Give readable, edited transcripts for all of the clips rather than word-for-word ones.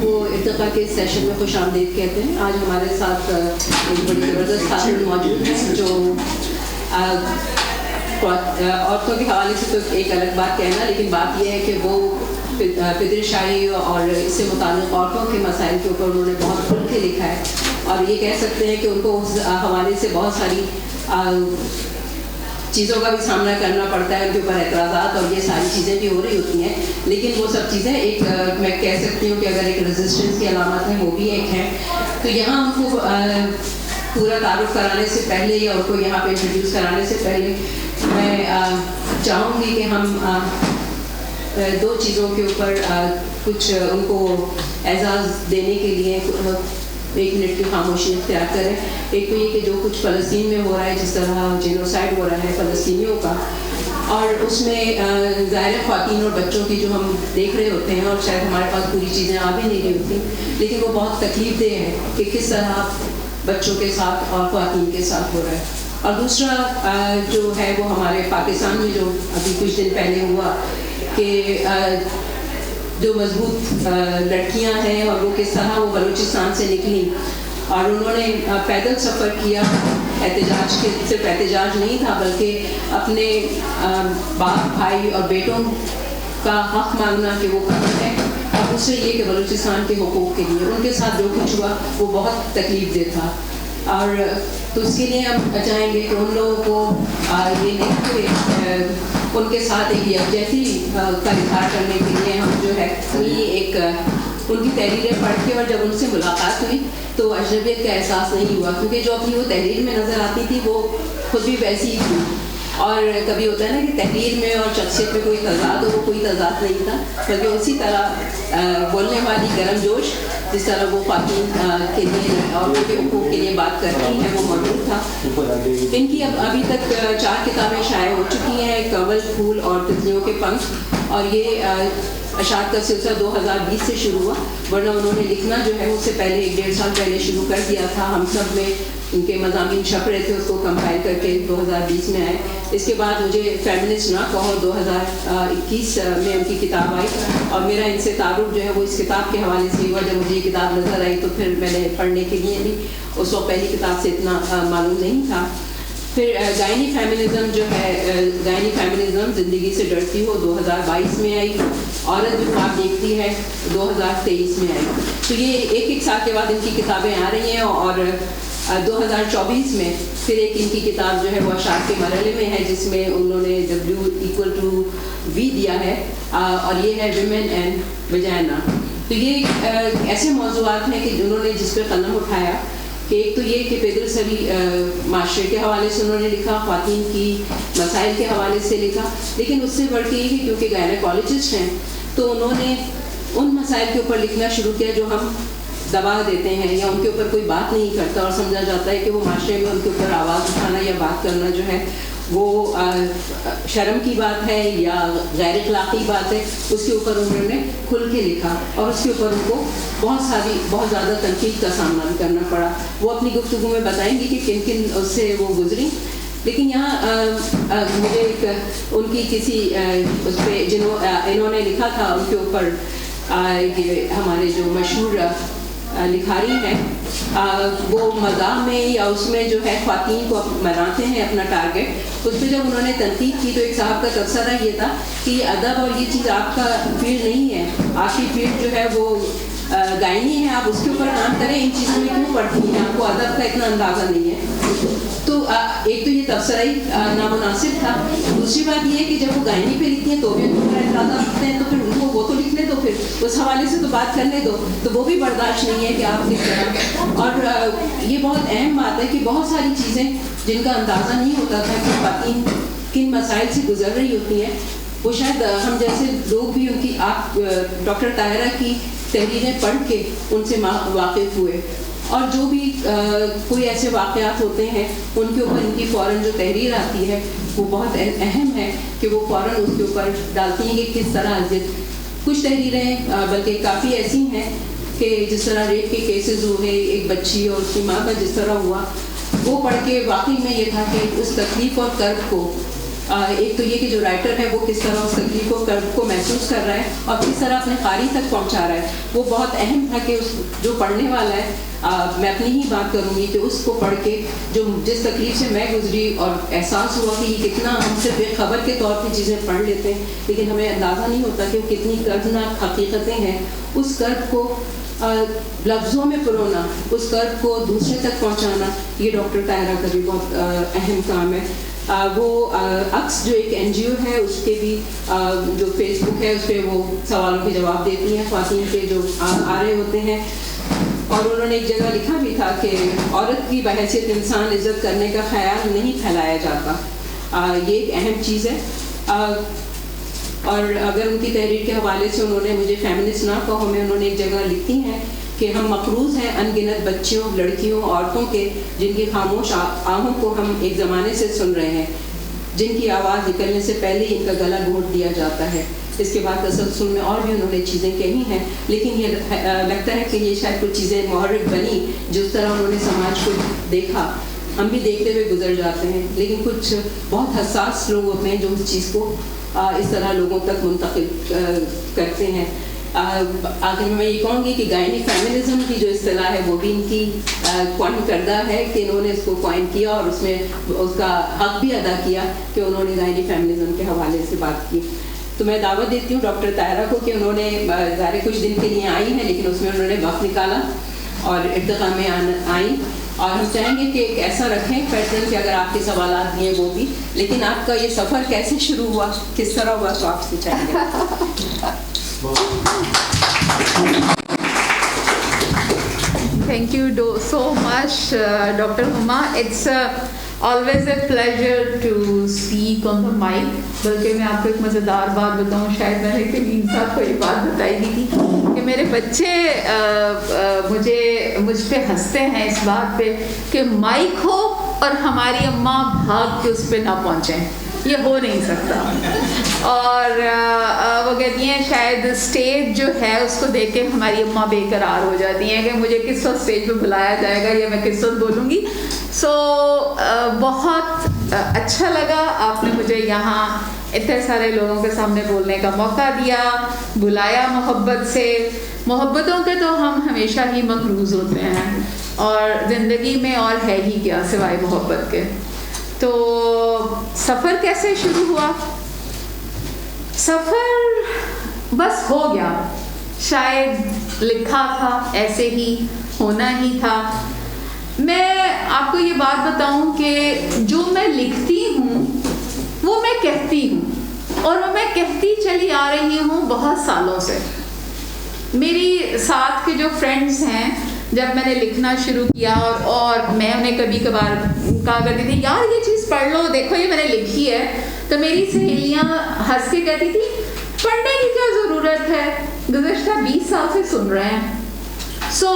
کو ارتقا کے سیشن میں خوش آمدید کہتے ہیں. آج ہمارے ساتھ ایک بڑی زبردست خاتون موجود ہیں جو عورتوں کے حوالے سے تو ایک الگ بات کہنا، لیکن بات یہ ہے کہ وہ فطری شاہی اور اس سے متعلق عورتوں کے مسائل کے اوپر انہوں نے بہت کھل کے لکھا ہے، اور یہ کہہ سکتے ہیں کہ ان کو اس حوالے سے بہت ساری چیزوں کا بھی سامنا کرنا پڑتا ہے، ان کے اوپر اعتراضات اور یہ ساری چیزیں بھی ہو رہی ہوتی ہیں، لیکن وہ سب چیزیں ایک میں کہہ سکتی ہوں کہ اگر ایک ریزسٹنس کی علامت ہے وہ بھی ایک ہے. تو یہاں ان کو پورا تعارف کرانے سے پہلے یا ان کو یہاں پہ انٹروڈیوس کرانے سے پہلے میں چاہوں گی کہ ہم دو چیزوں کے اوپر کچھ ان کو اعزاز دینے کے لیے 1 منٹ کی خاموشی اختیار کریں. ایک تو یہ کہ جو کچھ فلسطین میں ہو رہا ہے، جس طرح جینوسائڈ ہو رہا ہے فلسطینیوں کا، اور اس میں ظاہر خواتین اور بچوں کی جو ہم دیکھ رہے ہوتے ہیں، اور شاید ہمارے پاس پوری چیزیں آ بھی نہیں رہی ہوتی، لیکن وہ بہت تکلیف دہ ہے کہ کس طرح بچوں کے ساتھ اور خواتین کے ساتھ ہو رہا ہے. اور دوسرا جو ہے وہ ہمارے پاکستان میں جو ابھی کچھ دن پہلے ہوا کہ جو مضبوط لڑکیاں ہیں اور وہ کس طرح وہ بلوچستان سے نکلیں اور انہوں نے پیدل سفر کیا. احتجاج کے صرف احتجاج نہیں تھا بلکہ اپنے باپ بھائی اور بیٹوں کا حق مانگنا کہ وہ کہاں ہے، اور دوسرے یہ کہ بلوچستان کے حقوق کے لیے ان کے ساتھ جو کچھ ہوا وہ بہت تکلیف دہ تھا. اور تو اس کے لیے ہم چاہیں گے کہ ان لوگوں کو یہ نہیں کہ ان کے ساتھ ایک یکجہتی کا اظہار کرنے کے لیے ہم جو ہے یہ ایک ان کی تحریریں پڑھ کے، اور جب ان سے ملاقات ہوئی تو اجنبیت کا احساس نہیں ہوا، کیونکہ جو اپنی وہ تحریر میں نظر آتی تھی وہ خود بھی ویسی ہی تھی. اور کبھی ہوتا ہے نا کہ تحریر میں اور شخصیت میں کوئی تضاد ہو، وہ کوئی تضاد نہیں تھا، بلکہ اسی طرح بولنے والی گرم جوش جس طرح وہ خواتین کے لیے اور ان کے حقوق کے لیے بات کرتی ہیں وہ موجود تھا. ان کی ابھی تک 4 کتابیں شائع ہو چکی ہیں، کنول، پھول اور تتلیوں کے پنکھ، اور یہ اشعار کا سلسلہ 2020 سے شروع ہوا، ورنہ انہوں نے لکھنا جو ہے اس سے پہلے 1.5 سال پہلے شروع کر دیا تھا. ہم سب میں ان کے مضامین چھپ رہے تھے، اس کو کمپائل کر کے 2020 میں آئے. اس کے بعد مجھے فیمنسٹ نہ کہو 2021 میں ان کی کتاب آئی، اور میرا ان سے تعارف جو ہے وہ اس کتاب کے حوالے سے ہوا. جب مجھے یہ کتاب نظر آئی تو پھر میں نے پڑھنے کے لیے لی، اس وقت پہلی کتاب سے اتنا معلوم نہیں تھا. پھر گائنی فیمنزم جو ہے، گائنی فیمنزم زندگی سے ڈرتی ہو 2022 میں آئی. عورت جو خواب دیکھتی ہے 2023 میں آئی. تو یہ ایک سال کے بعد ان کی کتابیں آ رہی ہیں، اور 2024 میں پھر ایک ان کی کتاب جو ہے وہ اشعار کے مرحلے میں ہے، جس میں انہوں نے W=V دیا ہے، اور یہ ہے ویمن اینڈ ویجائنا. تو یہ ایسے موضوعات ہیں کہ انہوں نے جس پہ قلم اٹھایا کہ ایک تو یہ کہ پیدل سری معاشرے کے حوالے سے انہوں نے لکھا، خواتین کی مسائل کے حوالے سے لکھا، لیکن اس سے بڑھ کے یہ کہ کیونکہ گائنیکالوجسٹ ہیں تو انہوں نے ان مسائل کے اوپر لکھنا شروع کیا جو ہم دبا دیتے ہیں یا ان کے اوپر کوئی بات نہیں کرتا، اور سمجھا جاتا ہے کہ وہ معاشرے میں ان کے اوپر آواز اٹھانا یا بات کرنا جو ہے وہ شرم کی بات ہے یا غیر اخلاقی بات ہے. اس کے اوپر انہوں نے کھل کے لکھا، اور اس کے اوپر ان کو بہت زیادہ تنقید کا سامنا بھی کرنا پڑا. وہ اپنی گفتگو میں بتائیں گی کہ کن کن اس سے وہ گزری. لیکن یہاں مجھے ایک ان کی کسی اس پہ انہوں نے لکھا تھا ان کے اوپر، ہمارے جو مشہور لکھاری ہیں وہ مزاح میں یا اس میں جو ہے خواتین کو بناتے ہیں اپنا ٹارگیٹ. اس پہ جب انہوں نے تنقید کی تو ایک صاحب کا تبصرہ یہ تھا کہ یہ ادب اور یہ چیز آپ کا فیلڈ نہیں ہے، آپ کی فیلڈ جو ہے وہ گائنی ہے، آپ اس کے اوپر کام کریں، ان چیزوں میں کیوں پڑھتی ہیں، آپ کو ادب کا اتنا اندازہ نہیں ہے. تو ایک تو یہ تبصرہ ہی نامناسب تھا. دوسری بات یہ ہے کہ جب وہ گائنی پہ لکھتی ہیں تو بھی ان کو اندازہ رکھتے ہیں، تو پھر ان کو وہ تو لکھنے دو، پھر اس حوالے سے تو بات کرنے دو. تو وہ بھی برداشت نہیں ہے کہ آپ کس طرح. اور یہ بہت اہم بات ہے کہ بہت ساری چیزیں جن کا اندازہ نہیں ہوتا تھا کہ خواتین کن مسائل سے گزر رہی ہوتی ہیں، وہ شاید ہم جیسے لوگ بھی ان کی، آپ ڈاکٹر طاہرہ کی تحریریں پڑھ کے ان سے واقف ہوئے، اور جو بھی کوئی ایسے واقعات ہوتے ہیں ان کے اوپر ان کی فوراً جو تحریر آتی ہے وہ بہت اہم ہے کہ وہ فوراً اس کے اوپر ڈالتی ہیں کہ کس طرح اذیت. کچھ تحریریں بلکہ کافی ایسی ہیں کہ جس طرح ریپ کے کیسز ہوئے، ایک بچی اور اس کی ماں کا جس طرح ہوا، وہ پڑھ کے واقعی میں یہ تھا کہ اس تکلیف اور کرب کو ایک تو یہ کہ جو رائٹر ہے وہ کس طرح اس تکلیف کو محسوس کر رہا ہے اور کس طرح اپنے قاری تک پہنچا رہا ہے، وہ بہت اہم تھا کہ اس جو پڑھنے والا ہے، میں اپنی ہی بات کروں گی کہ اس کو پڑھ کے جو جس تکلیف سے میں گزری اور احساس ہوا کہ یہ کتنا ہم صرف ایک خبر کے طور پہ چیزیں پڑھ لیتے ہیں لیکن ہمیں اندازہ نہیں ہوتا کہ وہ کتنی دردناک حقیقتیں ہیں، اس کرب کو لفظوں میں پرونا، اس کرب کو دوسرے تک پہنچانا، یہ ڈاکٹر طاہرہ کا بھی بہت اہم کام ہے۔ وہ عکس جو ایک NGO ہے اس کے بھی جو فیس بک ہے اس پہ وہ سوالوں کے جواب دیتی ہیں خواتین کے جو آ رہے ہوتے ہیں، اور انہوں نے ایک جگہ لکھا بھی تھا کہ عورت کی بحیثیت انسان عزت کرنے کا خیال نہیں پھیلایا جاتا، یہ ایک اہم چیز ہے۔ اور اگر ان کی تحریر کے حوالے سے انہوں نے مجھے فیمنسٹ نہ کہو میں انہوں نے ایک جگہ لکھی ہیں کہ ہم مقروض ہیں ان گنت بچیوں، لڑکیوں، عورتوں کے جن کی خاموش آہوں کو ہم ایک زمانے سے سن رہے ہیں، جن کی آواز نکلنے سے پہلے ان کا گلا گھونٹ دیا جاتا ہے۔ اس کے بعد تسلسل میں اور بھی انہوں نے چیزیں کہی ہیں، لیکن یہ لگتا ہے کہ یہ شاید کچھ چیزیں محرک بنی جس طرح انہوں نے سماج کو دیکھا، ہم بھی دیکھتے ہوئے گزر جاتے ہیں، لیکن کچھ بہت حساس لوگ ہوتے ہیں جو اس چیز کو اس طرح لوگوں تک منتقل کرتے ہیں۔ آخر میں یہ کہوں گی کہ گائنی فیمنزم کی جو اصطلاح ہے وہ بھی ان کی کوائن کردہ ہے کہ انہوں نے اس کو کوائن کیا اور اس میں اس کا حق بھی ادا کیا کہ انہوں نے گائنی فیمنزم کے حوالے سے بات کی۔ تو میں دعوت دیتی ہوں ڈاکٹر طاہرہ کو کہ انہوں نے ظاہر کچھ دن کے لیے آئی ہیں لیکن اس میں انہوں نے وقت نکالا اور ارتقاء میں آئیں، اور ہم چاہیں گے کہ ایک ایسا رکھیں پیٹرن کہ اگر آپ کے سوالات بھی ہیں وہ بھی، لیکن آپ کا یہ سفر کیسے شروع ہوا، کس طرح ہوا، تو آپ سے چاہیں گے۔ Thank you so much, Dr. Huma. It's always a pleasure to speak on the mic. بلکہ میں آپ کو ایک مزیدار بات بتاؤں، شاید میں نے کلیم صاحب کو یہ بات بتائی دی تھی کہ میرے بچے مجھ پہ ہنستے ہیں اس بات پہ کہ مائک ہو اور ہماری اماں بھاگ کے اس پہ نہ پہنچیں، یہ ہو نہیں سکتا۔ اور وہ کہتی ہیں شاید اسٹیج جو ہے اس کو دیکھ کے ہماری اماں بے قرار ہو جاتی ہیں کہ مجھے کس وقت اسٹیج پہ بلایا جائے گا یا میں کس وقت بولوں گی۔ سو بہت اچھا لگا، آپ نے مجھے یہاں اتنے سارے لوگوں کے سامنے بولنے کا موقع دیا، بلایا محبت سے۔ محبتوں کے تو ہم ہمیشہ ہی مقروض ہوتے ہیں اور زندگی میں اور ہے ہی کیا سوائے محبت کے۔ تو سفر کیسے شروع ہوا؟ سفر بس ہو گیا، شاید لکھا تھا، ایسے ہی ہونا ہی تھا۔ میں آپ کو یہ بات بتاؤں کہ جو میں لکھتی ہوں وہ میں کہتی ہوں، اور وہ میں کہتی چلی آ رہی ہوں بہت سالوں سے۔ میری ساتھ کے جو فرینڈس ہیں، جب میں نے لکھنا شروع کیا اور میں انہیں کبھی کبھار کہا کرتی تھی یار یہ چیز پڑھ لو، دیکھو یہ میں نے لکھی ہے، تو میری سہیلیاں ہنس کے کہتی تھی پڑھنے کی کیا ضرورت ہے، گزشتہ 20 سال سے سن رہے ہیں۔ سو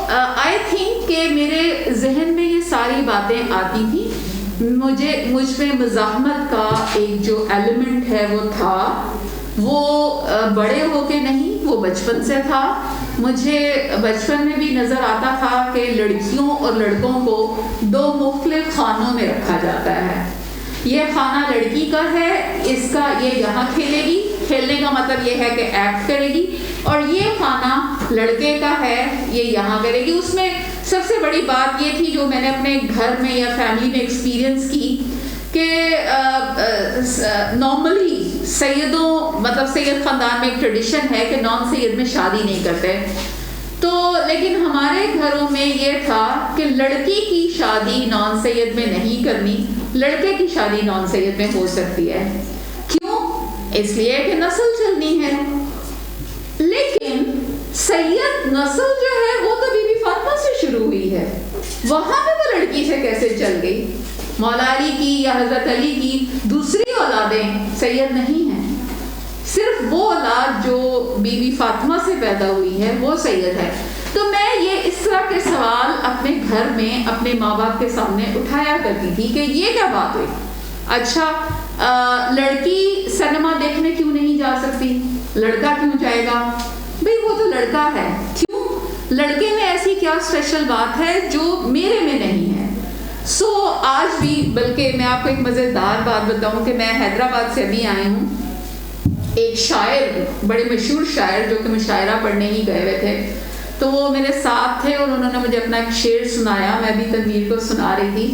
آئی تھنک کہ میرے ذہن میں یہ ساری باتیں آتی تھیں، مجھ میں مزاحمت کا ایک جو ایلیمنٹ ہے وہ تھا، وہ بڑے ہو کے نہیں، وہ بچپن سے تھا۔ مجھے بچپن میں بھی نظر آتا تھا کہ لڑکیوں اور لڑکوں کو 2 مختلف خانوں میں رکھا جاتا ہے۔ یہ خانہ لڑکی کا ہے، اس کا یہ یہاں کھیلے گی، کھیلنے کا مطلب یہ ہے کہ ایکٹ کرے گی، اور یہ خانہ لڑکے کا ہے، یہ یہاں کرے گی۔ اس میں سب سے بڑی بات یہ تھی جو میں نے اپنے گھر میں یا فیملی میں ایکسپیرئنس کی کہ نارملی سیدوں مطلب سید خاندان میں ایک ٹریڈیشن ہے کہ نان سید میں شادی نہیں کرتے، تو لیکن ہمارے گھروں میں یہ تھا کہ لڑکی کی شادی نان سید میں نہیں کرنی، لڑکے کی شادی نان سید میں ہو سکتی ہے۔ کیوں؟ اس لیے کہ نسل چلنی ہے۔ لیکن سید نسل جو ہے وہ تو بی بی فاطمہ سے شروع ہوئی ہے، وہاں پہ وہ لڑکی سے کیسے چل گئی؟ مولا علی کی یا حضرت علی کی دوسری اولادیں سید نہیں ہیں، صرف وہ اولاد جو بی بی فاطمہ سے پیدا ہوئی ہے وہ سید ہے۔ تو میں یہ اس طرح کے سوال اپنے گھر میں اپنے ماں باپ کے سامنے اٹھایا کرتی تھی کہ یہ کیا بات ہوئی، اچھا لڑکی سنیما دیکھنے کیوں نہیں جا سکتی، لڑکا کیوں جائے گا؟ بھئی وہ تو لڑکا ہے، کیوں؟ لڑکے میں ایسی کیا اسپیشل بات ہے جو میرے میں نہیں ہے؟ سو آج بھی، بلکہ میں آپ کو ایک مزیدار بات بتاؤں کہ میں حیدرآباد سے ابھی آئی ہوں. ایک شاعر، بڑے مشہور شاعر جو کہ مشاعرہ پڑھنے ہی گئے ہوئے تھے، تو وہ میرے ساتھ تھے اور انہوں نے مجھے اپنا ایک شعر سنایا. میں بھی تنویر کو سنا رہی تھی،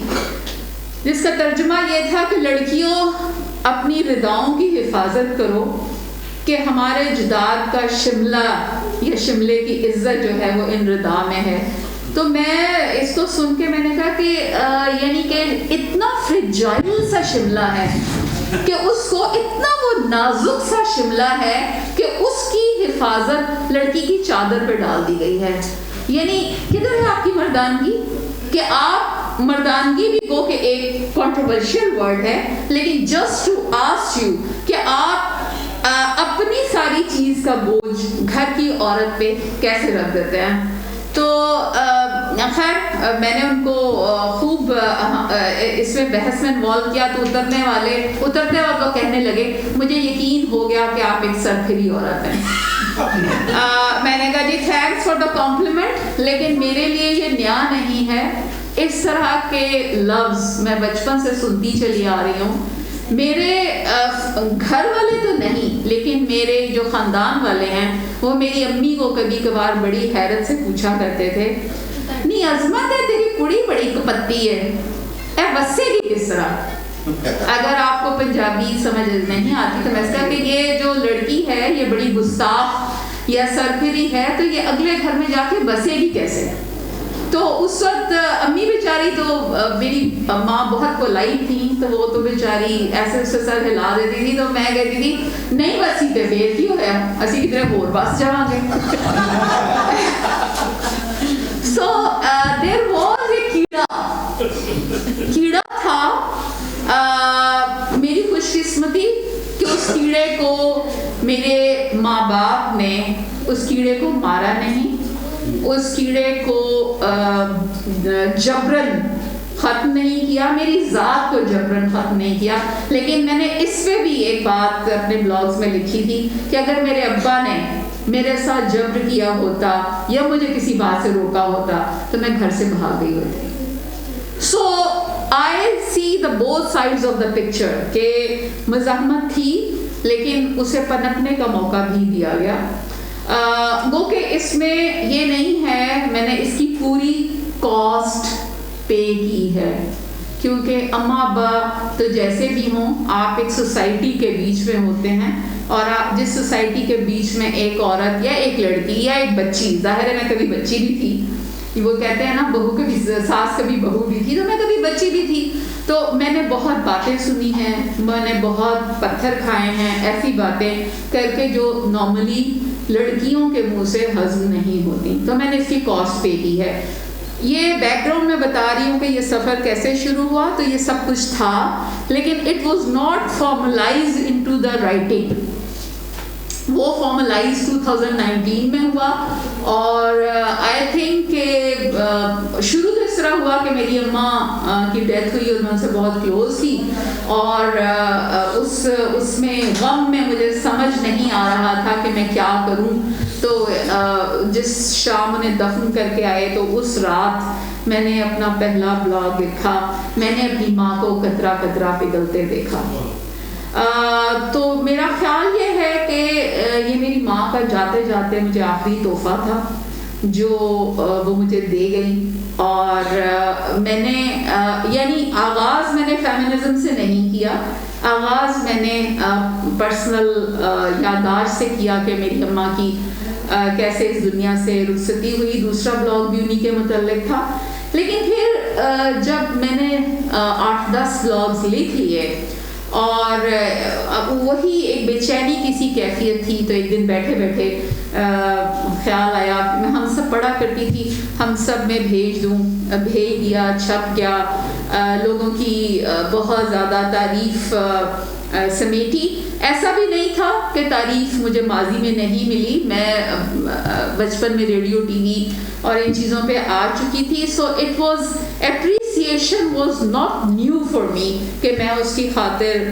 جس کا ترجمہ یہ تھا کہ لڑکیوں اپنی رداؤں کی حفاظت کرو کہ ہمارے جداد کا شملہ یا شملے کی عزت جو ہے وہ ان ردا میں ہے. تو میں اس کو سن کے میں نے کہا کہ یعنی کہ اتنا فریجائل سا شملہ ہے کہ اس کو اتنا وہ نازک سا شملہ ہے کہ اس کی حفاظت لڑکی کی چادر پہ ڈال دی گئی ہے. یعنی کدھر ہے آپ کی مردانگی؟ کہ آپ مردانگی بھی گو کہ ایک کنٹروورشل ورڈ ہے، لیکن جسٹ ٹو آسک یو کہ آپ اپنی ساری چیز کا بوجھ گھر کی عورت پہ کیسے رکھ دیتے ہیں. تو خیر میں نے ان کو خوب اس میں بحث میں انوالو کیا. تو اترتے وقت وہ کہنے لگے مجھے یقین ہو گیا کہ آپ ایک سرکھری عورت ہیں. میں نے کہا جی تھینکس فار دا کمپلیمنٹ، لیکن میرے لیے یہ نیا نہیں ہے. اس طرح کے لفظ میں بچپن سے سنتی چلی آ رہی ہوں. میرے گھر والے تو نہیں، لیکن میرے جو خاندان والے ہیں وہ میری امی کو کبھی کبھار بڑی حیرت سے پوچھا کرتے تھے، نہیں عظمت ہے تیری کڑی بڑی کپتی ہے، اے بسے گی کس طرح؟ اگر آپ کو پنجابی سمجھ نہیں آتی تو میں اس کا کہ یہ جو لڑکی ہے یہ بڑی گستاخ یا سرکھری ہے، تو یہ اگلے گھر میں جا کے بسے گی کیسے؟ تو اس وقت امی بیچاری، تو میری ماں بہت پولائٹ تھی، تو وہ تو بیچاری ایسے اس سے سر ہلا دیتی تھی. تو میں کہتی تھی نہیں بسی تے پھر کی ہویا، اسی کدھر ہور بس جاواں گے. سو دیر واز اے کیڑا تھا. میری خوش قسمتی کہ اس کیڑے کو میرے ماں باپ نے اس کیڑے کو مارا نہیں، اس کیڑے کو جبرن ختم نہیں کیا، میری ذات کو جبرن ختم نہیں کیا. لیکن میں نے اس پہ بھی ایک بات اپنے بلاگز میں لکھی تھی کہ اگر میرے ابا نے میرے ساتھ جبر کیا ہوتا یا مجھے کسی بات سے روکا ہوتا تو میں گھر سے بھاگ گئی ہوتی. So I see the both sides of the picture کہ مزاحمت تھی لیکن اسے پنپنے کا موقع بھی دیا گیا. گو کہ اس میں یہ نہیں ہے میں نے اس کی پوری کاسٹ پے کی ہے، کیونکہ اماں ابا تو جیسے بھی ہوں آپ ایک سوسائٹی کے بیچ میں ہوتے ہیں، اور آپ جس سوسائٹی کے بیچ میں ایک عورت یا ایک لڑکی یا ایک بچی، ظاہر ہے میں کبھی بچی بھی تھی، وہ کہتے ہیں نا بہو کبھی ساس کبھی بہو بھی تھی، تو میں کبھی بچی بھی تھی. تو میں نے بہت باتیں سنی ہیں، میں نے بہت پتھر کھائے ہیں، ایسی باتیں کر کے جو نارملی لڑکیوں کے منہ سے ہضم نہیں ہوتی. تو میں نے اس کی کاسٹ پے کی ہے. یہ بیک گراؤنڈ میں بتا رہی ہوں کہ یہ سفر کیسے شروع ہوا. تو یہ سب کچھ تھا لیکن it was not formalised into the writing. وہ فارملائز 2019 میں ہوا، اور آئی تھنک کہ شروع تو اس طرح ہوا کہ میری اماں کی ڈیتھ ہوئی اور میں ان سے بہت کلوز تھی، اور اس میں غم میں مجھے سمجھ نہیں آ رہا تھا کہ میں کیا کروں. تو جس شام انہیں دفن کر کے آئے تو اس رات میں نے اپنا پہلا بلاگ لکھا. میں نے اپنی ماں کو قطرہ قطرہ پگھلتے دیکھا. تو میرا خیال یہ ہے کہ یہ میری ماں کا جاتے جاتے مجھے آخری تحفہ تھا جو وہ مجھے دے گئی. اور میں نے یعنی آغاز میں نے فیمنزم سے نہیں کیا، آغاز میں نے پرسنل یادداشت سے کیا کہ میری اماں کی کیسے اس دنیا سے رخصتی ہوئی. دوسرا بلاگ بھی انہی کے متعلق تھا. لیکن پھر جب میں نے 8-10 بلاگز لکھ لیے اور وہی ایک بے چینی کسی کیفیت تھی، تو ایک دن بیٹھے بیٹھے خیال آیا، ہم سب پڑھا کرتی تھی، ہم سب میں بھیج دیا، چھپ گیا. لوگوں کی بہت زیادہ تعریف سمیٹی. ایسا بھی نہیں تھا کہ تعریف مجھے ماضی میں نہیں ملی، میں بچپن میں ریڈیو ٹی وی اور ان چیزوں پہ آ چکی تھی. So it was appreciation was not new for me کہ میں اس کی خاطر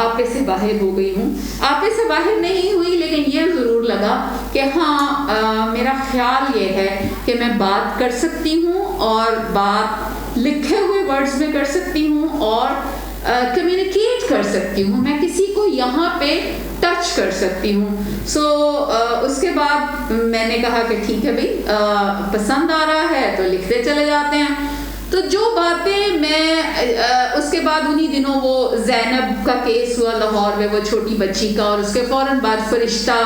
آپے سے باہر ہو گئی ہوں. آپے سے باہر نہیں ہوئی لیکن یہ ضرور لگا کہ ہاں میرا خیال یہ ہے کہ میں بات کر سکتی ہوں اور بات لکھے ہوئے ورڈز میں کر سکتی ہوں اور کمیونیکیٹ کر سکتی ہوں, میں کسی کو یہاں پہ ٹچ کر سکتی ہوں. سو اس کے بعد میں نے کہا کہ ٹھیک ہے بھائی, پسند آ رہا ہے تو لکھتے چلے جاتے ہیں. تو جو باتیں میں اس کے بعد انہی دنوں وہ زینب کا کیس ہوا لاہور میں, وہ چھوٹی بچی کا, اور اس کے فوراً بعد فرشتہ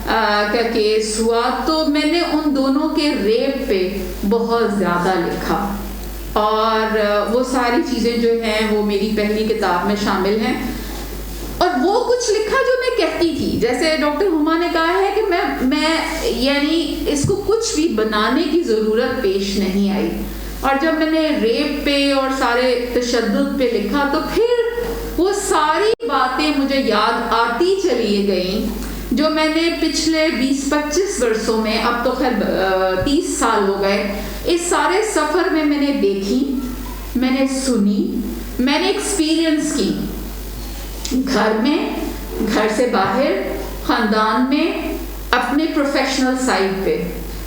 کا کیس ہوا, تو میں نے ان دونوں کے ریپ پہ بہت زیادہ لکھا, اور وہ ساری چیزیں جو ہیں وہ میری پہلی کتاب میں شامل ہیں. اور وہ کچھ لکھا جو میں کہتی تھی, جیسے ڈاکٹر ہما نے کہا ہے کہ میں یعنی اس کو کچھ بھی بنانے کی ضرورت پیش نہیں آئی. اور جب میں نے ریپ پہ اور سارے تشدد پہ لکھا تو پھر وہ ساری باتیں مجھے یاد آتی چلی گئیں جو میں نے پچھلے 20-25 برسوں میں, اب تو خیر 30 سال ہو گئے, اس سارے سفر میں نے دیکھی, میں نے سنی, میں نے ایکسپیرئنس کی, گھر میں, گھر سے باہر, خاندان میں, اپنے پروفیشنل سائٹ پہ,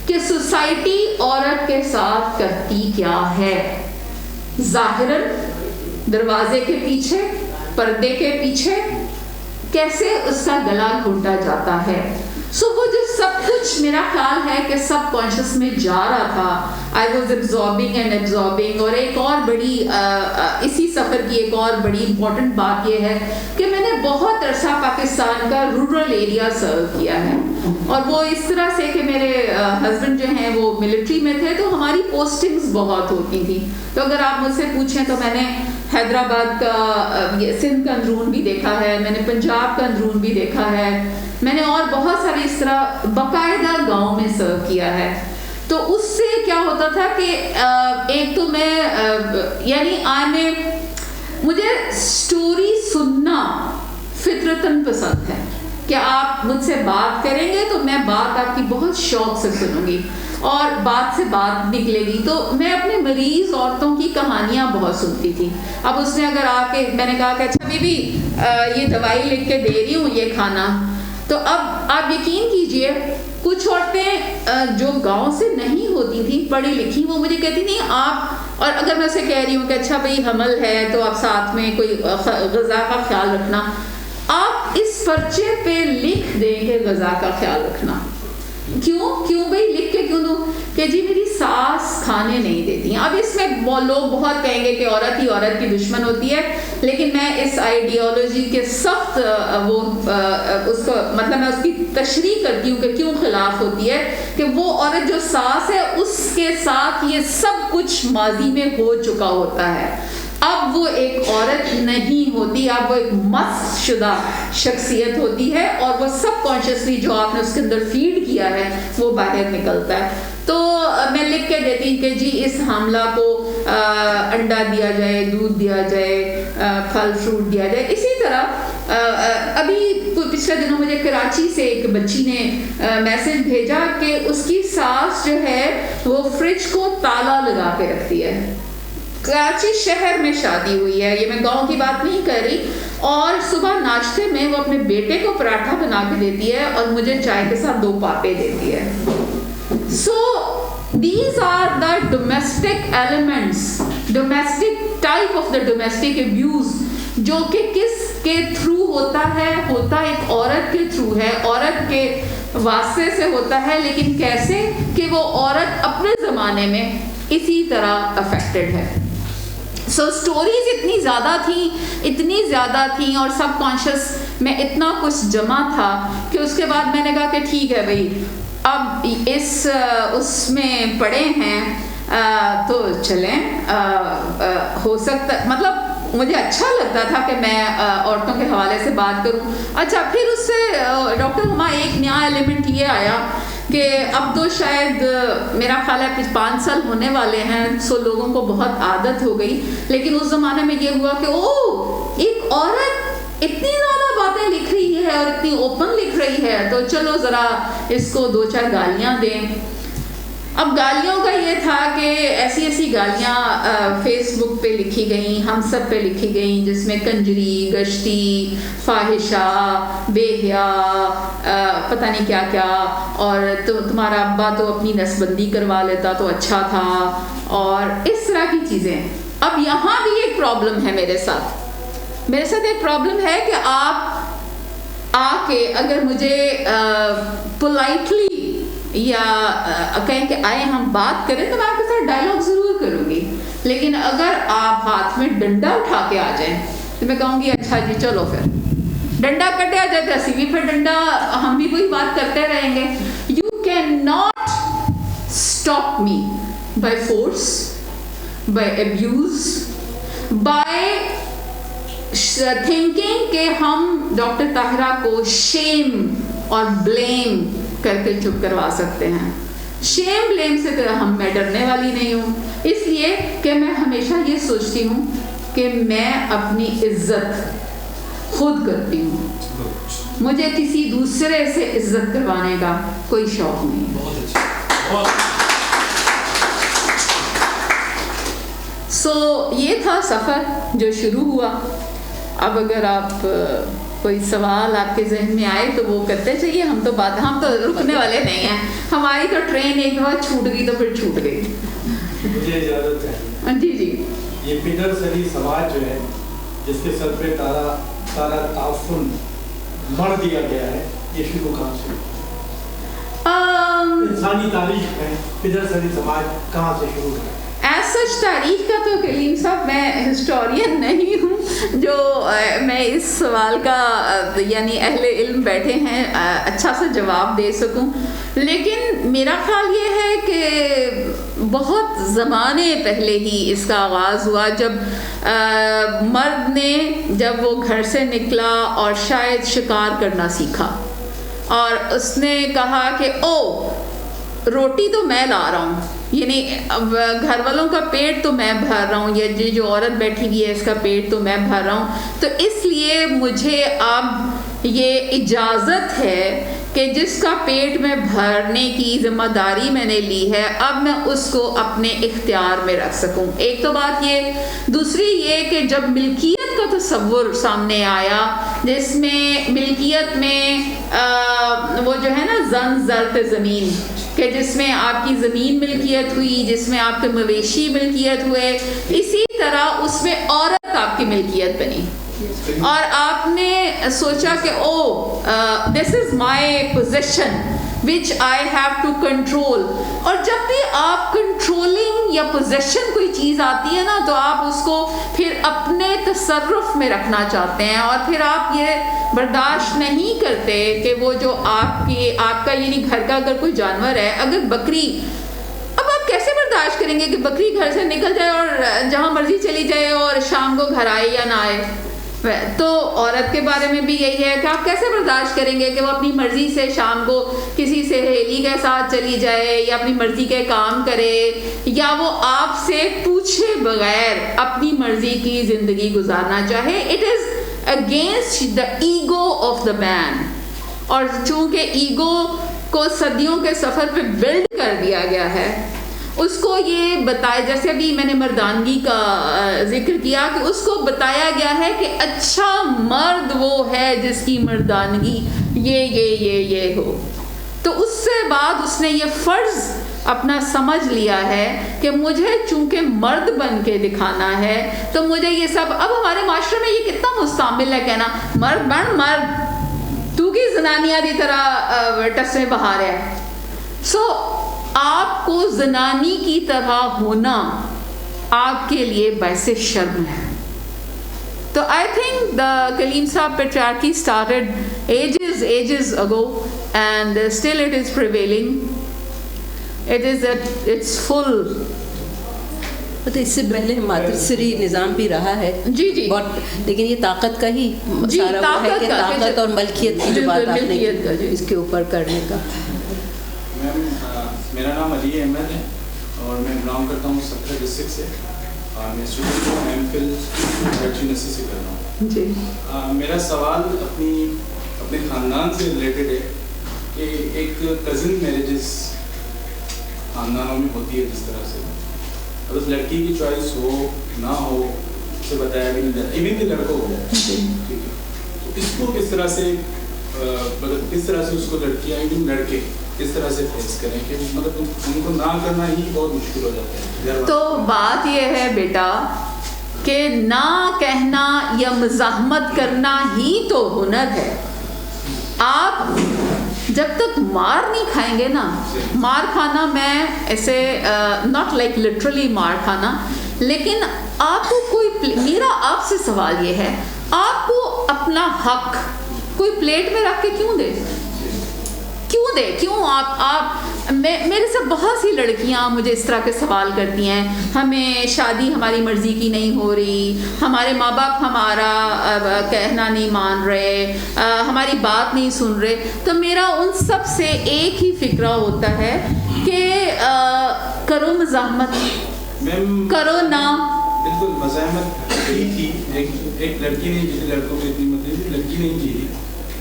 کہ سوسائٹی عورت کے ساتھ کرتی کیا ہے. ظاہراً دروازے کے پیچھے, پردے کے پیچھے کیسے اس کا گلا گھونٹا جاتا ہے. سو وہ جو سب کچھ میرا خیال ہے کہ سب کانشیس میں جا رہا تھا, I was absorbing and absorbing. اور ایک اور بڑی اسی سفر کی ایک اور بڑی امپورٹنٹ بات یہ ہے کہ میں نے بہت عرصہ پاکستان کا رورل ایریا سرو کیا ہے, اور وہ اس طرح سے کہ میرے ہسبینڈ جو ہیں وہ ملٹری میں تھے, تو ہماری پوسٹنگز بہت ہوتی تھیں. تو اگر آپ مجھ سے پوچھیں تو میں نے حیدرآباد کا, سندھ کا اندرون بھی دیکھا ہے, میں نے پنجاب کا اندرون بھی دیکھا ہے, میں نے اور بہت ساری اس طرح باقاعدہ گاؤں میں سرو کیا ہے. تو اس سے کیا ہوتا تھا کہ ایک تو میں یعنی مجھے سٹوری سننا فطرتاً پسند ہے, کہ آپ مجھ سے بات کریں گے تو میں بات آپ کی بہت شوق سے سنوں گی, اور بات سے بات نکلے گی. تو میں اپنے مریض عورتوں کی کہانیاں بہت سنتی تھی. اب اس نے اگر آ کے, میں نے کہا کہ اچھا بیبی یہ دوائی لکھ کے دے رہی ہوں, یہ کھانا, تو اب آپ یقین کیجئے کچھ عورتیں جو گاؤں سے نہیں ہوتی تھیں, پڑھی لکھی, وہ مجھے کہتی نہیں آپ, اور اگر میں اسے کہہ رہی ہوں کہ اچھا بھائی حمل ہے تو آپ ساتھ میں کوئی غذا کا خیال رکھنا, آپ اس پرچے پہ لکھ دیں کہ غذا کا خیال رکھنا. کیوں بھائی لکھ کے کیوں دوں, کہ جی میری ساس کھانے نہیں دیتی. اب اس میں لوگ بہت کہیں گے کہ عورت ہی عورت کی دشمن ہوتی ہے, لیکن میں اس آئیڈیالوجی کے سخت وہ اس کو مطلب میں اس کی تشریح کرتی ہوں کہ کیوں خلاف ہوتی ہے, کہ وہ عورت جو ساس ہے اس کے ساتھ یہ سب کچھ ماضی میں ہو چکا ہوتا ہے. اب وہ ایک عورت نہیں ہوتی, اب وہ ایک مسخ شدہ شخصیت ہوتی ہے, اور وہ سب کانشیسلی جو آپ نے اس کے اندر فیڈ کیا ہے وہ باہر نکلتا ہے. تو میں لکھ کے دیتی کہ جی اس حاملہ کو انڈا دیا جائے, دودھ دیا جائے, پھل فروٹ دیا جائے. اسی طرح ابھی پچھلے دنوں مجھے کراچی سے ایک بچی نے میسج بھیجا کہ اس کی ساس جو ہے وہ فریج کو تالا لگا کے رکھتی ہے. کراچی شہر میں شادی ہوئی ہے, یہ میں گاؤں کی بات نہیں کر رہی, اور صبح ناشتے میں وہ اپنے بیٹے کو پراٹھا بنا کے دیتی ہے اور مجھے چائے کے ساتھ 2 پاپے دیتی ہے. So these are the domestic elements, domestic type of the domestic abuse, جو کہ کس کے تھرو ہوتا ہے, ہوتا ایک عورت کے تھرو ہے, عورت کے واسطے سے ہوتا ہے, لیکن کیسے کہ وہ عورت اپنے زمانے میں اسی طرح افیکٹڈ ہے. سو سٹوریز اتنی زیادہ تھیں اور سب کانشیس میں اتنا کچھ جمع تھا کہ اس کے بعد میں نے کہا کہ ٹھیک ہے بھائی, اب اس میں پڑے ہیں تو چلیں, ہو سکتا مطلب مجھے اچھا لگتا تھا کہ میں عورتوں کے حوالے سے بات کروں. اچھا پھر اس سے ڈاکٹر ہما ایک نیا ایلیمنٹ یہ آیا کہ اب تو شاید میرا خیال ہے 5 سال ہونے والے ہیں, سو لوگوں کو بہت عادت ہو گئی, لیکن اس زمانے میں یہ ہوا کہ ایک عورت اتنی زیادہ باتیں لکھ رہی ہے اور اتنی اوپن لکھ رہی ہے, تو چلو ذرا اس کو 2-4 گالیاں دیں. اب گالیوں کا یہ تھا کہ ایسی گالیاں فیس بک پہ لکھی گئیں, ہم سب پہ لکھی گئیں, جس میں کنجری, گشتی, فاحشہ, بے حیا, پتہ نہیں کیا کیا, اور تمہارا ابا تو اپنی نسبندی کروا لیتا تو اچھا تھا, اور اس طرح کی چیزیں. اب یہاں بھی ایک پرابلم ہے میرے ساتھ ایک پرابلم ہے کہ آپ آ کے اگر مجھے پولائٹلی یا کہیں کہ آئے ہم بات کریں تو میں آپ کے ساتھ ڈائلاگ ضرور کروں گی, لیکن اگر آپ ہاتھ میں ڈنڈا اٹھا کے آ جائیں تو میں کہوں گی اچھا جی چلو پھر ڈنڈا کٹے آ جاتے اسی بھی پھر ڈنڈا ہم بھی کوئی بات کرتے رہیں گے. You can not stop me by force, by abuse, by thinking کہ ہم ڈاکٹر طاہرہ کو شیم اور بلیم کر کے چپ کروا سکتے ہیں. شیم بلیم سے تو میں ڈرنے والی نہیں ہوں, اس لیے کہ میں ہمیشہ یہ سوچتی ہوں کہ میں اپنی عزت خود کرتی ہوں, مجھے کسی دوسرے سے عزت کروانے کا کوئی شوق نہیں. سو یہ تھا سفر جو شروع ہوا. اب اگر آپ کوئی سوال آپ کے ذہن میں آئے تو وہ کرتے چاہیے, ہم تو رکنے والے نہیں ہیں, ہماری تو ٹرین ایک بار چھوٹ گئی تو پھر چھوٹ گئی. مجھے اجازت ہے. جی یہ پیٹر سلی سماج جو ہے جس کے سر پہ سارا تعفن مر دیا گیا ہے, یہ شروع کہاں سے انسانی تاریخ میں پیٹر سلی سماج کہاں سے شروع ہے؟ ایز سچ تاریخ کا تو کلیم صاحب میں ہسٹورین نہیں ہوں جو میں اس سوال کا یعنی اہل علم بیٹھے ہیں اچھا سا جواب دے سکوں, لیکن میرا خیال یہ ہے کہ بہت زمانے پہلے ہی اس کا آغاز ہوا, جب مرد نے جب وہ گھر سے نکلا اور شاید شکار کرنا سیکھا اور اس نے کہا کہ او روٹی تو میں لا رہا ہوں, یعنی گھر والوں کا پیٹ تو میں بھر رہا ہوں, یہ جو عورت بیٹھی ہوئی ہے اس کا پیٹ تو میں بھر رہا ہوں, تو اس لیے مجھے اب یہ اجازت ہے کہ جس کا پیٹ میں بھرنے کی ذمہ داری میں نے لی ہے اب میں اس کو اپنے اختیار میں رکھ سکوں. ایک تو بات یہ, دوسری یہ کہ جب ملکیت کا تصور سامنے آیا جس میں ملکیت میں وہ جو ہے نا زن زرت زمین, کہ جس میں آپ کی زمین ملکیت ہوئی, جس میں آپ کے مویشی ملکیت ہوئے, اسی طرح اس میں عورت آپ کی ملکیت بنی اور آپ نے سوچا کہ this is my position which I have to control. اور جب بھی آپ کنٹرولنگ یا پوزیشن کوئی چیز آتی ہے نا تو آپ اس کو پھر اپنے تصرف میں رکھنا چاہتے ہیں اور پھر آپ یہ برداشت نہیں کرتے کہ وہ جو آپ کا یعنی گھر کا اگر کوئی جانور ہے, اگر بکری, اب آپ کیسے برداشت کریں گے کہ بکری گھر سے نکل جائے اور جہاں مرضی چلی جائے اور شام کو گھر آئے یا نہ آئے؟ تو عورت کے بارے میں بھی یہی ہے کہ آپ کیسے برداشت کریں گے کہ وہ اپنی مرضی سے شام کو کسی سہیلی کے ساتھ چلی جائے یا اپنی مرضی کے کام کرے یا وہ آپ سے پوچھے بغیر اپنی مرضی کی زندگی گزارنا چاہے. It is against the ego of the man. اور چونکہ ایگو کو صدیوں کے سفر پہ بلڈ کر دیا گیا ہے, اس کو یہ بتایا, جیسے ابھی میں نے مردانگی کا ذکر کیا کہ اس کو بتایا گیا ہے کہ اچھا مرد وہ ہے جس کی مردانگی یہ ہو. تو اس سے بعد اس نے یہ فرض اپنا سمجھ لیا ہے کہ مجھے چونکہ مرد بن کے دکھانا ہے تو مجھے یہ سب, اب ہمارے معاشرے میں یہ کتنا مستعمل ہے کہنا مرد بن مرد, تو کی زنانیہ دی طرح ٹسے بہار ہے. سو آپ کو زنانی کی طرح ہونا آپ کے لیے باعث شرم ہے. تو آئی تھنک دا کلیم صاحب patriarchy started ages ago and still it is prevailing. It is at its full. تو اس سے پہلے ماترسری نظام بھی رہا ہے جی بہت, لیکن یہ طاقت کا ہی سارا وہ ہے کہ طاقت اور ملکیت کی جو بات آپ نے کی اس کے اوپر کرنے کا. میم میرا نام علی احمد ہے اور میں بلانگ کرتا ہوں سترہ ڈسٹرکٹ سے. میں اسٹوڈنٹ ہوں, ایم فل یونیورسٹی سے کر رہا ہوں. جی میرا سوال اپنے خاندان سے ریلیٹڈ ہے کہ ایک کزن میرجز خاندانوں میں ہوتی ہے جس طرح سے, اب اس لڑکی کی چوائس ہو نہ ہو اسے بتایا بھی نہیں جاتا, ایون کہ لڑکوں کو. ٹھیک ہے, تو اس کو کس طرح سے اس کو لڑکیاں ایون لڑکے کس طرح سے فیس کریں کہ مطلب ان کو نہ کرنا ہی بہت مشکل ہو جاتا ہے؟ تو بات یہ ہے بیٹا کہ نہ کہنا یا مزاحمت کرنا ہی تو ہنر ہے. آپ جب تک مار نہیں کھائیں گے نا, مار کھانا میں ایسے ناٹ لائک لٹرلی مار کھانا, لیکن آپ کو کوئی, میرا آپ سے سوال یہ ہے, آپ کو اپنا حق کوئی پلیٹ میں رکھ کے کیوں دے, کیوں آپ میرے سے بہت سی لڑکیاں مجھے اس طرح کے سوال کرتی ہیں, ہمیں شادی ہماری مرضی کی نہیں ہو رہی, ہمارے ماں باپ ہمارا کہنا نہیں مان رہے, ہماری بات نہیں سن رہے. تو میرا ان سب سے ایک ہی فکرہ ہوتا ہے کہ کرو مزاحمت, کرو نا. بالکل مزاحمت کی تھی, ایک لڑکی نے جسے لڑکوں کو اتنی مطلب لڑکی نہیں کی,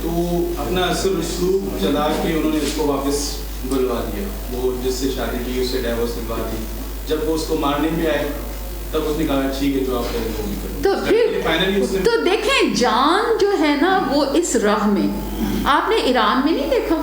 تو اپنا اثر اسلوب چلا کے انہوں نے اس کو واپس بلوا دیا. وہ جس سے شادی کی اسے ڈائیورس دلوا دی. جب وہ اس کو مارنے پہ آئے تب اس نے کہا ٹھیک ہے جو آپ کریں وہ بھی کریں. تو پھر تو دیکھیں جان جو ہے نا وہ اس راہ میں, آپ نے ایران میں نہیں دیکھا,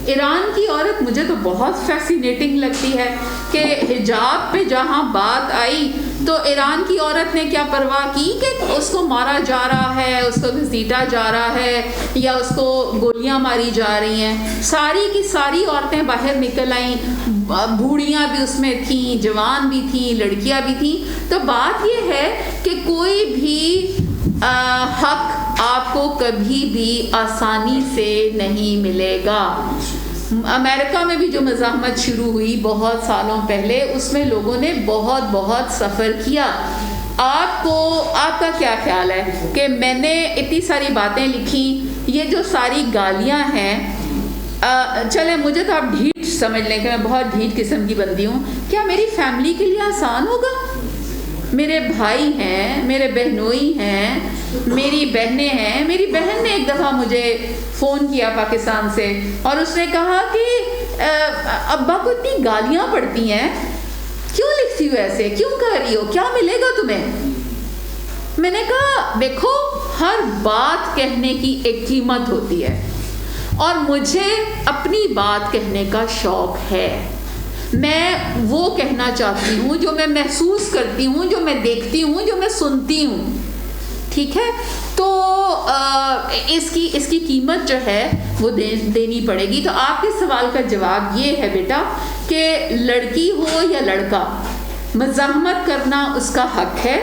ایران کی عورت مجھے تو بہت فیسینیٹنگ لگتی ہے کہ حجاب پہ جہاں بات آئی تو ایران کی عورت نے کیا پرواہ کی کہ اس کو مارا جا رہا ہے, اس کو گھسیٹا جا رہا ہے یا اس کو گولیاں ماری جا رہی ہیں. ساری کی ساری عورتیں باہر نکل آئیں, بوڑھیاں بھی اس میں تھیں, جوان بھی تھیں, لڑکیاں بھی تھیں. تو بات یہ ہے کہ کوئی بھی حق آپ کو کبھی بھی آسانی سے نہیں ملے گا. امریکہ میں بھی جو مزاحمت شروع ہوئی بہت سالوں پہلے, اس میں لوگوں نے بہت سفر کیا. آپ کا کیا خیال ہے کہ میں نے اتنی ساری باتیں لکھی, یہ جو ساری گالیاں ہیں, چلے مجھے تو آپ ڈھیٹ سمجھ لیں کہ میں بہت ڈھیٹ قسم کی بندی ہوں, کیا میری فیملی کے لیے آسان ہوگا؟ میرے بھائی ہیں, میرے بہنوئی ہیں, میری بہنیں ہیں. میری بہن نے ایک دفعہ مجھے فون کیا پاکستان سے اور اس نے کہا کہ ابا کو اتنی گالیاں پڑتی ہیں, کیوں لکھتی ہو ایسے, کیوں کر رہی ہو, کیا ملے گا تمہیں؟ میں نے کہا دیکھو ہر بات کہنے کی ایک قیمت ہوتی ہے, اور مجھے اپنی بات کہنے کا شوق ہے. میں وہ کہنا چاہتی ہوں جو میں محسوس کرتی ہوں, جو میں دیکھتی ہوں, جو میں سنتی ہوں. ٹھیک ہے, تو اس کی قیمت جو ہے وہ دینی پڑے گی. تو آپ کے سوال کا جواب یہ ہے بیٹا کہ لڑکی ہو یا لڑکا, مزاحمت کرنا اس کا حق ہے.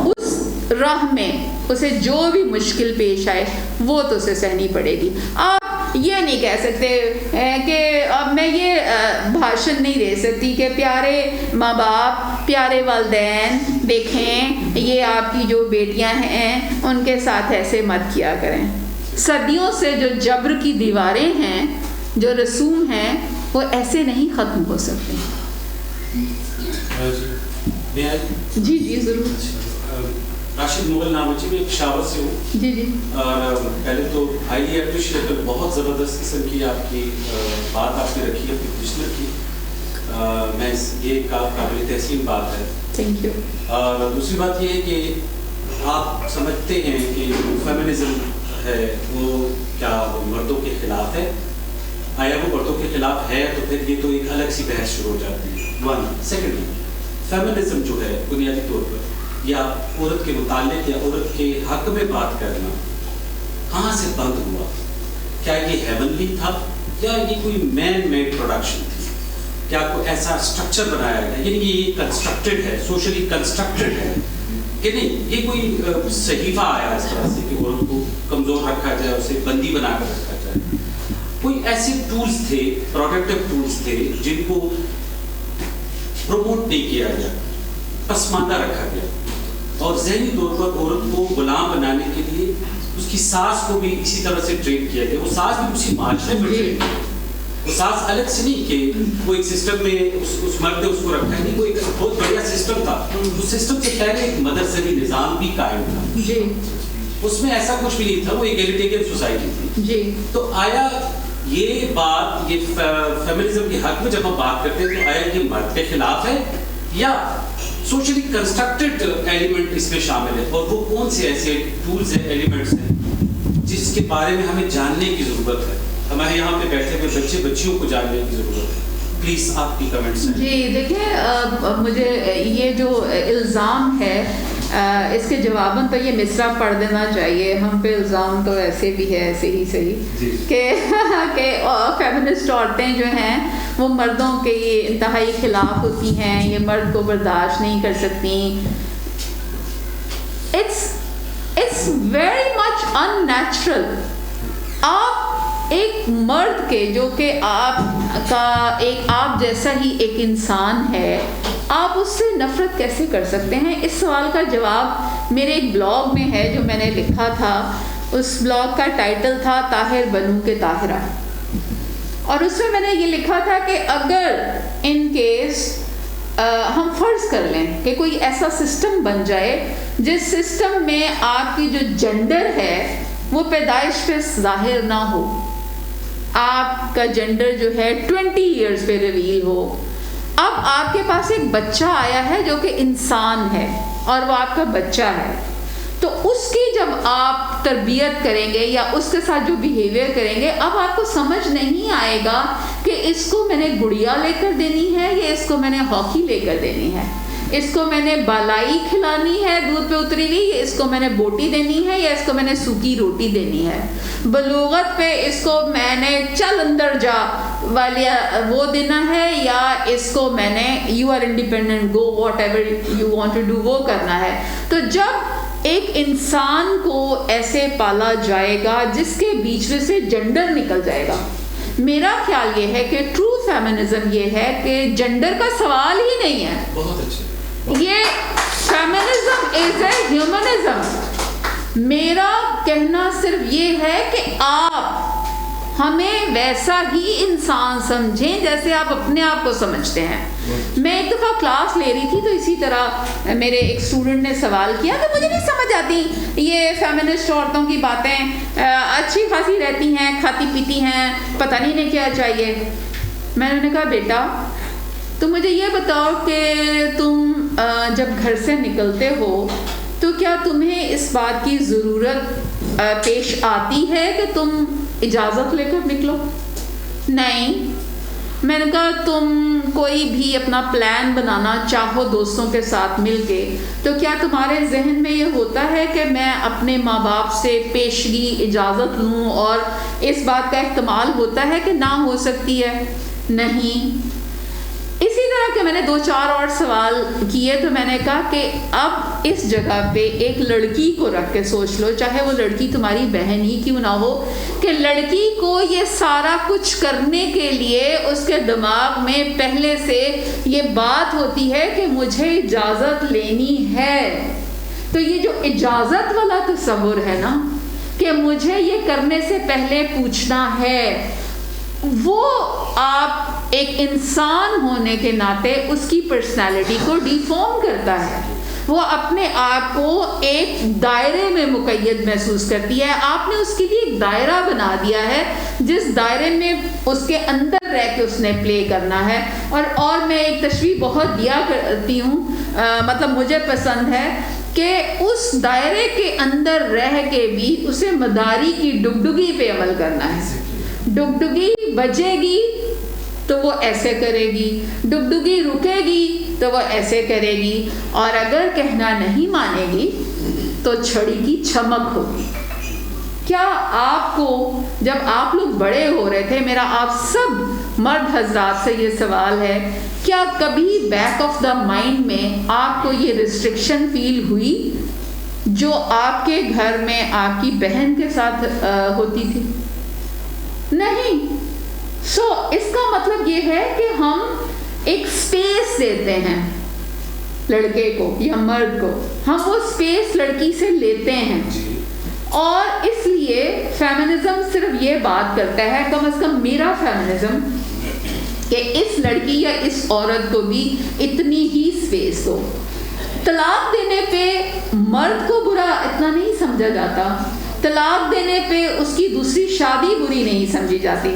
اس راہ میں اسے جو بھی مشکل پیش آئے وہ تو اسے سہنی پڑے گی. آپ یہ نہیں کہہ سکتے کہ اب میں یہ بھاشن نہیں دے سکتی کہ پیارے ماں باپ, پیارے والدین, دیکھیں یہ آپ کی جو بیٹیاں ہیں ان کے ساتھ ایسے مت کیا کریں. صدیوں سے جو جبر کی دیواریں ہیں, جو رسوم ہیں, وہ ایسے نہیں ختم ہو سکتے. جی ضرور. راشد مغل نام ہے جی, میں پشاور سے ہوں. جی. اور پہلے تو ہائیلی اپریشیٹ, بہت زبردست قسم کی آپ کی بات آپ نے رکھی ہے اپنی پچھلے کی, میں یہ قابل تحسین بات ہے. Thank you. اور دوسری بات یہ ہے کہ آپ سمجھتے ہیں کہ فیمنزم ہے وہ کیا مردوں کے خلاف ہے؟ آیا وہ مردوں کے خلاف ہے تو پھر یہ تو ایک الگ سی بحث شروع ہو جاتی ہے. ون سیکنڈلی, فیمنزم جو ہے بنیادی طور پر یا عورت کے متعلق یا عورت کے حق میں بات کرنا کہاں سے بند ہوا؟ کیا یہ ہیونلی تھا یا یہ کوئی مین میڈ پروڈکشن تھی؟ کیا کوئی ایسا اسٹرکچر بنایا گیا, یعنی یہ کنسٹرکٹڈ ہے, سوشلی کنسٹرکٹڈ ہے کہ نہیں؟ یہ کوئی صحیفہ آیا اس طرح سے کہ عورت کو کمزور رکھا جائے, اسے بندی بنا کر رکھا جائے؟ کوئی ایسے ٹولز تھے, پروڈکٹیو ٹولز تھے جن کو پروموٹ نہیں کیا گیا, پسماندہ رکھا گیا, اور ذہنی طور پر عورت کو غلام بنانے کے لیے اس کی ساس کو بھی اسی طرح سے ٹرین کیا گیا. وہ ساس بھی اسی معاشرے میں ٹرین کی, وہ ساس الگ سے نہیں کہ وہ ایک سسٹم میں اس مرد نے اس کو رکھا ہے, نہیں, وہ ایک بہت بڑھیا سسٹم تھا. اس سسٹم کے خیر ایک مدرسری نظام بھی قائم تھا, اس میں ایسا کچھ بھی نہیں تھا, وہ ایک ایگلیٹیرین سوسائٹی تھی. تو آیا یہ بات, یہ فیمنزم کے حق میں جب ہم بات کرتے ہیں تو آیا یہ مرد کے خلاف ہے یا سوشلی کنسٹرکٹڈ ایلیمنٹ اس میں شامل ہے؟ اور وہ کون سے ایسے ٹولز ہیں, ایلیمنٹس ہیں جس کے بارے میں ہمیں جاننے کی ضرورت ہے ہمارے یہاں پہ بیٹھے ہوئے بچے بچیوں کو جاننے کی ضرورت ہے. پلیز آپ کی کمنٹس. جی دیکھیں مجھے یہ جو الزام ہے اس کے جواباً تو یہ مصرع پڑھ دینا چاہیے. ہم پہ الزام تو ایسے بھی ہے ایسے ہی صحیح کہ فیمنسٹ عورتیں جو ہیں وہ مردوں کے انتہائی خلاف ہوتی ہیں, یہ مرد کو برداشت نہیں کر سکتی. It's very much unnatural. آپ ایک مرد کے جو کہ آپ کا آپ جیسا ہی ایک انسان ہے, آپ اس سے نفرت کیسے کر سکتے ہیں؟ اس سوال کا جواب میرے ایک بلاگ میں ہے جو میں نے لکھا تھا. اس بلاگ کا ٹائٹل تھا طاہر بنوں کے طاہرہ, اور اس میں نے یہ لکھا تھا کہ اگر ان کیس ہم فرض کر لیں کہ کوئی ایسا سسٹم بن جائے جس سسٹم میں آپ کی جو جینڈر ہے وہ پیدائش پہ ظاہر نہ ہو, آپ کا جینڈر جو ہے 20 ایئرز پہ ریویل ہو. اب آپ کے پاس ایک بچہ آیا ہے جو کہ انسان ہے اور وہ آپ کا بچہ ہے, تو اس کی جب آپ تربیت کریں گے یا اس کے ساتھ جو بیہیویئر کریں گے, اب آپ کو سمجھ نہیں آئے گا کہ اس کو میں نے گڑیا لے کر دینی ہے یا اس کو میں نے ہاکی لے کر دینی ہے, اس کو میں نے بالائی کھلانی ہے دودھ پہ اتری ہوئی, یا اس کو میں نے بوٹی دینی ہے, یا اس کو میں نے سوکھی روٹی دینی ہے. بلوغت پہ اس کو میں نے چل اندر جا والی وہ دینا ہے, یا اس کو میں نے you are independent go whatever you want to do وہ کرنا ہے. تو جب ایک انسان کو ایسے پالا جائے گا جس کے بیچ میں سے جنڈر نکل جائے گا, میرا خیال یہ ہے کہ ٹرو فیمنزم یہ ہے کہ جنڈر کا سوال ہی نہیں ہے. بہت اچھے. یہ فیمنزم از اے ہیومنزم. میرا کہنا صرف یہ ہے کہ آپ ہمیں ویسا ہی انسان سمجھیں جیسے آپ اپنے آپ کو سمجھتے ہیں. میں ایک دفعہ کلاس لے رہی تھی تو اسی طرح میرے ایک اسٹوڈنٹ نے سوال کیا کہ مجھے نہیں سمجھ آتی یہ فیمنسٹ عورتوں کی باتیں اچھی خاصی رہتی ہیں, کھاتی پیتی ہیں, پتہ نہیں انہیں کیا چاہیے. میں نے کہا بیٹا تو مجھے یہ بتاؤ کہ تم جب گھر سے نکلتے ہو تو کیا تمہیں اس بات کی ضرورت پیش آتی ہے کہ تم اجازت لے کر نکلو؟ نہیں. میں نے کہا تم کوئی بھی اپنا پلان بنانا چاہو دوستوں کے ساتھ مل کے, تو کیا تمہارے ذہن میں یہ ہوتا ہے کہ میں اپنے ماں باپ سے پیشگی اجازت لوں, اور اس بات کا احتمال ہوتا ہے کہ نہ ہو سکتی ہے؟ نہیں. اسی طرح کہ میں نے 2-4 اور سوال کیے تو میں نے کہا کہ اب اس جگہ پہ ایک لڑکی کو رکھ کے سوچ لو, چاہے وہ لڑکی تمہاری بہن ہی کیوں نہ ہو, کہ لڑکی کو یہ سارا کچھ کرنے کے لیے اس کے دماغ میں پہلے سے یہ بات ہوتی ہے کہ مجھے اجازت لینی ہے. تو یہ جو اجازت والا تصور ہے نا کہ مجھے یہ کرنے سے پہلے پوچھنا ہے, وہ آپ ایک انسان ہونے کے ناطے اس کی پرسنالٹی کو ڈیفارم کرتا ہے. وہ اپنے آپ کو ایک دائرے میں مقید محسوس کرتی ہے. آپ نے اس کے لیے ایک دائرہ بنا دیا ہے جس دائرے میں اس کے اندر رہ کے اس نے پلے کرنا ہے. اور میں ایک تشریح بہت دیا کرتی ہوں, مطلب مجھے پسند ہے کہ اس دائرے کے اندر رہ کے بھی اسے مداری کی ڈگڈگی پہ عمل کرنا ہے. ڈگڈگی بجے گی تو وہ ایسے کرے گی, ڈگڈگی رکے گی تو وہ ایسے کرے گی, اور اگر کہنا نہیں مانے گی تو چھڑی کی چمک ہوگی. کیا آپ کو جب آپ لوگ بڑے ہو رہے تھے, میرا آپ سب مرد حضرات سے یہ سوال ہے, کیا کبھی بیک آف دا مائنڈ میں آپ کو یہ ریسٹرکشن فیل ہوئی جو آپ کے گھر میں آپ کی بہن کے ساتھ ہوتی تھی؟ نہیں. سو اس کا مطلب یہ ہے کہ ہم ایک سپیس دیتے ہیں لڑکے کو یا مرد کو, ہم وہ سپیس لڑکی سے لیتے ہیں, اور اس لیے فیمنزم صرف یہ بات کرتا ہے, کم از کم میرا فیمنزم, کہ اس لڑکی یا اس عورت کو بھی اتنی ہی سپیس دو. طلاق دینے پہ مرد کو برا اتنا نہیں سمجھا جاتا, طلاق دینے پہ اس کی دوسری شادی بری نہیں سمجھی جاتی.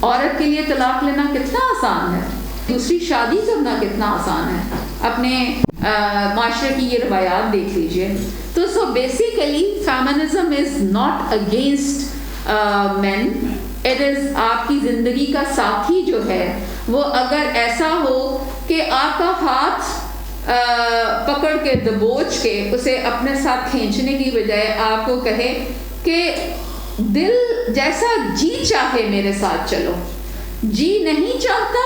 عورت کے لیے طلاق لینا کتنا آسان ہے, دوسری شادی کرنا کتنا آسان ہے. اپنے معاشرے کی یہ روایات دیکھ لیجئے. تو so basically feminism is not against men, it is آپ کی زندگی کا ساتھی جو ہے وہ اگر ایسا ہو کہ آپ کا ہاتھ پکڑ کے دبوچ کے اسے اپنے ساتھ کھینچنے کی بجائے آپ کو کہے کہ دل جیسا جی چاہے میرے ساتھ چلو، جی نہیں چاہتا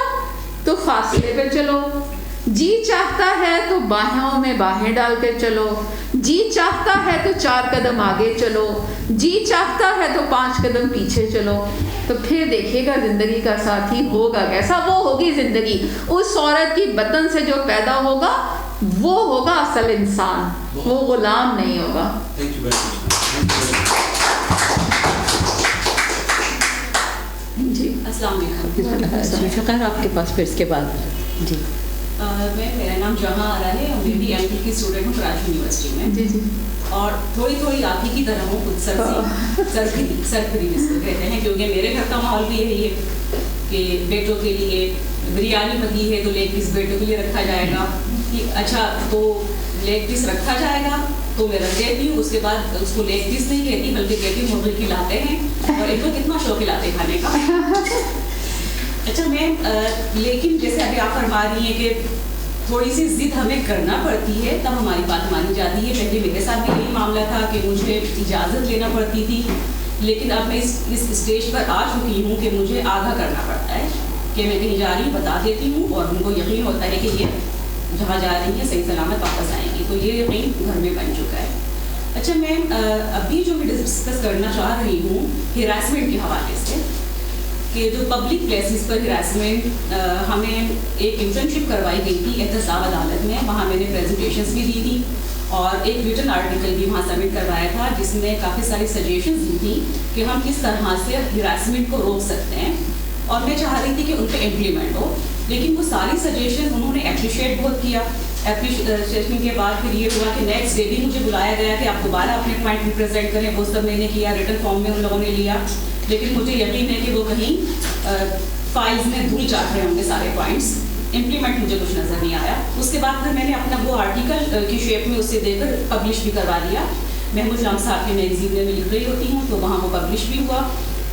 تو فاصلے پہ چلو، جی چاہتا ہے تو باہوں میں باہیں ڈال کے چلو، جی چاہتا ہے تو 4 قدم آگے چلو، جی چاہتا ہے تو 5 قدم پیچھے چلو، تو پھر دیکھیے گا زندگی کا ساتھی ہوگا کیسا. وہ ہوگی زندگی اس عورت کی بطن سے جو پیدا ہوگا وہ ہوگا اصل انسان، وہ غلام نہیں ہوگا. جی السلام علیکم. فقیر آپ کے پاس پھر اس کے بعد. جی میرا نام جہاں آ رہا ہے اور میں بھی ایم فل کی اسٹوڈنٹ ہوں کراچی یونیورسٹی میں. جی جی. اور تھوڑی آپ ہی کی طرح ہوں خود سرکری جس کو کہتے ہیں، کیونکہ میرے گھر کا ماحول بھی یہی ہے کہ بیٹوں کے لیے بریانی پکی ہے تو لیگ پیس بیٹوں کے لیے رکھا جائے گا، کہ اچھا تو لیگ پیس رکھا جائے گا تو میں رکھ دیتی ہوں، اس کے بعد اس کو لیگ پیس نہیں کہتی بلکہ کہتی ہوں مرغی کھلاتے ہیں، اور ایک تو کتنا شوق کھلاتے کھانے کا. اچھا میں لیکن جیسے ابھی آپ فرما رہی ہیں کہ تھوڑی سی ضد ہمیں کرنا پڑتی ہے تب ہماری بات مانی جاتی ہے. پہلے میرے ساتھ بھی یہی معاملہ تھا کہ مجھے اجازت لینا پڑتی تھی، لیکن اب میں اس اسٹیج پر آ چکی ہوں کہ مجھے آگاہ کرنا پڑتا ہے کہ میں کہیں جا رہی ہوں، بتا دیتی ہوں، اور ان کو یقین ہوتا ہے کہ یہ جہاں جا رہی ہیں صحیح سلامت واپس آئیں گی، تو یہ یقین گھر میں بن چکا ہے. اچھا میں ابھی جو میں ڈسکس کرنا چاہ رہی ہوں ہراسمنٹ کے حوالے سے، کہ جو پبلک پلیسز پر ہراسمنٹ، ہمیں ایک انٹرنشپ کروائی گئی تھی احتساب عدالت میں، وہاں میں نے پریزنٹیشنز بھی دی تھی اور ایک ریٹن آرٹیکل بھی وہاں سبمٹ کروایا تھا جس میں کافی ساری سجیشنز دی تھیں کہ ہم کس طرح سے ہراسمنٹ کو روک سکتے ہیں، اور میں چاہ رہی تھی کہ ان پہ امپلیمنٹ ہو. لیکن وہ ساری سجیشن انہوں نے اپریشیٹ بہت کیا. اپریشیشن کے بعد پھر یہ ہوا کہ نیکسٹ ڈے بھی مجھے بلایا گیا کہ آپ دوبارہ اپنے پوائنٹ ریپرزینٹ کریں، وہ سب میں نے کیا، ریٹن فارم میں ان لوگوں نے لیا، لیکن مجھے یقین ہے کہ وہ کہیں فائلز میں دھول چاٹ رہے ہوں گے سارے پوائنٹس. امپلیمنٹ مجھے کچھ نظر نہیں آیا. اس کے بعد پھر میں نے اپنا وہ آرٹیکل کی شیپ میں اسے دے کر پبلش بھی کروا دیا. محمود جام صاحب کے میگزین میں لکھ رہی ہوتی ہوں تو وہاں وہ پبلش بھی ہوا.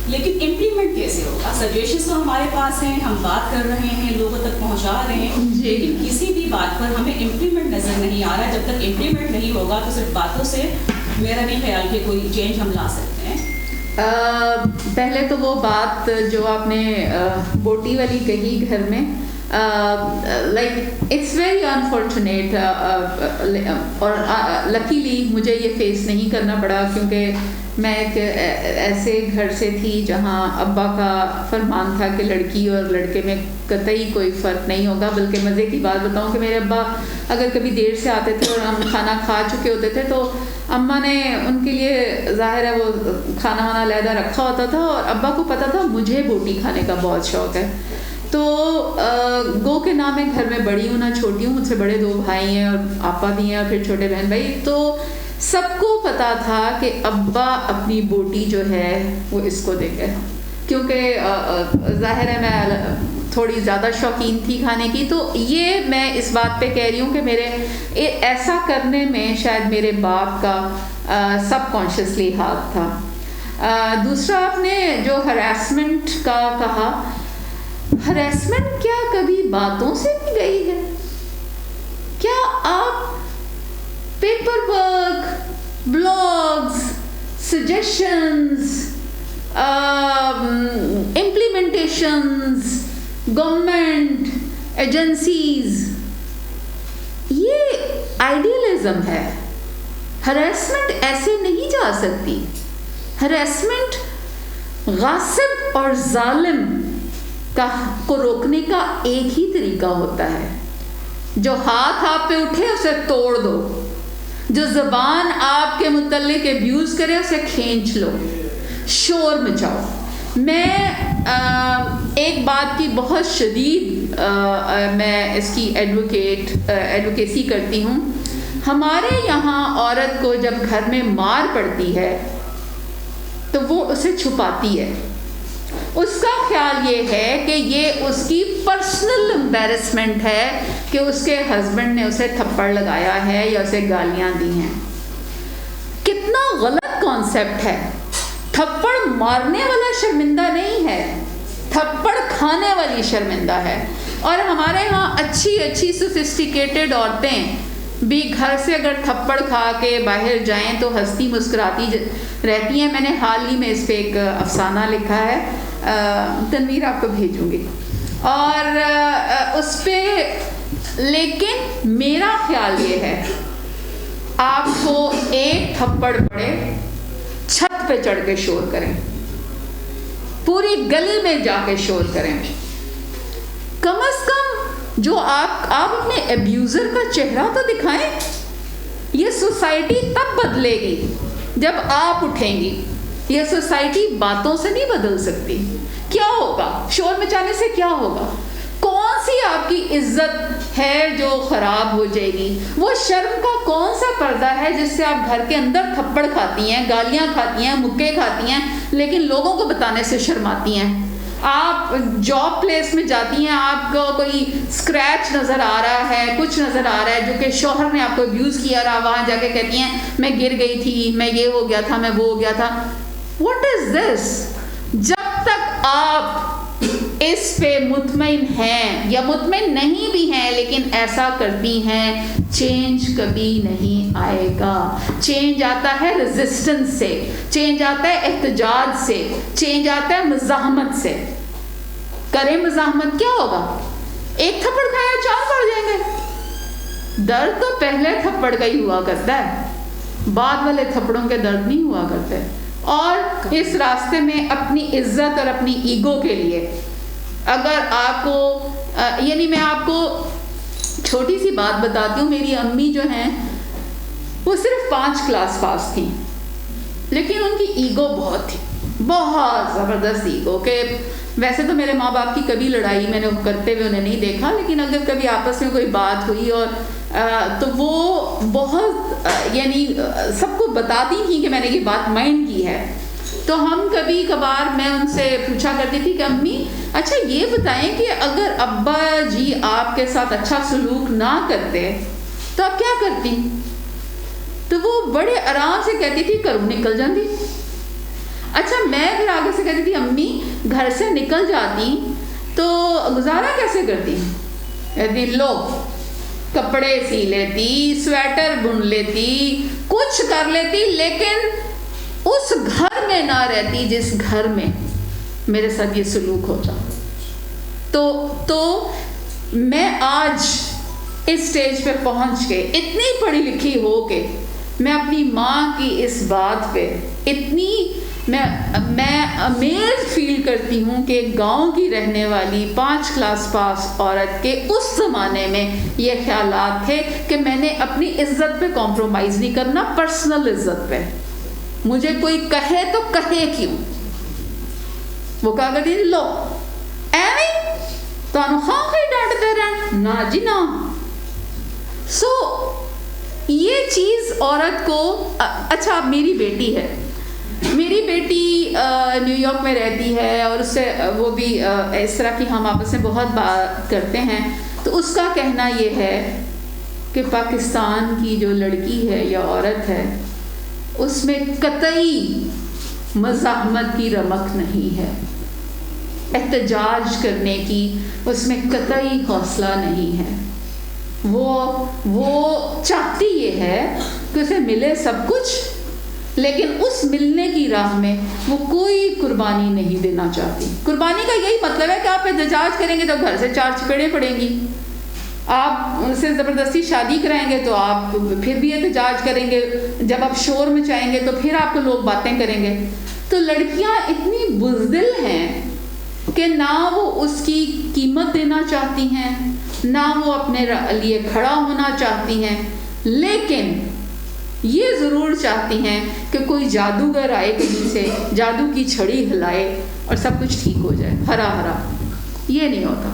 لیکن امپلیمنٹ کیسے ہوگا؟ سجیشنس تو ہمارے پاس ہیں، ہم بات کر رہے ہیں، لوگوں تک پہنچا رہے ہیں، لیکن کسی بھی بات پر ہمیں امپلیمنٹ نظر نہیں آ رہا. جب تک امپلیمنٹ نہیں ہوگا تو صرف باتوں سے میرا نہیں خیال کہ کوئی چینج ہم لا سکتے ہیں. پہلے تو وہ بات جو آپ نے بوٹی والی کہی گھر میں، لائک اٹس ویری انفارچونیٹ، اور لکیلی مجھے یہ فیس نہیں کرنا پڑا، کیونکہ میں ایک ایسے گھر سے تھی جہاں ابا کا فرمان تھا کہ لڑکی اور لڑکے میں قطعی کوئی فرق نہیں ہوگا. بلکہ مزے کی بات بتاؤں کہ میرے ابا اگر کبھی دیر سے آتے تھے اور ہم کھانا کھا چکے ہوتے تھے تو اماں نے ان کے لیے ظاہر ہے وہ کھانا وانا علیحدہ رکھا ہوتا تھا، اور ابا کو پتہ تھا مجھے بوٹی کھانے کا بہت شوق ہے. تو گو کے نام میں گھر میں بڑی ہوں نہ چھوٹی ہوں، مجھ سے بڑے 2 بھائی ہیں اور آپا بھی ہیں اور پھر چھوٹے بہن بھائی. تو سب کو پتا تھا کہ ابا اپنی بوٹی جو ہے وہ اس کو دیں گے، کیونکہ ظاہر ہے میں تھوڑی زیادہ شوقین تھی کھانے کی. تو یہ میں اس بات پہ کہہ رہی ہوں کہ میرے ایسا کرنے میں شاید میرے باپ کا سب کانشیسلی ہاتھ تھا. دوسرا آپ نے جو ہراسمنٹ کا کہا، ہراسمنٹ کیا کبھی باتوں سے بھی گئی ہے؟ کیا آپ paper work, blogs, suggestions, implementations, government agencies, یہ آئیڈیلزم ہے. ہراسمنٹ ایسے نہیں جا سکتی. ہراسمنٹ غاصب اور ظالم کو روکنے کا ایک ہی طریقہ ہوتا ہے، جو ہاتھ آپ پہ اٹھے اسے توڑ دو، جو زبان آپ کے متعلق ابیوز کرے اسے کھینچ لو، شور مچاؤ. میں ایک بات کی بہت شدید میں اس کی ایڈوکیسی کرتی ہوں. ہمارے یہاں عورت کو جب گھر میں مار پڑتی ہے تو وہ اسے چھپاتی ہے. اس کا خیال یہ ہے کہ یہ اس کی پرسنل امبیرسمنٹ ہے کہ اس کے ہسبینڈ نے اسے تھپڑ لگایا ہے یا اسے گالیاں دی ہیں. کتنا غلط کانسیپٹ ہے. تھپڑ تھپڑ مارنے والا شرمندہ نہیں ہے، تھپڑ کھانے والی شرمندہ ہے. اور ہمارے ہاں اچھی اچھی سوفسٹیکیٹڈ عورتیں بھی گھر سے اگر تھپڑ کھا کے باہر جائیں تو ہنستی مسکراتی رہتی ہیں. میں نے حال ہی میں اس پہ ایک افسانہ لکھا ہے، تنویر آپ کو بھیجوں گی، اور اس پہ لیکن میرا خیال یہ ہے آپ کو ایک تھپڑ پڑے چھت پہ چڑھ کے شور کریں، پوری گلی میں جا کے شور کریں. کم از کم جو آپ اپنے ابیوزر کا چہرہ تو دکھائیں. یہ سوسائٹی تب بدلے گی جب آپ اٹھیں گی. یہ سوسائٹی باتوں سے نہیں بدل سکتی. کیا ہوگا شور مچانے سے؟ کیا ہوگا؟ کون سی آپ کی عزت ہے جو خراب ہو جائے گی؟ وہ شرم کا کون سا پردہ ہے جس سے آپ گھر کے اندر تھپڑ کھاتی ہیں، گالیاں کھاتی ہیں، مکے کھاتی ہیں، لیکن لوگوں کو بتانے سے شرماتی ہیں؟ آپ جاب پلیس میں جاتی ہیں، آپ کو کوئی اسکریچ نظر آ رہا ہے، کچھ نظر آ رہا ہے جو کہ شوہر نے آپ کو ابیوز کیا رہا، وہاں جا کے کہتی ہیں میں گر گئی تھی، میں یہ ہو گیا تھا، میں وہ ہو گیا تھا. واٹ از دس؟ جب تک آپ اس پہ مطمئن ہیں یا مطمئن نہیں بھی ہیں لیکن ایسا کرتی ہیں، چینج کبھی نہیں آئے گا. چینج آتا ہے ریزسٹنس سے، چینج آتا ہے احتجاج سے، چینج آتا ہے مزاحمت سے. کریں مزاحمت، کیا ہوگا؟ ایک تھپڑ کھایا 4 پڑ جائیں گے. درد تو پہلے تھپڑ کا ہی ہوا کرتا ہے، بعد والے تھپڑوں کے درد نہیں ہوا کرتے. اور اس راستے میں اپنی عزت اور اپنی ایگو کے لیے اگر آپ کو یعنی میں آپ کو چھوٹی سی بات بتاتی ہوں. میری امی جو ہیں وہ صرف 5 کلاس پاس تھیں، لیکن ان کی ایگو بہت تھی، بہت زبردست ایگو. کہ ویسے تو میرے ماں باپ کی کبھی لڑائی میں نے کرتے ہوئے انہیں نہیں دیکھا، لیکن اگر کبھی آپس میں کوئی بات ہوئی اور تو وہ بہت یعنی سب کو بتاتی تھیں کہ میں نے یہ بات مائنڈ کی ہے. تو ہم کبھی کبھار میں ان سے پوچھا کرتی تھی کہ امی اچھا یہ بتائیں کہ اگر ابا جی آپ کے ساتھ اچھا سلوک نہ کرتے تو آپ کیا کرتی؟ تو وہ بڑے آرام سے کہتی تھی گھروں نکل جاتی. اچھا میں پھر آگے سے کہتی تھی امی گھر سے نکل جاتی تو گزارا کیسے کرتی؟ کہتی لو کپڑے سی لیتی، سویٹر بن لیتی، کچھ کر لیتی، لیکن اس گھر میں نہ رہتی جس گھر میں میرے ساتھ یہ سلوک ہوتا. تو میں آج اس سٹیج پہ پہنچ کے اتنی پڑھی لکھی ہو کے میں اپنی ماں کی اس بات پہ اتنی میں امیز فیل کرتی ہوں کہ گاؤں کی رہنے والی 5 کلاس پاس عورت کے اس زمانے میں یہ خیالات تھے کہ میں نے اپنی عزت پہ کمپرومائز نہیں کرنا، پرسنل عزت پہ. مجھے کوئی کہے تو کہے کیوں؟ وہ کہا کرتی لو ایویں تنخواہ ہی ڈانٹتے رہے نہ جی نہ. سو یہ چیز عورت کو اچھا میری بیٹی ہے، میری بیٹی نیو یارک میں رہتی ہے اور اس سے وہ بھی اس طرح کی ہم آپس میں بہت بات کرتے ہیں. تو اس کا کہنا یہ ہے کہ پاکستان کی جو لڑکی ہے یا عورت ہے اس میں قطعی مزاحمت کی رمق نہیں ہے، احتجاج کرنے کی اس میں قطعی حوصلہ نہیں ہے. وہ چاہتی یہ ہے کہ اسے ملے سب کچھ، لیکن اس ملنے کی راہ میں وہ کوئی قربانی نہیں دینا چاہتی. قربانی کا یہی مطلب ہے کہ آپ احتجاج کریں گے تو گھر سے 4 چپیڑیں پڑیں گی، آپ سے زبردستی شادی کرائیں گے تو آپ پھر بھی احتجاج کریں گے، جب آپ شور مچائیں گے تو پھر آپ کو لوگ باتیں کریں گے. تو لڑکیاں اتنی بزدل ہیں کہ نہ وہ اس کی قیمت دینا چاہتی ہیں، نہ وہ اپنے لیے کھڑا ہونا چاہتی ہیں، لیکن یہ ضرور چاہتی ہیں کہ کوئی جادوگر آئے کہیں سے جادو کی چھڑی ہلائے اور سب کچھ ٹھیک ہو جائے، ہرا ہرا. یہ نہیں ہوتا.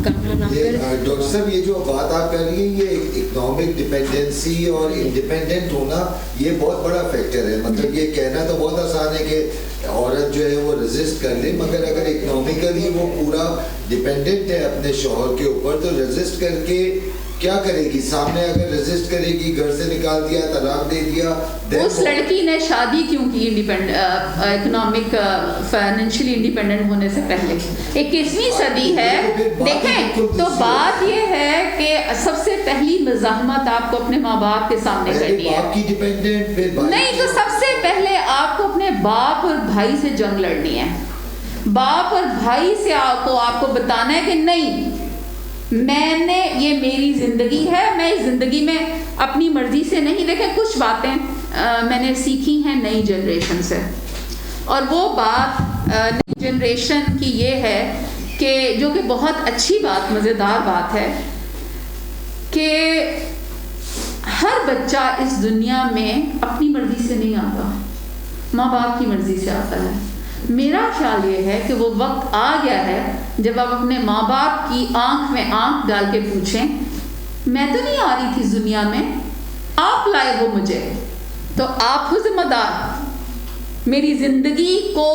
ڈاکٹر صاحب یہ جو بات آپ کر رہی ہیں یہ اکنامک ڈپینڈنسی اور انڈیپینڈنٹ ہونا یہ بہت بڑا فیکٹر ہے. مطلب یہ کہنا تو بہت آسان ہے کہ عورت جو ہے وہ ریزسٹ کر لے، مگر اگر اکنامیکلی وہ پورا ڈپینڈنٹ ہے اپنے شوہر کے اوپر تو ریزسٹ کر کے کیا کرے گی؟ سامنے اگر ریزسٹ کرے گی، گھر سے نکال دیا، طلاق دے دیا، اس لڑکی نے شادی کیوں کی اکنامک فائنینشلی انڈیپینڈنٹ ہونے سے پہلے؟ 21ویں صدی ہے، دیکھیں تو بات یہ ہے کہ سب سے پہلی مزاحمت آپ کو اپنے ماں باپ کے سامنے کرنی ہے، باپ کی ڈیپینڈنٹ، پھر بھائی نہیں تو سب سے پہلے آپ کو اپنے باپ اور بھائی سے جنگ لڑنی ہے. باپ اور بھائی سے آپ کو بتانا ہے کہ نہیں، میں نے، یہ میری زندگی ہے، میں اس زندگی میں اپنی مرضی سے نہیں. دیکھیں کچھ باتیں میں نے سیکھی ہیں نئی جنریشن سے، اور وہ بات نئی جنریشن کی یہ ہے کہ جو کہ بہت اچھی بات، مزیدار بات ہے، کہ ہر بچہ اس دنیا میں اپنی مرضی سے نہیں آتا، ماں باپ کی مرضی سے آتا ہے. میرا خیال یہ ہے کہ وہ وقت آ گیا ہے جب آپ اپنے ماں باپ کی آنکھ میں آنکھ ڈال کے پوچھیں، میں تو نہیں آ رہی تھی اس دنیا میں، آپ لائے ہو مجھے، تو آپ ہو ذمہ دار، میری زندگی کو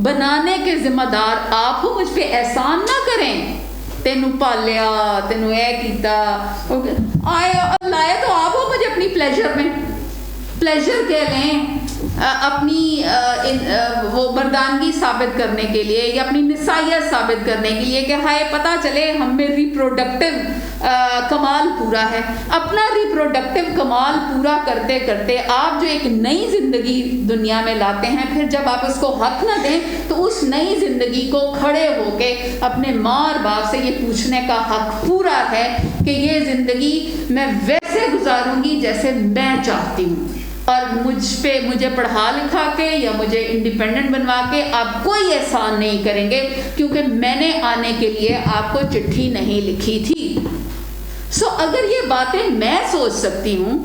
بنانے کے ذمہ دار آپ ہو، مجھ پہ احسان نہ کریں، تینوں پالیا، تینوں اے کیتا، لائے تو آپ ہو مجھے اپنی پلیجر میں، پلیجر کہہ لیں، اپنی وہ مردانگی ثابت کرنے کے لیے یا اپنی نسائیت ثابت کرنے کے لیے کہ ہائے پتہ چلے ہم میں ریپروڈکٹیو کمال پورا ہے. اپنا ریپروڈکٹیو کمال پورا کرتے کرتے آپ جو ایک نئی زندگی دنیا میں لاتے ہیں، پھر جب آپ اس کو حق نہ دیں تو اس نئی زندگی کو کھڑے ہو کے اپنے ماں اور باپ سے یہ پوچھنے کا حق پورا ہے کہ یہ زندگی میں ویسے گزاروں گی جیسے میں چاہتی ہوں، اور مجھے پڑھا لکھا کے یا مجھے انڈیپینڈنٹ بنوا کے آپ کوئی احسان نہیں کریں گے، کیونکہ میں نے آنے کے لیے آپ کو چٹھی نہیں لکھی تھی. اگر یہ باتیں میں سوچ سکتی ہوں،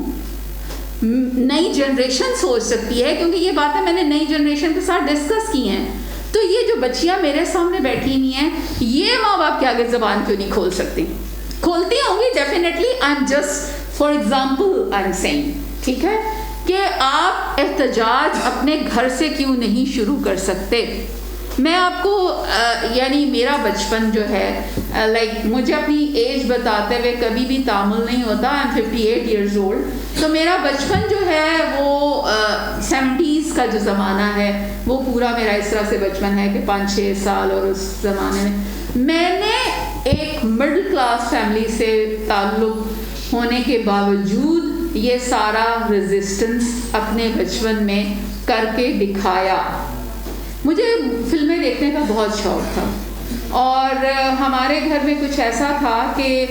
نئی جنریشن سوچ سکتی ہے، کیونکہ یہ باتیں میں نے نئی جنریشن کے ساتھ ڈسکس کی ہیں، تو یہ جو بچیاں میرے سامنے بیٹھی ہوئی ہیں، یہ ماں باپ کے آگے زبان کیوں نہیں کھول سکتی؟ کھولتی ہوں گی definitely. I am just for example I am saying, ٹھیک ہے، کہ آپ احتجاج اپنے گھر سے کیوں نہیں شروع کر سکتے؟ میں آپ کو یعنی میرا بچپن جو ہے، لائک مجھے اپنی ایج بتاتے ہوئے کبھی بھی تعامل نہیں ہوتا. I am 58 years old. تو میرا بچپن جو ہے وہ 70s کا جو زمانہ ہے وہ پورا میرا اس طرح سے بچپن ہے کہ 5-6 سال، اور اس زمانے میں نے ایک مڈل کلاس فیملی سے تعلق ہونے کے باوجود یہ سارا ریزسٹنس اپنے بچپن میں کر کے دکھایا. مجھے فلمیں دیکھنے کا بہت شوق تھا، اور ہمارے گھر میں کچھ ایسا تھا کہ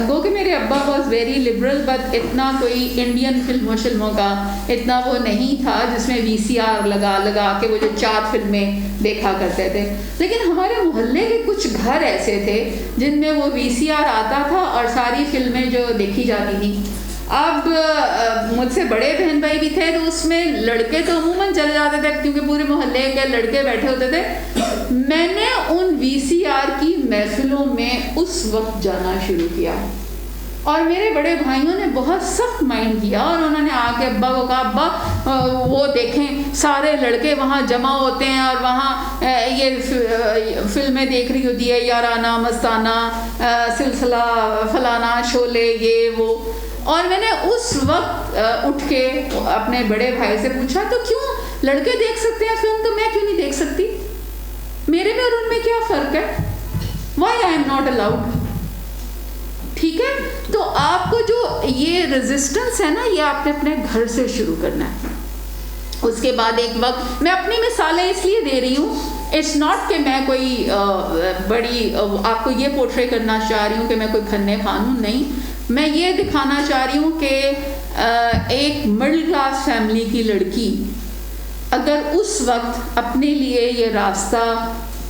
گو کہ میرے ابا واز ویری لبرل، بٹ اتنا کوئی انڈین فلموں کا اتنا وہ نہیں تھا جس میں VCR لگا کے وہ جو 4 فلمیں دیکھا کرتے تھے. لیکن ہمارے محلے کے کچھ گھر ایسے تھے جن میں وہ VCR آتا تھا اور ساری فلمیں جو دیکھی جاتی تھیں. اب مجھ سے بڑے بہن بھائی بھی تھے، تو اس میں لڑکے تو عموماً چلے جاتے تھے کیونکہ پورے محلے کے لڑکے بیٹھے ہوتے تھے. میں نے ان VCR کی محفلوں میں اس وقت جانا شروع کیا، اور میرے بڑے بھائیوں نے بہت سخت مائنڈ کیا، اور انہوں نے آ کے ابا کو کہا ابا وہ دیکھیں سارے لڑکے وہاں جمع ہوتے ہیں اور وہاں یہ فلمیں دیکھ رہی ہوتی ہے، یارانہ مستانہ، سلسلہ، فلانا، شولے، یہ وہ. اور میں نے اس وقت اٹھ کے اپنے بڑے بھائی سے پوچھا تو کیوں لڑکے دیکھ سکتے ہیں فلم تو میں کیوں نہیں دیکھ سکتی؟ میرے میں اور ان میں کیا فرق ہے؟ Why I am not allowed? ٹھیک ہے، تو آپ کو جو یہ ریزسٹنس ہے نا، یہ آپ نے اپنے گھر سے شروع کرنا ہے. اس کے بعد ایک وقت میں اپنی مثالیں اس لیے دے رہی ہوں، اٹس ناٹ کہ میں کوئی بڑی آپ کو یہ پورٹرے کرنا چاہ رہی ہوں کہ میں کوئی کھنے خان ہوں، نہیں، میں یہ دکھانا چاہ رہی ہوں کہ ایک مڈل کلاس فیملی کی لڑکی اگر اس وقت اپنے لیے یہ راستہ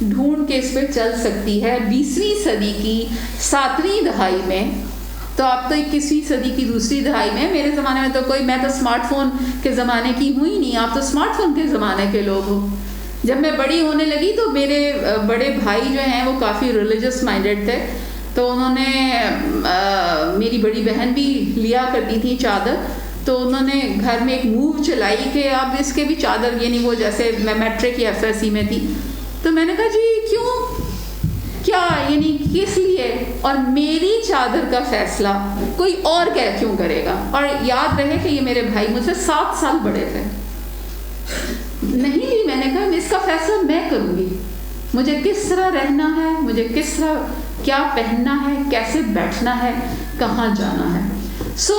ڈھونڈ کے اس پہ چل سکتی ہے 20ویں صدی کی 7ویں دہائی میں، تو آپ تو 21ویں صدی کی دوسری دہائی میں. میرے زمانے میں تو کوئی، میں تو اسمارٹ فون کے زمانے کی ہوں ہی نہیں، آپ تو اسمارٹ فون کے زمانے کے لوگ ہو. جب میں بڑی ہونے لگی تو میرے بڑے بھائی جو ہیں وہ کافی ریلیجس مائنڈیڈ تھے، تو انہوں نے میری بڑی بہن بھی لیا کرتی تھی چادر، تو انہوں نے گھر میں ایک موو چلائی کہ اب اس کے بھی چادر، یعنی وہ جیسے میں میٹرک یا FSC میں تھی، تو میں نے کہا جی کیا یعنی کس لیے؟ اور میری چادر کا فیصلہ کوئی اور کیوں کرے گا؟ اور یاد رہے کہ یہ میرے بھائی مجھ سے 7 سال بڑے تھے. نہیں لی میں نے کہا اس کا فیصلہ میں کروں گی، مجھے کس طرح رہنا ہے، مجھے کس طرح کیا پہننا ہے، کیسے بیٹھنا ہے، کہاں جانا ہے. سو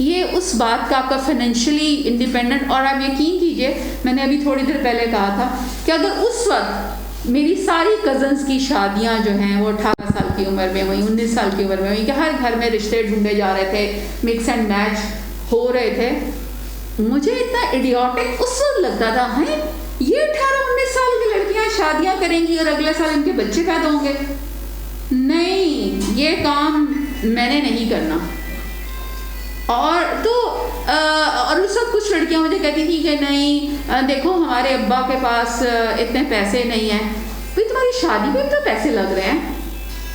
یہ اس بات کا آپ کا فائنینشلی انڈیپینڈنٹ. اور آپ یقین کیجئے میں نے ابھی تھوڑی دیر پہلے کہا تھا کہ اگر اس وقت میری ساری کزنس کی شادیاں جو ہیں وہ 18 سال کی عمر میں ہوئی، 19 سال کی عمر میں ہوئی، کہ ہر گھر میں رشتے ڈھونڈے جا رہے تھے، مکس اینڈ میچ ہو رہے تھے، مجھے اتنا ایڈیوٹک اس وقت لگتا تھا ہیں یہ 18-19 سال کی لڑکیاں شادیاں کریں گی اور اگلے سال ان کے بچے پیدا ہوں گے. نہیں، یہ کام میں نے نہیں کرنا. اور تو اور اس وقت کچھ لڑکیاں مجھے کہتی تھی کہ نہیں دیکھو ہمارے ابا کے پاس اتنے پیسے نہیں ہیں. بھائی تمہاری شادی پہ تو پیسے لگ رہے ہیں،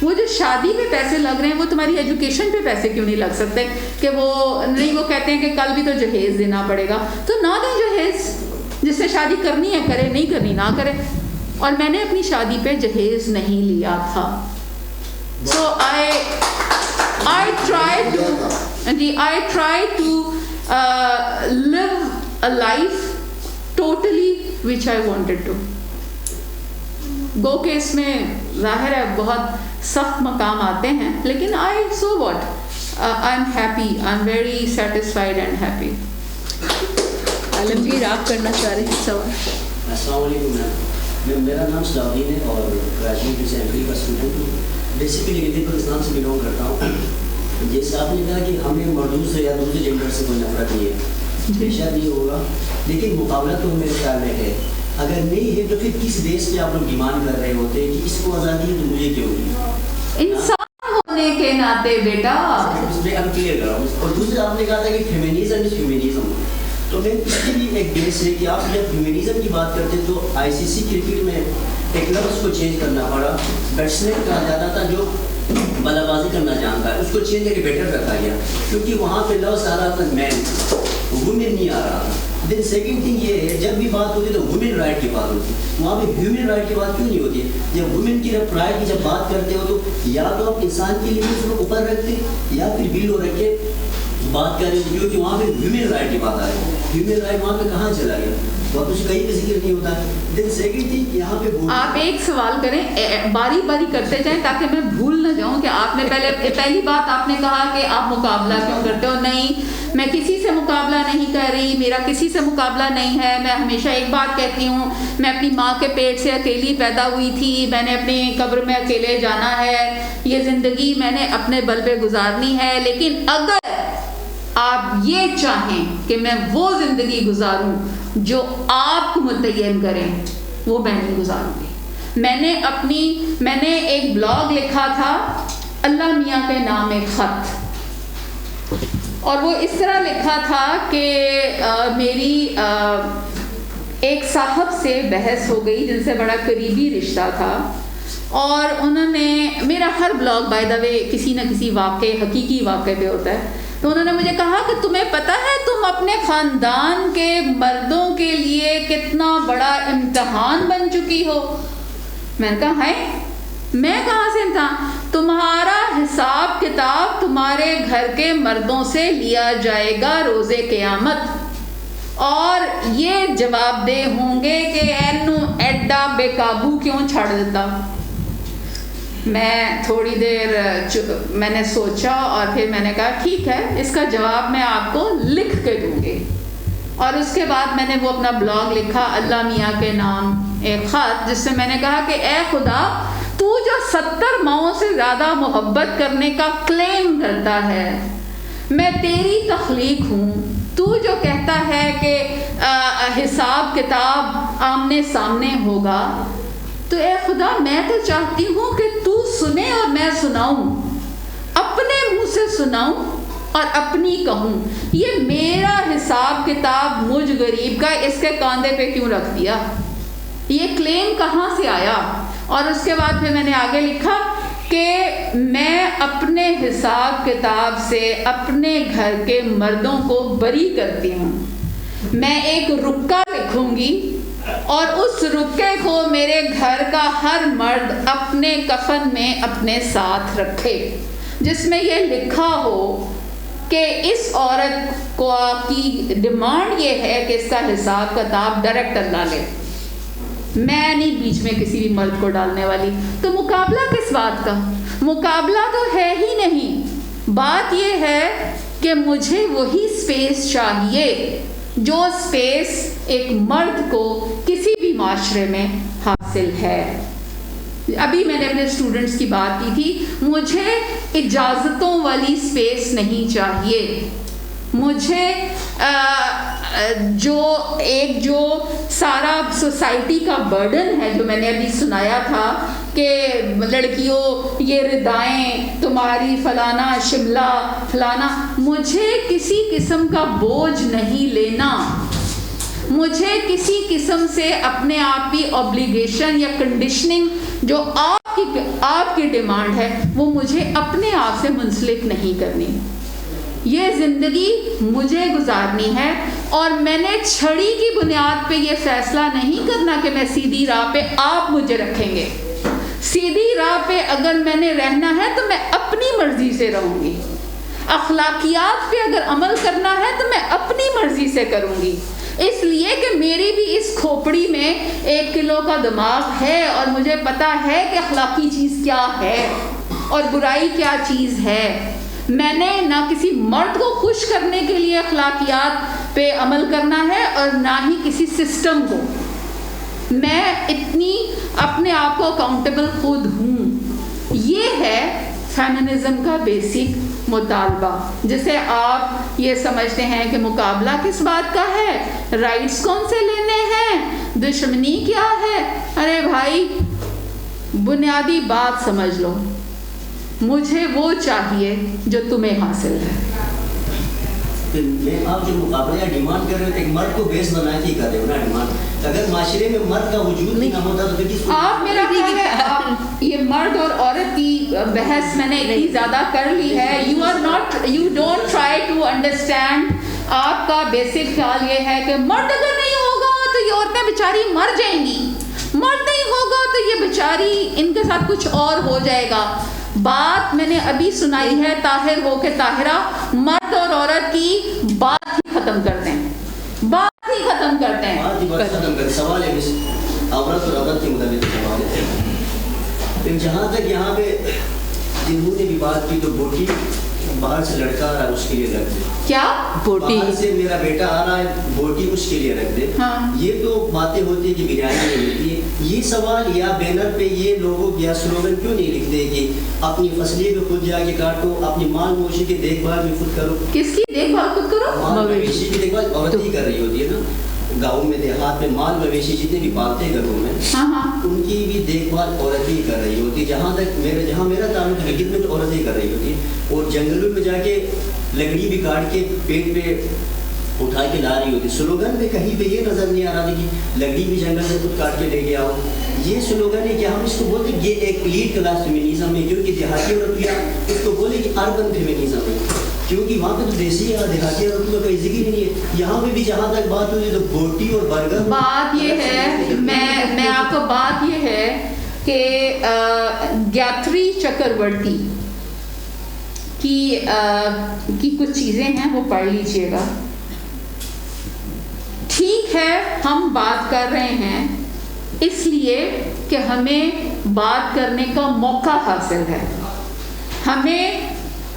وہ جو شادی پہ پیسے لگ رہے ہیں وہ تمہاری ایجوکیشن پہ پیسے کیوں نہیں لگ سکتے؟ کہ وہ نہیں، وہ کہتے ہیں کہ کل بھی تو جہیز دینا پڑے گا، تو نہ دیں جہیز. جس سے شادی کرنی ہے کرے، نہیں کرنی نہ کرے. اور میں نے اپنی شادی پہ جہیز نہیں لیا تھا. سو I try to live a life totally which I wanted to. گو کہ اس میں ظاہر ہے بہت سخت مقام آتے ہیں، لیکن so what? I'm happy. I'm very satisfied and happy. عالمگیر آپ کرنا چاہ رہے ہیں سوال؟ السلام علیکم میم، میرا نام صلاحدین ہے اور گریجویٹ اسمبلی کا اسٹوڈنٹ ہوں. بیسیکلی ودی پاکستان سے بلونگ کرتا ہوں. جیسے آپ نے کہا کہ ہمیں مردوں سے یا دوسرے جینڈر سے کوئی نفرت نہیں ہے، ہمیشہ نہیں ہوگا، لیکن مقابلہ تو میرے خیال میں ہے. اگر نہیں ہے تو پھر کس بیس پہ آپ لوگ ڈیمانڈ کر رہے ہوتے ہیں کہ اس کو آزادی ہے تو مجھے کیوں نہیں؟ انسان ہونے کے ناطے بیٹا کلیئر کر رہا ہوں. اور دوسرا آپ نے کہا تھا کہ فیمینزم از فیمینزم، تو میں اس کے لیے ایک بیس ہے کہ آپ جب فیمینزم کی بات کرتے ہیں تو ICC کرکٹ میں ایک لفظ کو چینج کرنا پڑا. بیٹسمین کہا جاتا تھا جو بلا بازی کرنا جانتا ہے، اس کو چینج کر کے بیٹر رکھا گیا کیونکہ وہاں پہ لفظ آ رہا تھا مین، وومن نہیں آ رہا تھا. دین سیکنڈ تھنگ یہ ہے جب بھی بات ہوتی ہے تو وومن رائٹ کی بات ہوتی ہے، وہاں پہ ہیومن رائٹ کی بات کیوں نہیں ہوتی ہے؟ جب وومن کی رائٹ کی جب بات کرتے ہو تو یا تو آپ انسان کی لیمٹس کو اوپر رکھتے یا پھر بلو رکھ کے بات کر رہے ہیں، کیونکہ وہاں پہ ہیومن رائٹ کی بات آ رہی ہے. ہیومن رائٹ وہاں پہ کہاں چلا گیا؟ وہ کچھ کہیں پہ ذکر نہیں ہوتا. دین سیکنڈ تھنگ یہاں پہ آپ ایک سوال کریں، باری باری کرتے جائیں تاکہ میں بھول نہ جاؤں کہ آپ نے پہلی بات آپ نے کہا کہ آپ مقابلہ کیوں کرتے ہو. نہیں، میں کسی سے مقابلہ نہیں کر رہی، میرا کسی سے مقابلہ نہیں ہے. میں ہمیشہ ایک بات کہتی ہوں، میں اپنی ماں کے پیٹ سے اکیلی پیدا ہوئی تھی، میں نے اپنی قبر میں اکیلے جانا ہے، یہ زندگی میں نے اپنے بل پہ گزارنی ہے. لیکن اگر آپ یہ چاہیں کہ میں وہ زندگی گزاروں جو آپ متعین کریں، وہ میں نہیں گزاروں گی. میں نے ایک بلاگ لکھا تھا اللہ میاں کے نام ایک خط، اور وہ اس طرح لکھا تھا کہ میری ایک صاحب سے بحث ہو گئی جن سے بڑا قریبی رشتہ تھا، اور انہوں نے میرا ہر بلاگ بائی دا وے کسی نہ کسی واقعے، حقیقی واقعے پہ ہوتا ہے، تو انہوں نے مجھے کہا کہ تمہیں پتہ ہے تم اپنے خاندان کے مردوں کے لیے کتنا بڑا امتحان بن چکی ہو. میں نے کہا ہے میں کہاں سے امتحان؟ تمہارا حساب کتاب تمہارے گھر کے مردوں سے لیا جائے گا روز قیامت، اور یہ جواب دہ ہوں گے کہ اینو ایڈا بے قابو کیوں چھڑ دیتا. میں تھوڑی دیر میں نے سوچا اور پھر میں نے کہا ٹھیک ہے، اس کا جواب میں آپ کو لکھ کے دوں گی. اور اس کے بعد میں نے وہ اپنا بلاگ لکھا اللہ میاں کے نام ایک خط، جس سے میں نے کہا کہ اے خدا، تو جو 70 ماؤں سے زیادہ محبت کرنے کا کلیم کرتا ہے، میں تیری تخلیق ہوں، تو جو کہتا ہے کہ حساب کتاب آمنے سامنے ہوگا، تو اے خدا میں تو چاہتی ہوں کہ تو سنے اور میں سناؤں، اپنے منہ سے سناؤں اور اپنی کہوں. یہ میرا حساب کتاب مجھ غریب کا اس کے کاندھے پہ کیوں رکھ دیا؟ یہ کلیم کہاں سے آیا؟ اور اس کے بعد پھر میں نے آگے لکھا کہ میں اپنے حساب کتاب سے اپنے گھر کے مردوں کو بری کرتی ہوں. میں ایک رکا لکھوں گی اور اس رکے کو میرے گھر کا ہر مرد اپنے کفن میں اپنے ساتھ رکھے، جس میں یہ لکھا ہو کہ اس عورت کو کی ڈیمانڈ یہ ہے کہ اس کا حساب کتاب ڈائریکٹ اللہ لے، میں نہیں بیچ میں کسی بھی مرد کو ڈالنے والی۔ تو مقابلہ کس بات کا؟ مقابلہ تو ہے ہی نہیں، بات یہ ہے کہ مجھے وہی سپیس چاہیے جو سپیس ایک مرد کو کسی بھی معاشرے میں حاصل ہے۔ ابھی میں نے اپنے اسٹوڈنٹس کی بات کی تھی، مجھے اجازتوں والی سپیس نہیں چاہیے، مجھے جو سارا سوسائٹی کا برڈن ہے جو میں نے ابھی سنایا تھا کہ لڑکیوں یہ ردائیں تمہاری فلانا شملہ فلانا، مجھے کسی قسم کا بوجھ نہیں لینا، مجھے کسی قسم سے اپنے آپ کی اوبلیگیشن یا کنڈیشننگ جو آپ کی ڈیمانڈ ہے وہ مجھے اپنے آپ سے منسلک نہیں کرنی۔ یہ زندگی مجھے گزارنی ہے، اور میں نے چھڑی کی بنیاد پہ یہ فیصلہ نہیں کرنا کہ میں سیدھی راہ پہ آپ مجھے رکھیں گے۔ سیدھی راہ پہ اگر میں نے رہنا ہے تو میں اپنی مرضی سے رہوں گی، اخلاقیات پہ اگر عمل کرنا ہے تو میں اپنی مرضی سے کروں گی، اس لیے کہ میری بھی اس کھوپڑی میں 1 کلو کا دماغ ہے اور مجھے پتا ہے کہ اخلاقی چیز کیا ہے اور برائی کیا چیز ہے۔ میں نے نہ کسی مرد کو خوش کرنے کے لیے اخلاقیات پہ عمل کرنا ہے اور نہ ہی کسی سسٹم کو، میں اتنی اپنے آپ کو اکاؤنٹیبل خود ہوں۔ یہ ہے فیمنزم کا بیسک مطالبہ، جسے آپ یہ سمجھتے ہیں کہ مقابلہ کس بات کا ہے، رائٹس کون سے لینے ہیں، دشمنی کیا ہے۔ ارے بھائی بنیادی بات سمجھ لو، مجھے وہ چاہیے جو تمہیں حاصل ہے۔ میں آپ جو مقابلہ یا ڈیمانڈ کر رہے ہو ایک مرد کو بیس بنا کے کر رہے ہو نا ڈیمانڈ، اگر معاشرے میں مرد کا وجود نہیں نہ ہوتا تو پھر کس کو آپ میرا خیال ہے یہ مرد اور عورت کی بحث میں نے اتنی زیادہ کر لی ہے، you don't try to understand. آپ کا بیسک خیال یہ ہے کہ مرد اگر نہیں ہوگا تو یہ عورتیں بیچاری مر جائیں گی، مرد نہیں ہوگا تو یہ بیچاری ان کے ساتھ کچھ اور ہو جائے گا۔ بات میں نے ابھی سنائی ہے، طاہر ہو کے طاہرہ، مرد اور عورت کی بات ہی ختم کرتے ہیں، بات ہی ختم کرتے ہیں۔ سوال ہے عورت اور عورت کے متعلق سوال ہے، جہاں تک یہاں پہ جنہوں نے بھی بات کی تو بوٹی باہر سے لڑکا آ رہا ہے اس کے لیے رکھ دے، کیا بوٹی باہر سے میرا بیٹا آ رہا ہے بوٹی اس کے لیے رکھ دے، یہ تو باتیں ہوتی ہیں کہ بریانی نہیں ملتی ہے۔ یہ سوال یا بینر پہ یہ لوگوں یا سلوگن کیوں نہیں لکھتے کہ اپنی فصلیں بھی خود جا کے کاٹو، اپنی مال مویشی کی دیکھ بھال بھی خود کرو۔ کس کی دیکھ بھال خود کرو؟ مال مویشی کی دیکھ بھال عورت ہی کر رہی ہوتی ہے نا، گاؤں میں دیہات میں مال مویشی جتنے بھی پالتے ہیں گھروں میں ان کی بھی دیکھ بھال عورت ہی کر رہی ہوتی ہے۔ جہاں میرا تعلق ہے میں تو عورت ہی کر رہی ہوتی ہے، اور جنگلوں میں جا کے لکڑی بھی کاٹ کے پیٹ پہ اٹھا کے لا رہی ہوتی ہے۔ سلوگن میں کہیں پہ یہ نظر نہیں آ رہا کہ لکڑی بھی جنگل سے خود کاٹ کے لے کے آؤ، یہ سلوگن ہے کہ ہم اس کو بولتے ہیں یہ ایک لیڈ کلاس فیمنزم ہے، کیونکہ دیہاتی عورتیاں اس کو بولے کہ اربن فیمنزم ہے، کیونکہ وہاں پہ تو دیسی یا دیہاتی عورتوں کا کوئی ذکر نہیں ہے۔ یہاں پہ بھی جہاں تک بات ہوئی تو بوٹی اور برگر بات یہ ہے، میں آپ کو بات یہ ہے کہ گیاتری چکرورتی کی کچھ چیزیں ہیں وہ پڑھ لیجئے گا۔ ٹھیک ہے ہم بات کر رہے ہیں اس لیے کہ ہمیں بات کرنے کا موقع حاصل ہے،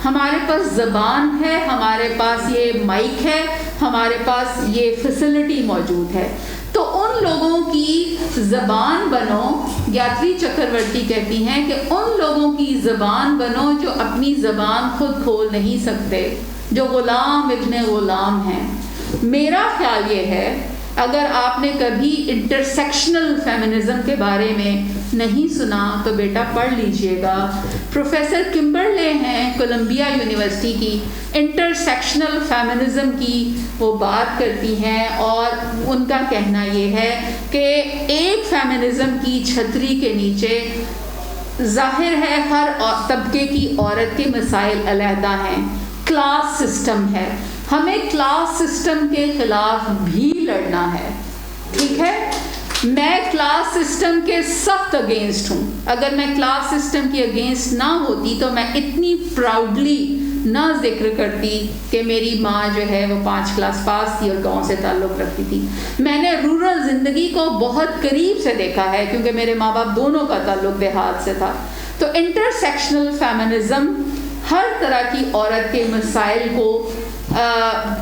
ہمارے پاس زبان ہے، ہمارے پاس یہ مائک ہے، ہمارے پاس یہ فیسلٹی موجود ہے، تو ان لوگوں کی زبان بنو۔ گیاتری چکرورتی کہتی ہیں کہ ان لوگوں کی زبان بنو جو اپنی زبان خود کھول نہیں سکتے، جو غلام ابن غلام ہیں۔ میرا خیال یہ ہے اگر آپ نے کبھی انٹرسیکشنل فیمنزم کے بارے میں نہیں سنا تو بیٹا پڑھ لیجئے گا۔ پروفیسر کمبرلے ہیں کولمبیا یونیورسٹی کی، انٹرسیکشنل فیمنزم کی وہ بات کرتی ہیں، اور ان کا کہنا یہ ہے کہ ایک فیمنزم کی چھتری کے نیچے ظاہر ہے ہر طبقے کی عورت کے مسائل علیحدہ ہیں، کلاس سسٹم ہے، ہمیں کلاس سسٹم کے خلاف بھی لڑنا ہے، ٹھیک ہے۔ میں کلاس سسٹم کے سخت اگینسٹ ہوں. اگر میں کلاس سسٹم کی اگینسٹ نہ ہوتی تو میں اتنی پراؤڈلی نہ ذکر کرتی کہ میری ماں جو ہے وہ 5 کلاس پاس تھی اور گاؤں سے تعلق رکھتی تھی. میں نے رورل زندگی کو بہت قریب سے دیکھا ہے کیونکہ میرے ماں باپ دونوں کا تعلق دیہات سے تھا. تو انٹرسیکشنل فیمنزم ہر طرح کی عورت کے مسائل کو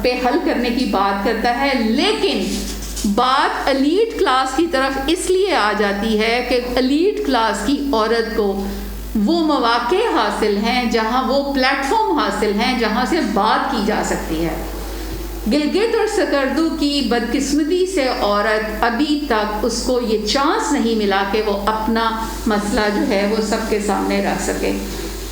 پہ حل کرنے کی بات کرتا ہے، لیکن بات ایلیٹ کلاس کی طرف اس لیے آ جاتی ہے کہ ایلیٹ کلاس کی عورت کو وہ مواقع حاصل ہیں، جہاں وہ پلیٹ فارم حاصل ہیں جہاں سے بات کی جا سکتی ہے. گلگت اور سکردو کی بدقسمتی سے عورت ابھی تک اس کو یہ چانس نہیں ملا کہ وہ اپنا مسئلہ جو ہے وہ سب کے سامنے رکھ سکے.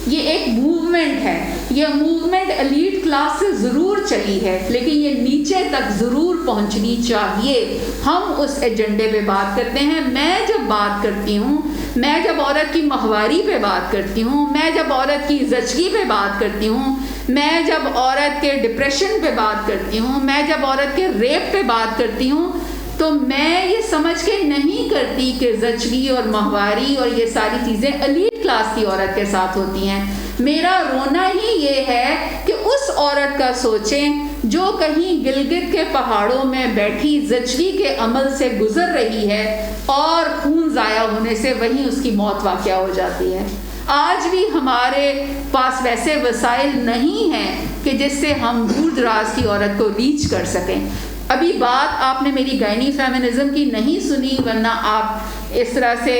یہ ایک موومنٹ ہے، یہ موومنٹ ایلیٹ کلاس سے ضرور چلی ہے لیکن یہ نیچے تک ضرور پہنچنی چاہیے. ہم اس ایجنڈے پہ بات کرتے ہیں. میں جب بات کرتی ہوں، میں جب عورت کی ماہواری پہ بات کرتی ہوں، میں جب عورت کی زچگی پہ بات کرتی ہوں، میں جب عورت کے ڈپریشن پہ بات کرتی ہوں، میں جب عورت کے ریپ پہ بات کرتی ہوں، تو میں یہ سمجھ کے نہیں کرتی کہ زچگی اور ماہواری اور یہ ساری چیزیں ایلیٹ کلاس کی عورت کے ساتھ ہوتی ہیں. میرا رونا ہی یہ ہے کہ اس عورت کا سوچیں جو کہیں گلگت کے پہاڑوں میں بیٹھی زچگی کے عمل سے گزر رہی ہے اور خون ضائع ہونے سے وہیں اس کی موت واقع ہو جاتی ہے. آج بھی ہمارے پاس ویسے وسائل نہیں ہیں کہ جس سے ہم دور دراز کی عورت کو ریچ کر سکیں. ابھی بات آپ نے میری گائنی فیمنزم کی نہیں سنی، ورنہ آپ اس طرح سے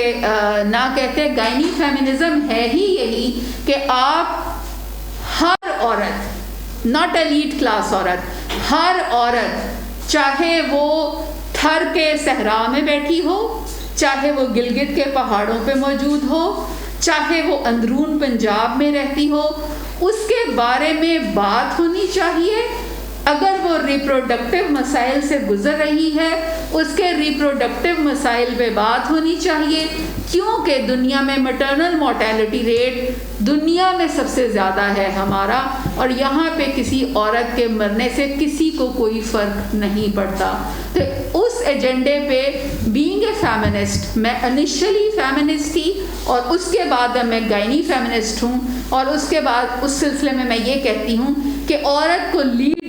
نہ کہتے. گائنی فیمنزم ہے ہی یہی کہ آپ ہر عورت، ناٹ ایلیٹ کلاس عورت، ہر عورت چاہے وہ تھر کے صحرا میں بیٹھی ہو، چاہے وہ گلگت کے پہاڑوں پہ موجود ہو، چاہے وہ اندرون پنجاب میں رہتی ہو، اس کے بارے میں بات ہونی چاہیے. اگر وہ ریپروڈکٹیو مسائل سے گزر رہی ہے، اس کے ریپروڈکٹیو مسائل پہ بات ہونی چاہیے، کیونکہ دنیا میں مٹرنل مورٹیلٹی ریٹ دنیا میں سب سے زیادہ ہے ہمارا، اور یہاں پہ کسی عورت کے مرنے سے کسی کو کوئی فرق نہیں پڑتا. تو اس ایجنڈے پہ بینگ اے فیمنسٹ، میں انیشلی فیمنسٹ تھی اور اس کے بعد میں گائنی فیمنسٹ ہوں، اور اس کے بعد اس سلسلے میں یہ کہتی ہوں کہ عورت کو لیڈ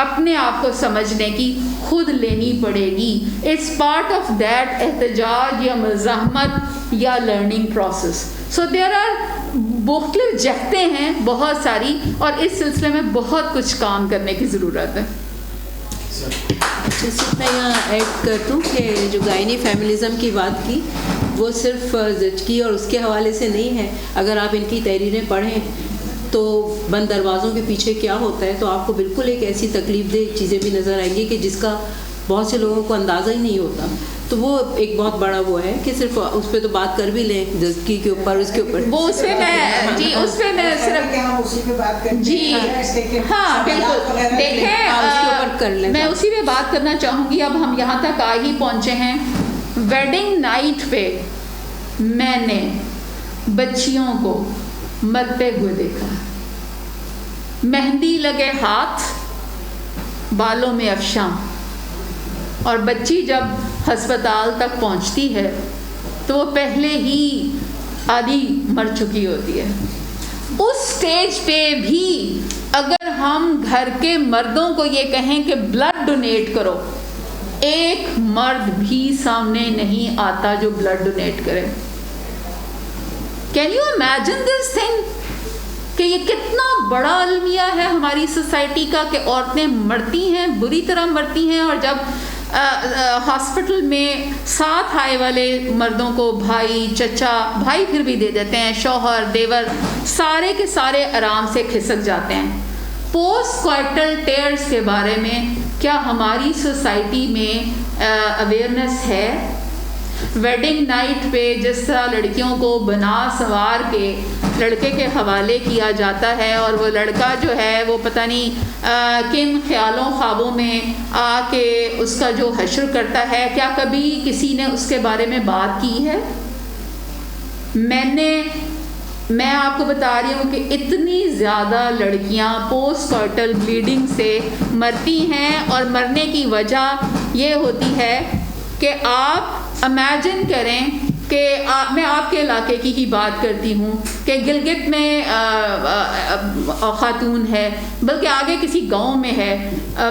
اپنے آپ کو سمجھنے کی خود لینی پڑے گی. اٹس پارٹ آف دیٹ احتجاج یا مزاحمت یا learning process. So there are مختلف جہتیں ہیں بہت ساری، اور اس سلسلے میں بہت کچھ کام کرنے کی ضرورت ہے. صرف میں یہاں ایڈ کر دوں کہ جو گائنی فیمنزم کی بات کی وہ صرف زچگی اور اس کے حوالے سے نہیں ہے. اگر آپ ان کی تحریریں پڑھیں تو بند دروازوں کے پیچھے کیا ہوتا ہے تو آپ کو بالکل ایک ایسی تکلیف دہ چیزیں بھی نظر آئیں گی کہ جس کا بہت سے لوگوں کو اندازہ ہی نہیں ہوتا. تو وہ ایک بہت بڑا وہ ہے کہ صرف اس پہ تو بات کر بھی لیں زچگی کے اوپر، اس کے اوپر وہ اس پہ میں جی اس پہ میں صرف جی ہاں بالکل دیکھیں میں اسی پہ بات کرنا چاہوں گی. اب ہم یہاں تک آ ہی پہنچے ہیں. ویڈنگ نائٹ پہ میں نے بچیوں کو مرتے ہوئے دیکھا، مہندی لگے ہاتھ، بالوں میں افشاں، اور بچی جب ہسپتال تک پہنچتی ہے تو وہ پہلے ہی آدھی مر چکی ہوتی ہے. اس سٹیج پہ بھی اگر ہم گھر کے مردوں کو یہ کہیں کہ بلڈ ڈونیٹ کرو، ایک مرد بھی سامنے نہیں آتا جو بلڈ ڈونیٹ کرے. Can you imagine this thing کہ یہ کتنا بڑا المیہ ہے ہماری سوسائٹی کا کہ عورتیں مرتی ہیں، بری طرح مرتی ہیں، اور جب ہاسپٹل میں ساتھ آئے والے مردوں کو بھائی، چچا، بھائی پھر بھی دے دیتے ہیں، شوہر، دیور، سارے کے سارے آرام سے کھسک جاتے ہیں. پوسٹ کوائٹل ٹیئرز کے بارے میں کیا ہماری سوسائٹی میں اویئرنیس ہے؟ ویڈنگ نائٹ پہ جس طرح لڑکیوں کو بنا سنوار کے لڑکے کے حوالے کیا جاتا ہے، اور وہ لڑکا جو ہے وہ پتہ نہیں کن خیالوں خوابوں میں آ کے اس کا جو حشر کرتا ہے، کیا کبھی کسی نے اس کے بارے میں بات کی ہے؟ میں آپ کو بتا رہی ہوں کہ اتنی زیادہ لڑکیاں پوسٹ کارٹل بلیڈنگ سے مرتی ہیں، اور مرنے کی وجہ یہ ہوتی ہے کہ آپ امیجن کریں کہ میں آپ کے علاقے کی ہی بات کرتی ہوں کہ گلگت میں خاتون ہے، بلکہ آگے کسی گاؤں میں ہے،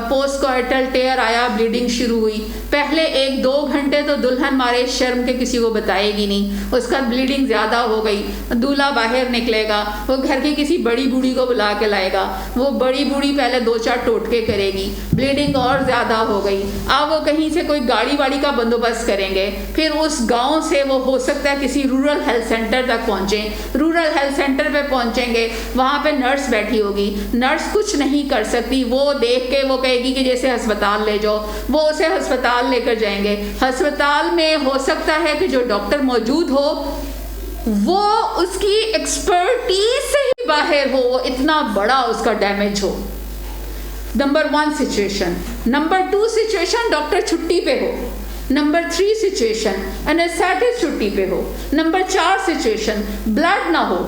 پوسٹ کوئٹل ٹیئر آیا، بلیڈنگ شروع ہوئی، پہلے 1-2 گھنٹے تو دلہن مارے شرم کے کسی کو بتائے گی نہیں، اس کا بلیڈنگ زیادہ ہو گئی، دولہا باہر نکلے گا، وہ گھر کی کسی بڑی بوڑھی کو بلا کے لائے گا، وہ بڑی بوڑھی پہلے 2-4 ٹوٹکے کرے گی، بلیڈنگ اور زیادہ ہو گئی، اب وہ کہیں سے کوئی گاڑی واڑی کا بندوبست کریں گے، پھر اس گاؤں سے وہ ہو سکتا ہے کسی رورل ہیلتھ سینٹر تک پہنچیں، رورل ہیلتھ سینٹر پہ پہنچیں گے، وہاں پہ نرس بیٹھی ہوگی، نرس کچھ نہیں کر سکتی، وہ دیکھ کے وہ کہے گی کہ جیسے ہسپتال لے جاؤ، وہ اسے ہسپتال لے کر جائیں گے، ہسپتال میں ہو سکتا ہے کہ جو ڈاکٹر موجود ہو وہ اس کی ایکسپرٹیز سے ہی باہر ہو، وہ اتنا بڑا اس کا ڈیمیج ہو۔ Number 1 situation. Number 2 situation, doctor چھٹی پہ ہو۔ نمبر 3 سچویشن، انیسٹھیٹسٹ چھٹی پہ ہو۔ نمبر 4 سچویشن، بلڈ نہ ہو۔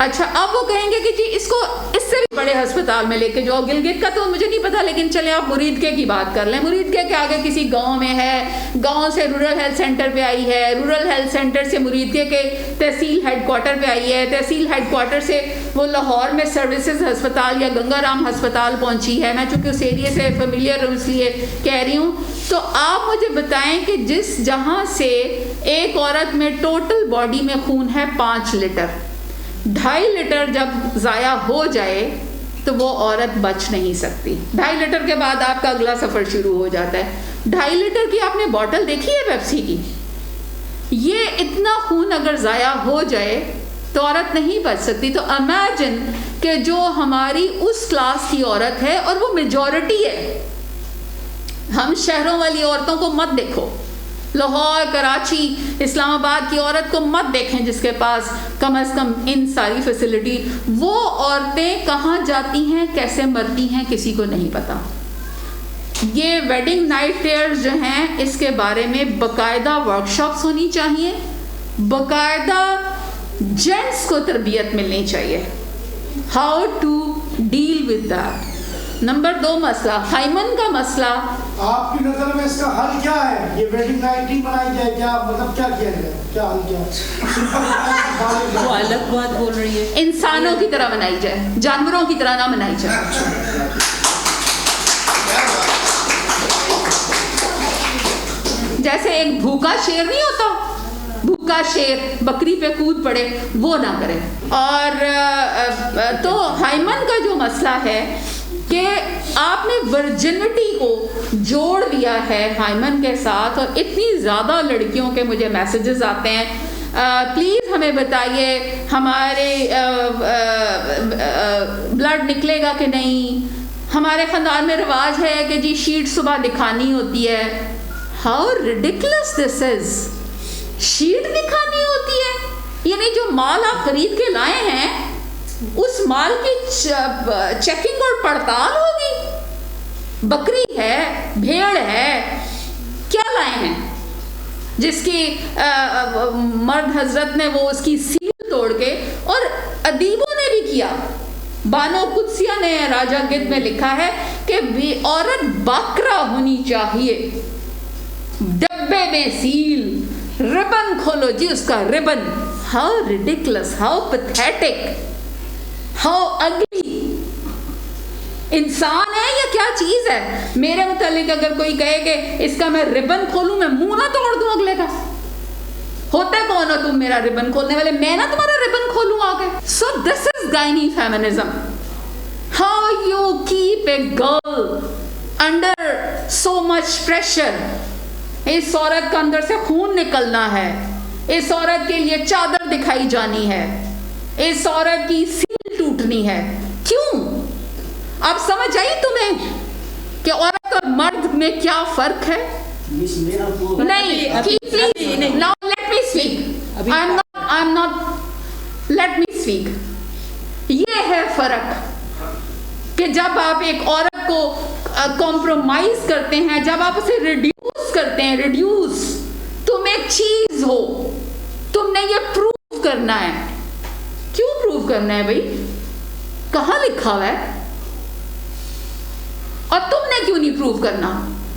اچھا، اب وہ کہیں گے کہ جی اس کو اس سے بھی بڑے ہسپتال میں لے کے جاؤ، گلگت کا تو مجھے نہیں پتا، لیکن چلے آپ مریدکے کی بات کر لیں، مریدکے کے آگے کسی گاؤں میں ہے، گاؤں سے رورل ہیلتھ سینٹر پہ آئی ہے، رورل ہیلتھ سینٹر سے مریدکے کے تحصیل ہیڈ کوارٹر پہ آئی ہے، تحصیل ہیڈ کوارٹر سے وہ لاہور میں سروسز ہسپتال یا گنگا رام ہسپتال پہنچی ہے، میں چونکہ اس ایریے سے فیملیئر ہوں اس لیے کہہ رہی ہوں، تو آپ مجھے بتائیں کہ جہاں سے ایک عورت میں ٹوٹل باڈی میں خون ہے 5 لیٹر، 2.5 لیٹر جب ضائع ہو جائے تو وہ عورت بچ نہیں سکتی۔ 2.5 لیٹر کے بعد آپ کا اگلا سفر شروع ہو جاتا ہے۔ 2.5 لیٹر کی آپ نے بوٹل دیکھی ہے پیپسی کی؟ یہ اتنا خون اگر ضائع ہو جائے تو عورت نہیں بچ سکتی۔ تو امیجن کہ جو ہماری اس کلاس کی عورت ہے اور وہ میجورٹی ہے، ہم شہروں والی عورتوں کو مت دیکھو، لاہور، کراچی، اسلام آباد کی عورت کو مت دیکھیں جس کے پاس کم از کم ان ساری فیسلٹی، وہ عورتیں کہاں جاتی ہیں، کیسے مرتی ہیں، کسی کو نہیں پتا۔ یہ ویڈنگ نائٹ ٹیئرز جو ہیں اس کے بارے میں باقاعدہ ورکشاپس ہونی چاہیے، باقاعدہ جینٹس کو تربیت ملنی چاہیے، how to deal with that. Number 2 مسئلہ، ہائمن کا مسئلہ۔ آپ کی نظر میں اس کا حل کیا ہے؟ یہ ویڈنگ نائٹ نہیں بنائی جائے، کیا مطلب کیا کیا جائے، کیا حل کیا ہے؟ وہ الگ بات بول رہی ہے، انسانوں کی طرح منائی جائے، جانوروں کی طرح نہ منائی جائے۔ جیسے ایک بھوکا شیر نہیں ہوتا، بھوکا شیر بکری پہ کود پڑے، وہ نہ کرے۔ اور تو ہائمن کا جو مسئلہ ہے کہ آپ نے ورجنٹی کو جوڑ دیا ہے ہائمن کے ساتھ، اور اتنی زیادہ لڑکیوں کے مجھے میسیجز آتے ہیں، پلیز ہمیں بتائیے ہمارے بلڈ نکلے گا کہ نہیں، ہمارے خاندان میں رواج ہے کہ جی شیٹ صبح دکھانی ہوتی ہے۔ How ridiculous this is, sheet دکھانی ہوتی ہے؟ یعنی جو مال آپ خرید کے لائے ہیں اس مال کی چیکنگ اور پڑتال ہوگی؟ بکری ہے، بھیڑ ہے، کیا لائے ہیں جس کی مرد حضرت نے وہ اس کی سیل توڑ کے، اور ادیبوں نے بھی کیا، بانو قدسیہ نے راجہ گدھ میں لکھا ہے کہ عورت باکرا ہونی چاہیے، ڈبے میں سیل، ربن کھولو جی اس کا ribbon. How ridiculous, how pathetic, how ugly, انسان ہے یا کیا چیز ہے؟ میرے متعلق اگر کوئی کہے کہ اس کا میں ربن کھولوں، میں منہ نہ توڑ دوں اگلے کا؟ ہوتا کون ہو تم میرا ربن کھولنے والے؟ میں نہ تمہارا ربن کھولوں آگے۔ سو دس از گائنی feminism, how you keep a girl under so much pressure. اس عورت کا اندر سے خون نکلنا ہے، اس عورت کے لیے چادر دکھائی جانی ہے، اس عورت کی سیل ٹوٹنی ہے۔ کیوں؟ اب سمجھ آئی تمہیں کہ عورت اور مرد میں کیا فرق ہے؟ نہیں، now let me speak. I'm not let me speak. یہ ہے فرق کہ جب آپ ایک عورت کو کمپرومائز کرتے ہیں، جب آپ اسے ریڈیوس کرتے ہیں، ریڈیوس، تم ایک چیز ہو، تم نے یہ پروف کرنا ہے۔ کیوں پروف کرنا ہے بھائی؟ کہاں لکھا ہوا ہے؟ اور تم نے کیوں نہیں پروف کرنا؟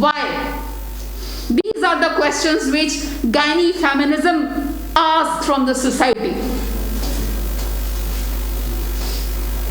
Why? These are the questions which gynae feminism asks from the society.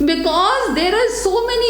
because there are so many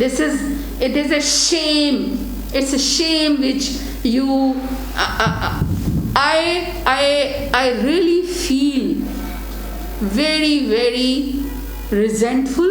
It is a shame. It's a shame which you I really feel very very resentful,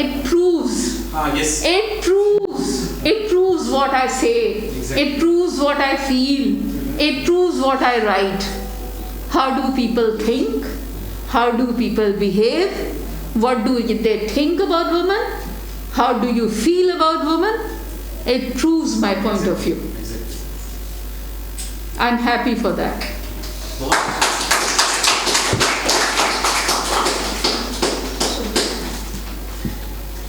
it proves what I say, it proves what I feel, it proves what I write. How do people think? How do people behave? What do they think about women? How do you feel about women? It proves my point of view. I'm happy for that.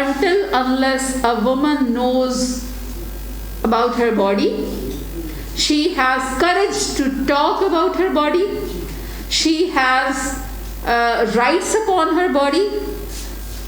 until unless a woman knows about her body, she has courage to talk about her body, she has rights upon her body,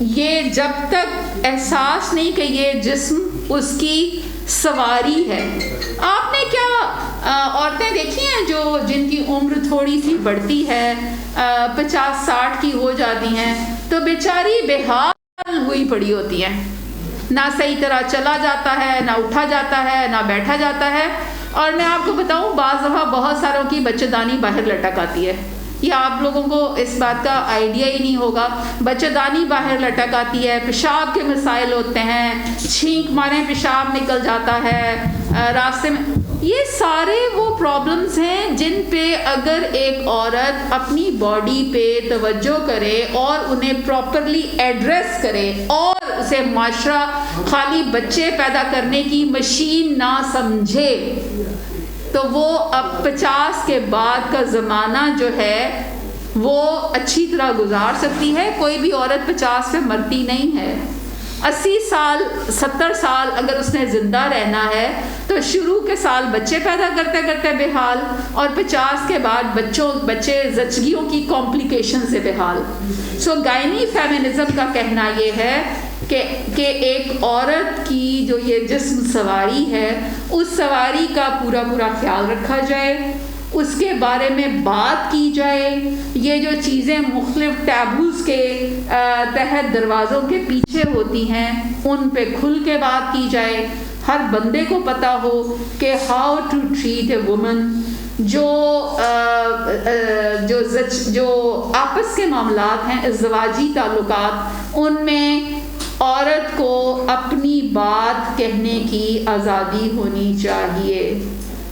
یہ جب تک احساس نہیں کہ یہ جسم اس کی سواری ہے. آپ نے کیا عورتیں دیکھی ہیں جو جن کی عمر تھوڑی سی بڑھتی ہے 50-60 کی ہو جاتی ہیں تو بیچاری بے حال ہوئی پڑی ہوتی ہیں, نہ صحیح طرح چلا جاتا ہے, نہ اٹھا جاتا ہے, نہ بیٹھا جاتا ہے. اور میں آپ کو بتاؤں بعض دفعہ بہت ساروں کی بچے دانی باہر لٹک آتی ہے. یہ آپ لوگوں کو اس بات کا آئیڈیا ہی نہیں ہوگا. بچے دانی باہر لٹک آتی ہے, پیشاب کے مسائل ہوتے ہیں, چھینک مارے پیشاب نکل جاتا ہے راستے میں. یہ سارے وہ پرابلمز ہیں جن پہ اگر ایک عورت اپنی باڈی پہ توجہ کرے اور انہیں پراپرلی ایڈریس کرے اور اسے معاشرہ خالی بچے پیدا کرنے کی مشین نہ سمجھے تو وہ اب 50 کے بعد کا زمانہ جو ہے وہ اچھی طرح گزار سکتی ہے. کوئی بھی عورت 50 پہ مرتی نہیں ہے. 80 سال 70 سال اگر اس نے زندہ رہنا ہے تو شروع کے سال بچے پیدا کرتے کرتے بے حال, اور 50 کے بعد بچے زچگیوں کی کمپلیکیشن سے بے حال. سو گائنی فیمنزم کا کہنا یہ ہے کہ ایک عورت کی جو یہ جسم سواری ہے اس سواری کا پورا خیال رکھا جائے, اس کے بارے میں بات کی جائے. یہ جو چیزیں مختلف ٹیبوز کے تحت دروازوں کے پیچھے ہوتی ہیں ان پہ کھل کے بات کی جائے. ہر بندے کو پتہ ہو کہ how to treat a woman. جو آپس کے معاملات ہیں, ازدواجی تعلقات, ان میں عورت کو اپنی بات کہنے کی آزادی ہونی چاہیے.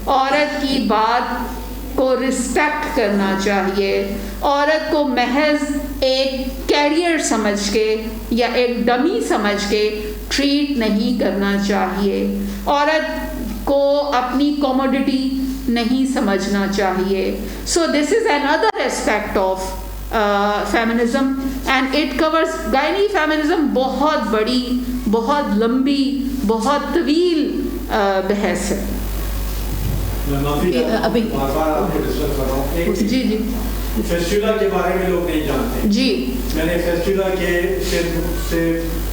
عورت کی بات کو رسپیکٹ کرنا چاہیے. عورت کو محض ایک کیریئر سمجھ کے یا ایک ڈمی سمجھ کے ٹریٹ نہیں کرنا چاہیے. عورت کو اپنی کوموڈٹی نہیں سمجھنا چاہیے. سو this is another aspect of feminism and it covers gynae feminism. بہت بڑی, بہت لمبی, بہت طویل بحث ہے. ابھی بار آپ کو ڈسکس کر رہا ہوں. جی فیسٹولا کے بارے میں لوگ نہیں جانتے. جی میں نے فیسٹولا کے سے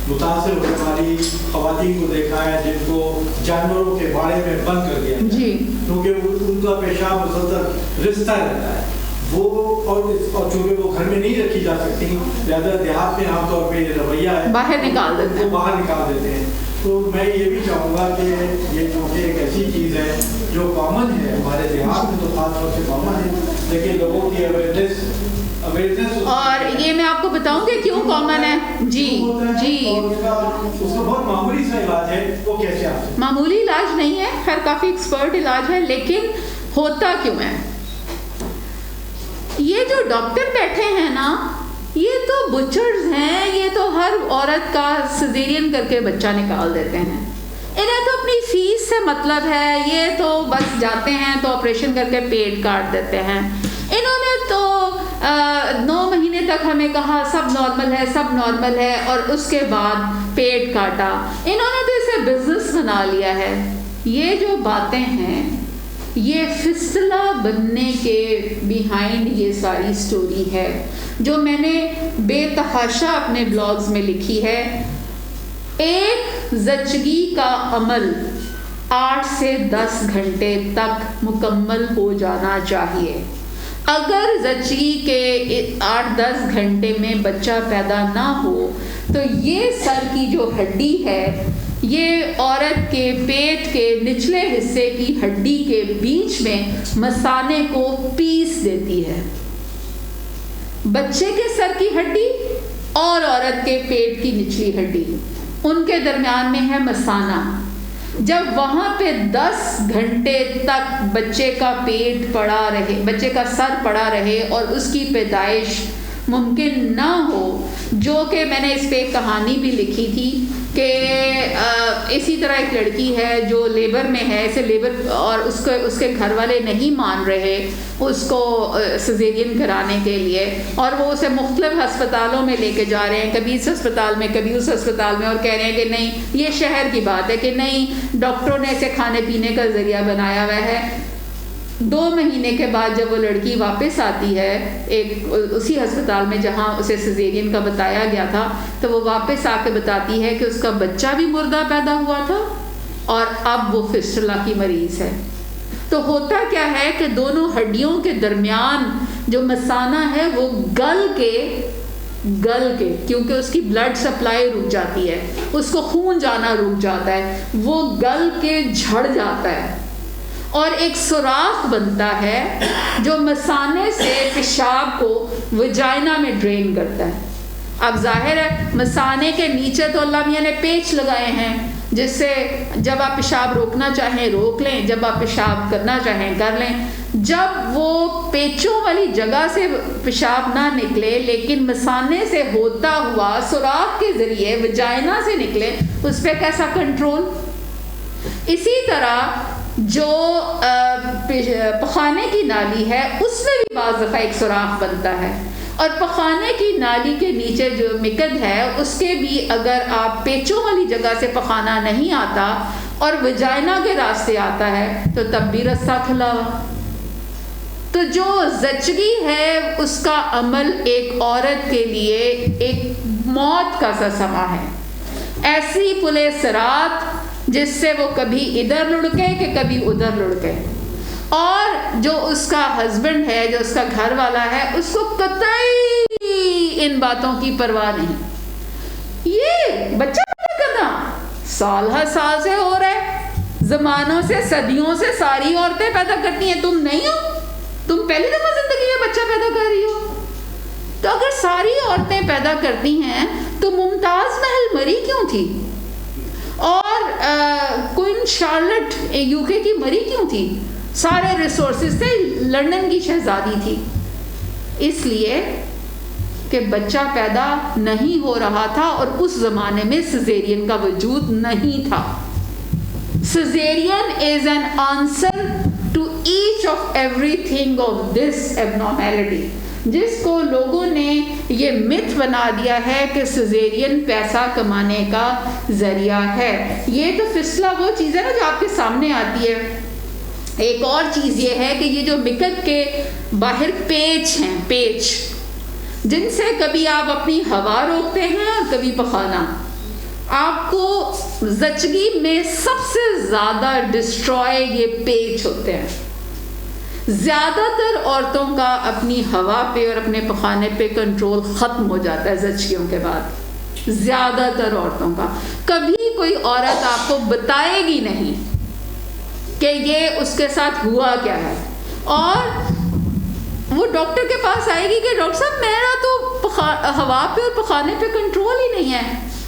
متاثر ہونے والی خواتین کو دیکھا ہے جن کو جانوروں کے باڑے میں بند کر دیا جی, کیونکہ ان کا پیشاب مسلسل رستا رہتا ہے وہ, اور چونکہ وہ گھر میں نہیں رکھی جا سکتی لہٰذا دیہات میں عام طور پہ رویہ ہے باہر نکال دیتے ہیں, باہر نکال دیتے ہیں. تو میں یہ بھی چاہوں گا کہ یہ چونکہ ایک ایسی چیز ہے جو کامن ہے ہمارے دیہات میں تو خاص طور سے کامن ہے, لیکن لوگوں کی اویئرنیس اور یہ میں آپ کو بتاؤں کہ کیوں کامن ہے. جی اس کا بہت معمولی سا علاج ہے. وہ کیسے آپ سے معمولی علاج نہیں ہے, خیر کافی ایکسپرٹ علاج ہے, لیکن ہوتا کیوں ہے. یہ جو ڈاکٹر بیٹھے ہیں نا یہ تو بچرز ہیں, یہ تو ہر عورت کا سیزیرین کر کے بچہ نکال دیتے ہیں. انہیں تو اپنی فیس سے مطلب ہے, یہ تو بس جاتے ہیں تو آپریشن کر کے پیٹ کاٹ دیتے ہیں. انہوں نے تو 9 مہینے تک ہمیں کہا سب نارمل ہے, سب نارمل ہے, اور اس کے بعد پیٹ کاٹا. انہوں نے تو اسے بزنس بنا لیا ہے. یہ جو باتیں ہیں یہ فسلا بننے کے بیہائنڈ یہ ساری سٹوری ہے جو میں نے بے تحاشا اپنے بلاگز میں لکھی ہے. ایک زچگی کا عمل 8 سے 10 گھنٹے تک مکمل ہو جانا چاہیے. اگر زچگی کے 8-10 گھنٹے میں بچہ پیدا نہ ہو تو یہ سر کی جو ہڈی ہے یہ عورت کے پیٹ کے نچلے حصے کی ہڈی کے بیچ میں مثانے کو پیس دیتی ہے. بچے کے سر کی ہڈی اور عورت کے پیٹ کی نچلی ہڈی ان کے درمیان میں ہے مثانہ. جب وہاں پہ 10 گھنٹے تک بچے کا پیٹ پڑا رہے, بچے کا سر پڑا رہے اور اس کی پیدائش ممکن نہ ہو, جو کہ میں نے اس پہ ایک کہانی بھی لکھی تھی کہ اسی طرح ایک لڑکی ہے جو لیبر میں ہے, اسے لیبر اور اس کے گھر والے نہیں مان رہے اس کو سیزیرین کرانے کے لیے, اور وہ اسے مختلف ہسپتالوں میں لے کے جا رہے ہیں, کبھی اس ہسپتال میں کبھی اس ہسپتال میں, اور کہہ رہے ہیں کہ نہیں یہ شہر کی بات ہے, کہ نہیں ڈاکٹروں نے اسے کھانے پینے کا ذریعہ بنایا ہوا ہے. 2 مہینے کے بعد جب وہ لڑکی واپس آتی ہے اسی ہسپتال میں جہاں اسے سیزیرین کا بتایا گیا تھا، تو وہ واپس آ کے بتاتی ہے کہ اس کا بچہ بھی مردہ پیدا ہوا تھا اور اب وہ فسٹولا کی مریض ہے۔ تو ہوتا کیا ہے کہ دونوں ہڈیوں کے درمیان جو مثانہ ہے وہ گل کے کیونکہ اس کی بلڈ سپلائی رک جاتی ہے، اس کو خون جانا رک جاتا ہے، وہ گل کے جھڑ جاتا ہے اور ایک سوراخ بنتا ہے جو مثانے سے پیشاب کو وجائنا میں ڈرین کرتا ہے۔ اب ظاہر ہے مثانے کے نیچے تو اللہ میاں نے پیچ لگائے ہیں جس سے جب آپ پیشاب روکنا چاہیں روک لیں، جب آپ پیشاب کرنا چاہیں کر لیں۔ جب وہ پیچوں والی جگہ سے پیشاب نہ نکلے لیکن مثانے سے ہوتا ہوا سوراخ کے ذریعے وجائنا سے نکلے، اس پہ کیسا کنٹرول؟ اسی طرح جو پخانے کی نالی ہے اس میں بھی بعض دفعہ ایک سوراخ بنتا ہے، اور پخانے کی نالی کے نیچے جو مکد ہے اس کے بھی اگر آپ پیچوں والی جگہ سے پخانا نہیں آتا اور وجائنا کے راستے آتا ہے تو تب بھی رستہ کھلا ہوا۔ تو جو زچگی ہے اس کا عمل ایک عورت کے لیے ایک موت کا سا سما ہے، ایسی پلے سرات جس سے وہ کبھی ادھر لڑکے کہ کبھی ادھر لڑکے، اور جو اس کا ہسبینڈ ہے، جو اس کا گھر والا ہے، اس کو قطعی ان باتوں کی پرواہ نہیں۔ یہ بچہ پیدا کرنا سال ہر سال سے ہو رہا ہے، زمانوں سے صدیوں سے ساری عورتیں پیدا کرتی ہیں، تم نہیں ہو، تم پہلی دفعہ زندگی میں بچہ پیدا کر رہی ہو۔ تو اگر ساری عورتیں پیدا کرتی ہیں تو ممتاز محل مری کیوں تھی؟ اور کوئن شارلٹ یو کے کی مری کیوں تھی؟ سارے ریسورسز سے لندن کی شہزادی تھی، اس لیے کہ بچہ پیدا نہیں ہو رہا تھا اور اس زمانے میں سیزیرین کا وجود نہیں تھا۔ Caesarean is an answer to each of everything of this abnormality، جس کو لوگوں نے یہ مت بنا دیا ہے کہ سیزیرین پیسہ کمانے کا ذریعہ ہے۔ یہ تو فسلا وہ چیز ہے نا جو آپ کے سامنے آتی ہے۔ ایک اور چیز یہ ہے کہ یہ جو مکد کے باہر پیچ ہیں، پیچ جن سے کبھی آپ اپنی ہوا روکتے ہیں اور کبھی پخانا، آپ کو زچگی میں سب سے زیادہ ڈسٹروائے یہ پیچ ہوتے ہیں۔ زیادہ تر عورتوں کا اپنی ہوا پہ اور اپنے پخانے پہ کنٹرول ختم ہو جاتا ہے زچگیوں کے بعد، زیادہ تر عورتوں کا۔ کبھی کوئی عورت آپ کو بتائے گی نہیں کہ یہ اس کے ساتھ ہوا کیا ہے، اور وہ ڈاکٹر کے پاس آئے گی کہ ڈاکٹر صاحب میرا تو ہوا پہ اور پخانے پہ کنٹرول ہی نہیں ہے،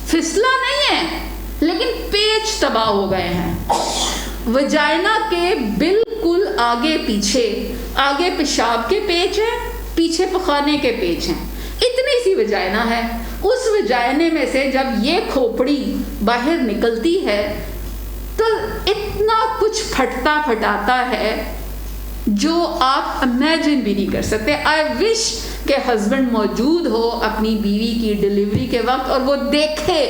فسلا نہیں ہے لیکن پیچ تباہ ہو گئے ہیں، وجائنا کے بالکل آگے پیچھے، آگے پیشاب کے پیچ ہیں، پیچھے پخانے کے پیچ ہیں، اتنی سی وجائنا ہے۔ اس وجائنے میں سے جب یہ کھوپڑی باہر نکلتی ہے تو اتنا کچھ پھٹتا پھٹاتا ہے جو آپ امیجن بھی نہیں کر سکتے۔ آئی وش کہ ہسبینڈ موجود ہو اپنی بیوی کی ڈیلیوری کے وقت اور وہ دیکھے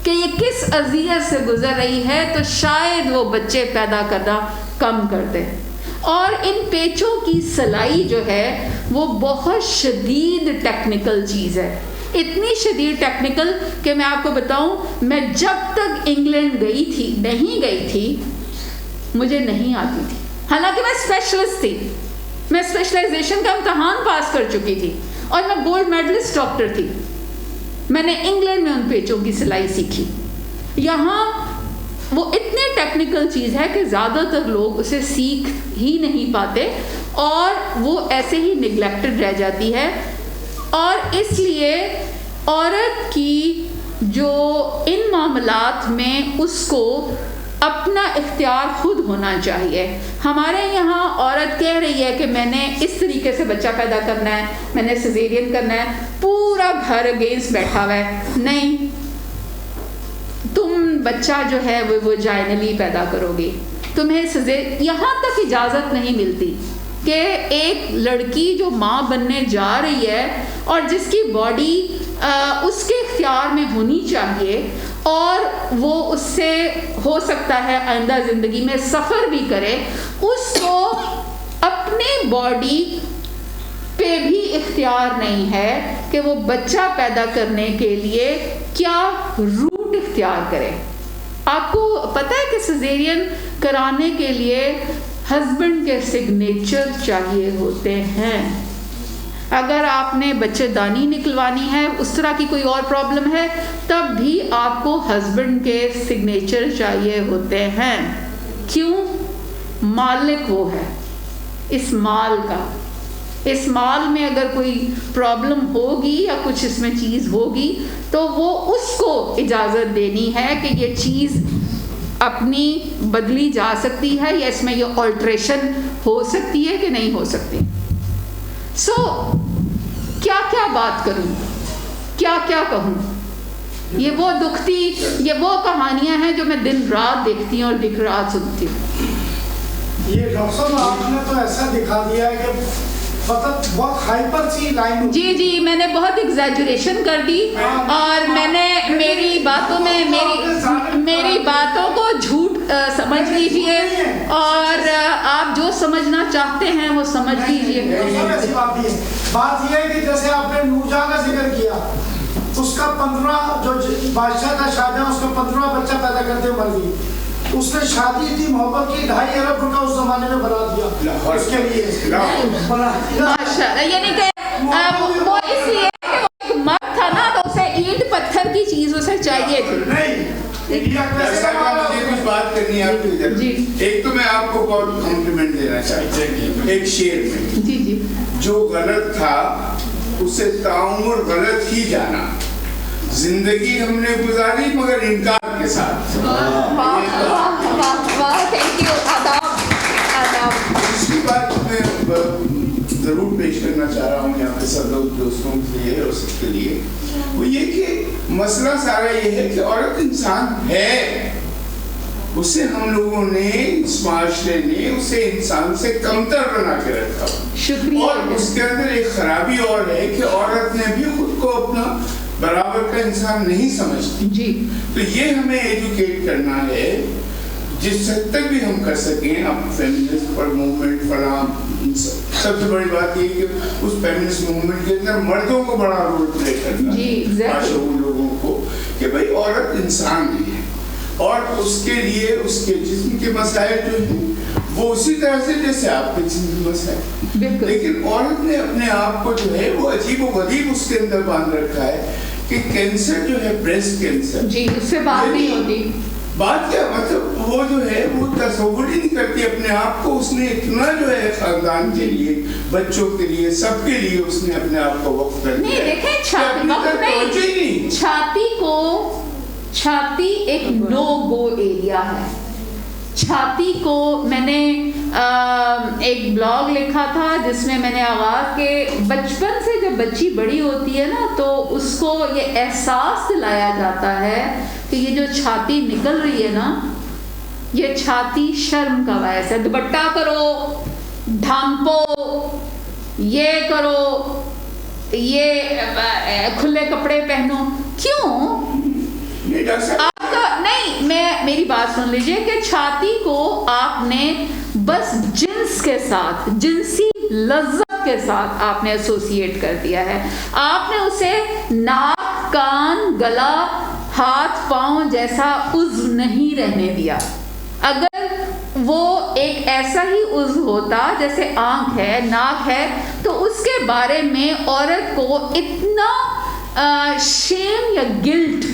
کہ یہ کس اذیت سے گزر رہی ہے، تو شاید وہ بچے پیدا کرنا کم کر دے۔ اور ان پیچوں کی سلائی جو ہے وہ بہت شدید ٹیکنیکل چیز ہے، اتنی شدید ٹیکنیکل کہ میں آپ کو بتاؤں، میں جب تک انگلینڈ نہیں گئی تھی مجھے نہیں آتی تھی، حالانکہ میں اسپیشلسٹ تھی، میں اسپیشلائزیشن کا امتحان پاس کر چکی تھی اور میں گولڈ میڈلسٹ ڈاکٹر تھی۔ میں نے انگلینڈ میں ان پیچوں کی سلائی سیکھی۔ یہاں وہ اتنے ٹیکنیکل چیز ہے کہ زیادہ تر لوگ اسے سیکھ ہی نہیں پاتے اور وہ ایسے ہی نگلیکٹڈ رہ جاتی ہے، اور اس لیے عورت کی جو ان معاملات میں اس کو اپنا اختیار خود ہونا چاہیے۔ ہمارے یہاں عورت کہہ رہی ہے کہ میں نے اس طریقے سے بچہ پیدا کرنا ہے، میں نے سیزیرین کرنا ہے، پورا گھر اگینسٹ بیٹھا ہوا ہے، نہیں، تم بچہ جو ہے وہ وجائنلی پیدا کرو گی، تمہیں یہاں تک اجازت نہیں ملتی کہ ایک لڑکی جو ماں بننے جا رہی ہے اور جس کی باڈی اس کے اختیار میں ہونی چاہیے اور وہ اس سے ہو سکتا ہے آئندہ زندگی میں سفر بھی کرے، اس کو اپنی باڈی پہ بھی اختیار نہیں ہے کہ وہ بچہ پیدا کرنے کے لیے کیا روٹ اختیار کرے. آپ کو پتہ ہے کہ سیزیرین کرانے کے لیے ہسبینڈ کے سگنیچر چاہیے ہوتے ہیں. اگر آپ نے بچے دانی نکلوانی ہے, اس طرح کی کوئی اور پرابلم ہے, تب بھی آپ کو ہسبینڈ کے سگنیچر چاہیے ہوتے ہیں. کیوں؟ مالک وہ ہے اس مال کا. اس مال میں اگر کوئی پرابلم ہوگی یا کچھ اس میں چیز ہوگی تو وہ اس کو اجازت دینی ہے کہ یہ چیز اپنی بدلی جا سکتی ہے یا اس میں یہ آلٹریشن ہو سکتی ہے کہ نہیں ہو سکتی. سو کیا کیا بات کروں, کیا کیا کہوں. یہ وہ دکھتی, یہ وہ کہانیاں ہیں جو میں دن رات دیکھتی ہوں اور دن رات سنتی ہوں. یہ ڈاکٹر صاحب آپ نے تو ایسا دکھا دیا ہے کہ مطلب بہت ہائپر سی لائن. جی میں نے بہت ایگزیجریشن کر دی اور میں نے میری باتوں کو جھوٹ سمجھ لیجئے اور آپ جو سمجھنا چاہتے ہیں وہ سمجھ لیجئے. بات یہ ہے کہ جیسے آپ نے نورجہاں کا ذکر کیا, اس کا 15 جو بادشاہ تھا شاہجہاں, اس کا 15 بچہ پیدا کرتے مر گئی. اس نے شادی اتنی محبت کی, 2.5 ارب روپے اس زمانے میں بنا دیا اس کے لیے. ماشاءاللہ, یعنی کہ وہ اس لیے کہ وہ ایک مرد تھا نا, تو اسے اینٹ پتھر کی چیز اسے چاہیے تھی. مجھے کچھ بات کرنی ہے آپ کو ادھر. ایک تو میں آپ کو بہت کمپلیمنٹ دینا چاہتا ہوں. ایک شعر میں جو غلط تھا اسے تعمر غلط ہی جانا, زندگی ہم نے گزاری مگر انکار کے ساتھ. اس کی بات میں ضرور پیش کرنا چاہ رہا ہوں یہاں پہ سب لوگ دوستوں کے لیے اور سب کے لیے, وہ یہ کہ مسئلہ سارا یہ ہے کہ عورت انسان ہے, اسے ہم لوگوں نے, اس معاشرے نے اسے انسان سے کمتر بنا کے رکھا. اور اس کے اندر ایک خرابی اور ہے کہ عورت نے بھی خود کو اپنا برابر کا انسان نہیں سمجھتی. تو یہ ہمیں ایجوکیٹ کرنا ہے جس حد تک بھی ہم کر سکیں. اب فیمنسٹ پر موومنٹ فلاں, سب سے بڑی بات یہ کہ اس فیمنسٹ موومنٹ کے اندر مردوں کو بڑا رول پلے کرنا ہے, ان لوگوں کو کہ بھائی عورت انسان ہے اور اس کے لیے اس کے جسم کے مسائل جو ہیں وہ اسی طرح سے جیسے آپ کے جسم کے مسائل. لیکن عورت نے اپنے آپ کو جو ہے وہ عجیب و غریب اس کے اندر باندھ رکھا ہے کہ کینسر جو ہے, بریسٹ کینسر, اس سے بات نہیں ہوتی. بات کیا مطلب وہ جو ہے وہ تصور ہی نہیں کرتی اپنے آپ کو. اس نے اتنا جو ہے خاندان کے لیے, بچوں کے لیے, سب کے لیے اس نے اپنے آپ کو وقف کر دیا. دیکھیں چھاتی ایک نو گو ایریا ہے. چھاتی کو میں نے ایک بلاگ لکھا تھا جس میں میں نے آغاز کے بچپن سے جب بچی بڑی ہوتی ہے نا تو اس کو یہ احساس دلایا جاتا ہے کہ یہ جو چھاتی نکل رہی ہے نا, یہ چھاتی شرم کا باعث ہے. دوپٹہ کرو, ڈھانپو, یہ کرو, یہ کھلے کپڑے پہنو. کیوں؟ آپ کا نہیں, میری بات سن لیجئے کہ چھاتی کو آپ نے بس جنس کے ساتھ, جنسی لذت کے ساتھ آپ نے ایسوسیٹ کر دیا ہے. آپ نے اسے ناک, کان, گلا, ہاتھ, پاؤں جیسا عضو نہیں رہنے دیا. اگر وہ ایک ایسا ہی عضو ہوتا جیسے آنکھ ہے, ناک ہے, تو اس کے بارے میں عورت کو اتنا شیم یا گلٹ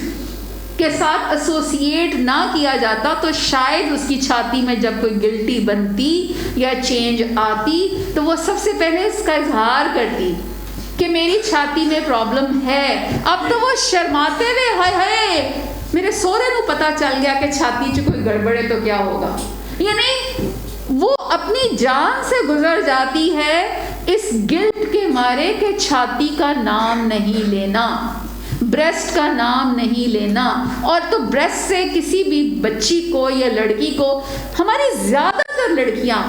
کے ساتھ ایسوسیٹ نہ کیا جاتا تو شاید اس کی چھاتی میں جب کوئی گلٹی بنتی یا چینج آتی تو وہ سب سے پہلے اس کا اظہار کرتی کہ میری چھاتی میں پرابلم ہے. اب تو وہ شرماتے ہوئے ہائے ہائے میرے سورے کو پتہ چل گیا کہ چھاتی چ کوئی گڑبڑ ہے تو کیا ہوگا. یعنی وہ اپنی جان سے گزر جاتی ہے اس گلٹ کے مارے کہ چھاتی کا نام نہیں لینا, بریسٹ کا نام نہیں لینا. اور تو بریسٹ سے کسی بھی بچی کو یا لڑکی کو, ہماری زیادہ تر لڑکیاں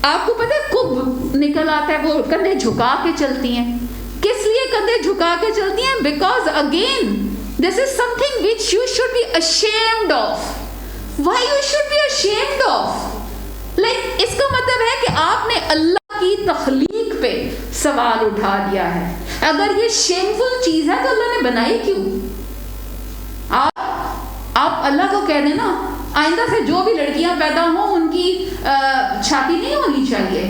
آپ کو پتہ ہے کب نکل آتا ہے, وہ کندھے جھکا کے چلتی ہیں. کس لیے کندھے جھکا کے چلتی ہیں؟ Because again this is something which you should be ashamed of. Why you should be ashamed of? Like اس کا مطلب ہے کہ آپ نے اللہ کی تخلیق پہ سوال اٹھا دیا ہے. اگر یہ شیمفل چیز ہے تو اللہ نے بنائی کیوں؟ آپ اللہ کو کہہ دیں نا آئندہ سے جو بھی لڑکیاں پیدا ہوں ان کی چھاتی نہیں ہونی چاہیے.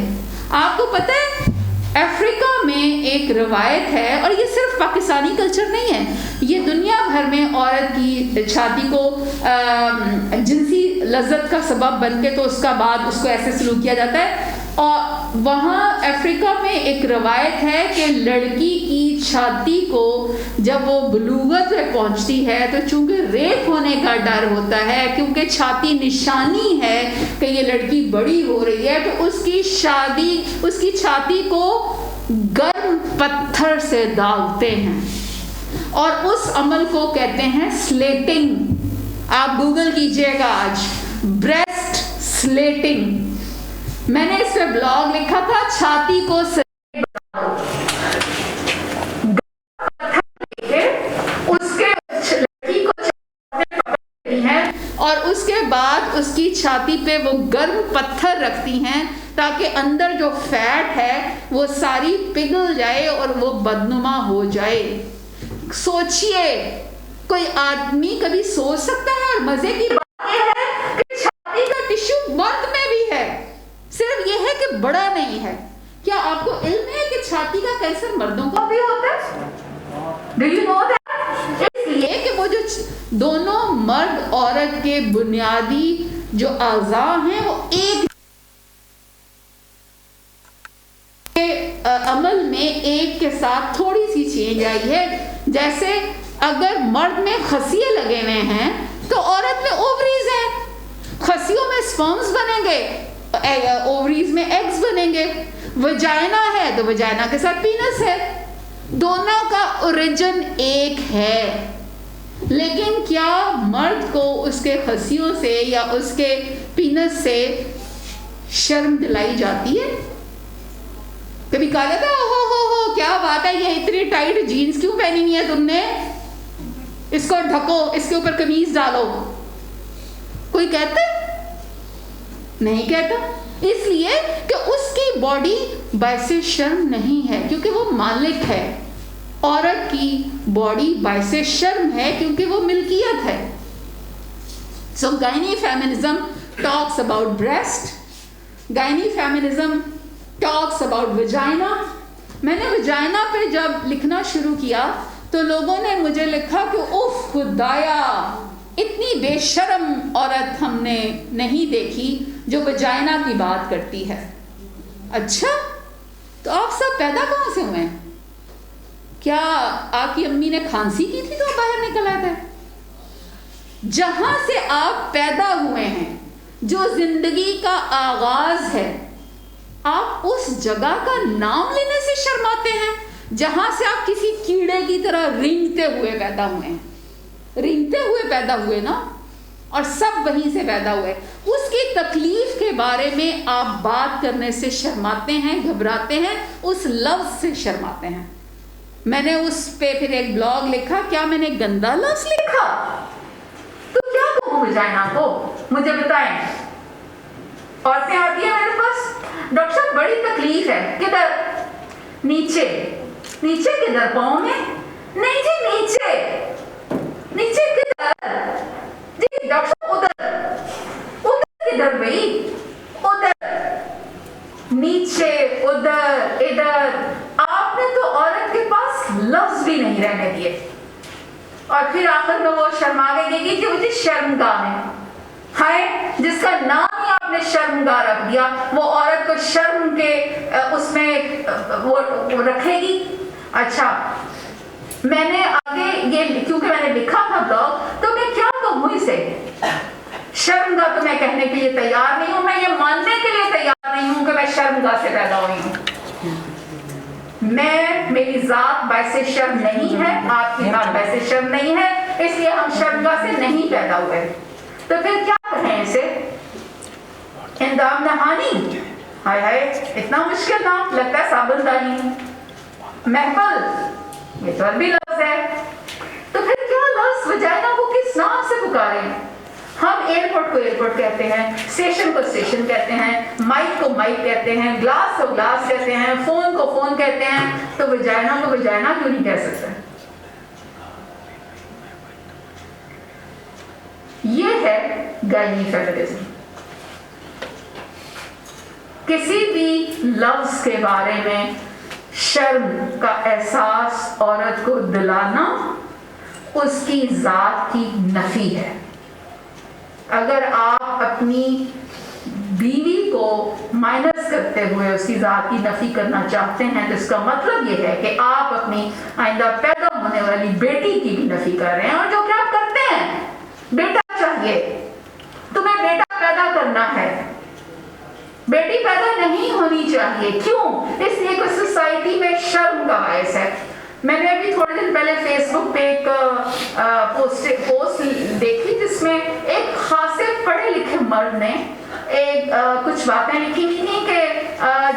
آپ کو پتہ ہے افریقہ میں ایک روایت ہے, اور یہ صرف پاکستانی کلچر نہیں ہے, یہ دنیا بھر میں عورت کی چھاتی کو جنسی لذت کا سبب بن کے تو اس کا بعد اس کو ایسے سلوک کیا جاتا ہے. اور وہاں افریقہ میں ایک روایت ہے کہ لڑکی کی چھاتی کو جب وہ بلوغت میں پہنچتی ہے تو چونکہ ریپ ہونے کا ڈر ہوتا ہے, کیونکہ چھاتی نشانی ہے کہ یہ لڑکی بڑی ہو رہی ہے, تو اس کی چھاتی کو گرم پتھر سے داغتے ہیں, اور اس عمل کو کہتے ہیں سلیٹنگ. آپ گوگل کیجئے گا آج بریسٹ سلیٹنگ. میں نے اس پہ بلاگ لکھا تھا چھاتی کو اور اس کے بعد اس کی چھاتی پہ وہ گرم پتھر رکھتی ہیں تاکہ اندر جو فیٹ ہے وہ ساری پگھل جائے اور وہ بدنما ہو جائے. سوچئے کوئی آدمی کبھی سوچ سکتا ہے؟ اور مزے کی بات یہ ہے کہ چھاتی کا ٹشو مرد میں بھی ہے, صرف یہ ہے کہ بڑا نہیں ہے. کیا آپ کو علم ہے کہ چھاتی کا کینسر مردوں کو بھی ہوتا ہے؟ Do you know that؟ اس لیے کہ وہ جو دونوں مرد عورت کے بنیادی جو اعضاء ہیں وہ ایک عمل میں ایک کے ساتھ تھوڑی سی چینج آئی ہے. جیسے اگر مرد میں خصیے لگے ہوئے ہیں تو عورت میں اووریز ہیں, خصیوں میں سپرمز بنیں گے, اووریز میں ایگز بنیں گے. وجائنا ہے تو وجائنا کے ساتھ پینس ہے, دونوں کا اوریجن ایک ہے. لیکن کیا مرد کو اس کے خصیوں سے یا اس کے پینس سے شرم دلائی جاتی ہے؟ کبھی کہا جاتا ہے ہو کیا بات ہے, یہ اتنی ٹائٹ جینز کیوں پہنی ہوئی ہے تم نے, اس کو ڈھکو, اس کے اوپر قمیض ڈالو. کوئی کہتا ہے؟ نہیں کہتا. اس لیے کہ اس کی باڈی باعث شرم نہیں ہے کیونکہ وہ مالک ہے. عورت کی باڈی باعث شرم ہے کیونکہ وہ ملکیت ہے. So gynae feminism talks about breast. Gynae feminism talks about vagina. میں نے وجائنا پہ جب لکھنا شروع کیا تو لوگوں نے مجھے لکھا کہ اف خدایا, اتنی بے شرم عورت ہم نے نہیں دیکھی جو وجائنا کی بات کرتی ہے. اچھا, تو آپ سب پیدا کہاں سے ہوئے ہیں؟ کیا آپ کی امی نے کھانسی کی تھی تو باہر نکل آئے تھے؟ جہاں سے آپ پیدا ہوئے ہیں, جو زندگی کا آغاز ہے, آپ اس جگہ کا نام لینے سے شرماتے ہیں جہاں سے آپ کسی کیڑے کی طرح رینگتے ہوئے پیدا ہوئے ہیں. رینگتے ہوئے پیدا ہوئے نا, اور سب وہیں سے پیدا ہوئے. اس کی تکلیف کے بارے میں آپ بات کرنے سے شرماتے ہیں, گھبراتے ہیں, اس لفظ سے شرماتے ہیں. میں نے اس پہ پھر ایک بلاگ لکھا. کیا میں نے گندا لفظ لکھا؟ تو کیا کہوں وجائنا کو؟ مجھے بتائیں. عورتیں آتی ہیں میرے پاس, ڈاکٹر صاحب بڑی تکلیف ہے. کدھر؟ نیچے. نیچے کدھر؟ پاؤں میں؟ نہیں جی نیچے. نیچے کدھر؟ جی ڈاکٹر صاحب ادھر. ادھر کدھر بھائی؟ ادھر. نیچے, ادھر, ادھر. آپ نے تو عورت کے پاس لفظ بھی نہیں رہنے دیے. اور پھر آخر میں وہ شرما گئی کہ مجھے شرمگاہ ہے. ہائے, جس کا نام ہی آپ نے شرمگاہ رکھ دیا, وہ عورت کو شرم کے اس میں وہ رکھے گی. اچھا, میں نے آگے یہ کیونکہ میں نے لکھا تھا بلاگ, تو میں کیا کہوں اسے؟ شرمگاہ تو میں کہنے کے لیے تیار نہیں ہوں, میں یہ ماننے کے لیے تیار نہیں ہوں کہ میں شرمگاہ سے پیدا ہوئی ہوں. میری ذات باعث شرم نہیں ہے, آپ کی ذات باعث شرم نہیں ہے, اس لیے ہم شرمگاہ سے نہیں پیدا ہوئے. تو پھر کیا کہیں اسے؟ اندام نہانی. ہائے ہائے, اتنا مشکل نام لگتا ہے صابن دانی. محفل, یہ تو عربی لفظ ہے. تو پھر کیا لفظ وجائنا کو کس نام سے پکارے؟ ہم ایئرپورٹ کو ایئرپورٹ کہتے ہیں, اسٹیشن کو اسٹیشن کہتے ہیں, مائک کو مائک کہتے ہیں, گلاس کو گلاس کہتے ہیں, فون کو فون کہتے ہیں, تو وجائنا کو وجائنا کیوں نہیں کہہ سکتے؟ یہ ہے گائنی فیمنزم. کسی بھی لفظ کے بارے میں شرم کا احساس عورت کو دلانا اس کی ذات کی نفی ہے. اگر آپ اپنی بیوی کو مائنس کرتے ہوئے اس کی ذات کی نفی کرنا چاہتے ہیں تو اس کا مطلب یہ ہے کہ آپ اپنی آئندہ پیدا ہونے والی بیٹی کی بھی نفی کر رہے ہیں, اور جو کہ آپ کرتے ہیں. بیٹا چاہیے, تمہیں بیٹا پیدا کرنا ہے, بیٹی پیدا نہیں ہونی چاہیے. کیوں؟ اس لیے کہ سوسائٹی میں شرم کا باعث ہے. میں نے ابھی تھوڑے دن پہلے فیس بک پہ ایک پوسٹ دیکھی جس میں ایک خاصے پڑھے لکھے مرد نے ایک کچھ باتیں لکھی ہوئی تھیں کہ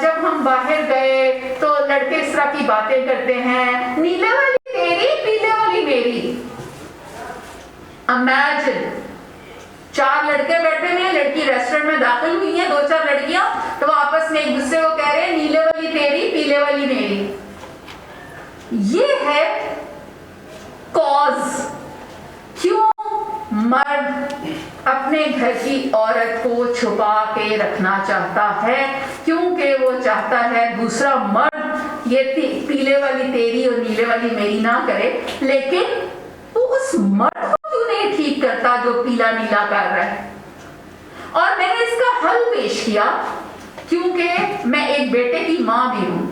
جب ہم باہر گئے تو لڑکے اس طرح کی باتیں کرتے ہیں, نیلے والی تیری پیلے والی میری. امیجن 4 لڑکے بیٹھے ہوئے ہیں, لڑکی ریسٹورنٹ میں داخل ہوئی ہیں, 2-4 لڑکیاں, تو وہ آپس میں ایک دوسرے کو کہہ رہے ہیں نیلے والی تیری پیلے والی میری. یہ ہے کاز کیوں مرد اپنے گھر کی عورت کو چھپا کے رکھنا چاہتا ہے, کیونکہ وہ چاہتا ہے دوسرا مرد یہ پیلے والی تیری اور نیلے والی میری نہ کرے, لیکن وہ اس مرد کو کیوں نہیں ٹھیک کرتا جو پیلا نیلا کر رہا ہے. اور میں نے اس کا حل پیش کیا کیونکہ میں ایک بیٹے کی ماں بھی ہوں,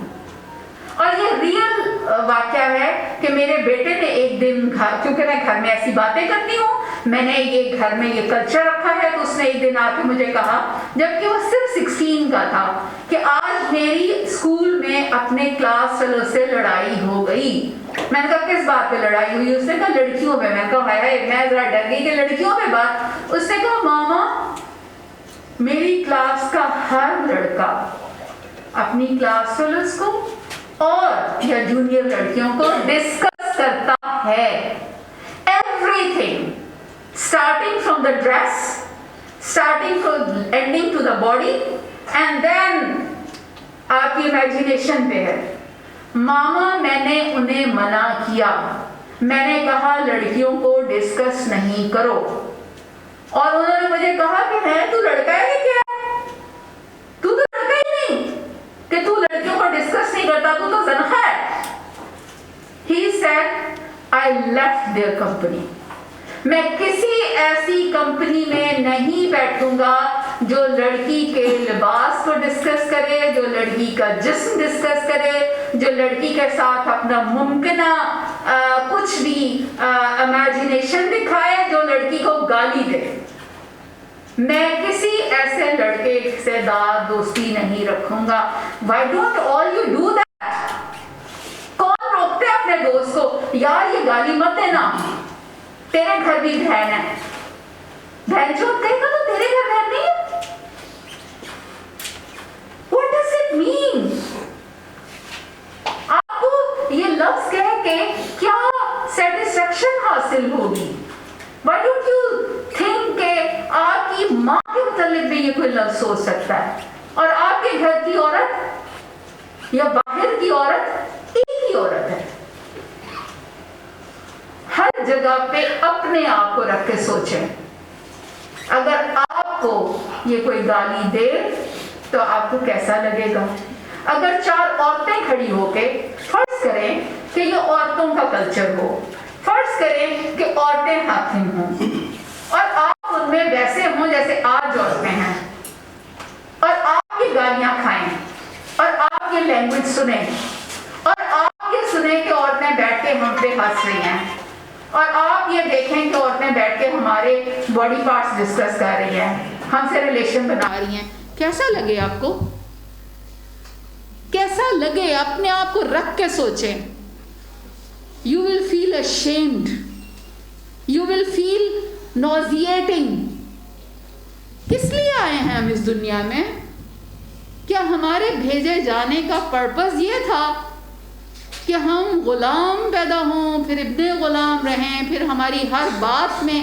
اور یہ ریئل واقعہ ہے کہ میرے بیٹے نے ایک دن کیونکہ میں گھر میں ایسی باتیں کرتی ہوں, میں نے یہ گھر میں یہ کلچر رکھا ہے, تو اس نے ایک دن آ کے مجھے کہا, جبکہ وہ صرف 16 کا تھا, کہ آج میری اسکول میں اپنے کلاس فیلو سے لڑائی ہو گئی. میں نے کہا کس بات پہ لڑائی ہوئی؟ اس نے کہا لڑکیوں پہ. میں نے کہا ہائے, میں ذرا ڈر گئی کہ لڑکیوں پہ بات. اس نے کہا ماما میری کلاس کا ہر لڑکا اپنی کلاس فیلوز کو اور یا جونیئر لڑکیوں کو ڈسکس کرتا ہے, everything, starting from the dress, starting from ending to the body, and then آپ کی امیجنیشن پہ ہے. ماما میں نے انہیں منع کیا, میں نے کہا لڑکیوں کو ڈسکس نہیں کرو, اور انہوں نے مجھے کہا کہ ہے تو لڑکا ہے کہ کیا ہے, تو لڑکا ہی نہیں کہ تو لڑکیوں کو ڈسکس نہیں کرتا, تو زنخہ ہے. He said I left their company. میں کسی ایسی کمپنی میں نہیں بیٹھوں گا جو لڑکی کے لباس کو ڈسکس کرے, جو لڑکی کا جسم ڈسکس کرے, جو لڑکی کے ساتھ اپنا ممکنہ کچھ بھی امیجنیشن دکھائے, جو لڑکی کو گالی دے. میں کسی ایسے لڑکے سے دوستی نہیں رکھوں گا. Why don't all you do that? کون روکتے اپنے دوست کو, یار یہ گالی مت دینا, تیرے گھر بھی بہن ہے, بہن چوت کہے گا تو تیرے گھر بہن نہیں ہے. What does it mean? آپ کو یہ لفظ کہہ کے کیا سیٹسفیکشن حاصل ہوگی؟ Why don't you think کہ آپ کی ماں کے متعلق بھی یہ کوئی لفظ سوچ سکتا ہے, اور آپ کے گھر کی عورت یا باہر کی عورت ایک ہی عورت ہے. ہر جگہ پہ اپنے آپ کو رکھ کے سوچیں. اگر آپ کو یہ کوئی گالی دے تو آپ کو کیسا لگے گا؟ اگر 4 عورتیں کھڑی ہو کے فرض کریں کہ یہ عورتوں کا کلچر ہو, فرض کریں کہ عورتیں حاکم ہوں, اور آپ ان میں ویسے ہوں جیسے آج عورتیں ہیں, اور آپ یہ گالیاں کھائیں, اور آپ یہ لینگویج سنیں, اور آپ یہ سنیں کہ عورتیں بیٹھ کے ہم پہ ہنس رہی ہیں, اور آپ یہ دیکھیں کہ عورتیں بیٹھ کے ہمارے باڈی پارٹس ڈسکس کر رہی ہیں, ہم سے ریلیشن بنا رہی ہیں, کیسا لگے آپ کو؟ کیسا لگے؟ اپنے آپ کو رکھ کے سوچیں. You will feel ashamed. You will feel nauseating. کس لیے آئے ہیں ہم اس دنیا میں؟ کیا ہمارے بھیجے جانے کا پرپس یہ تھا کہ ہم غلام پیدا ہوں, پھر ابن غلام رہیں, پھر ہماری ہر بات میں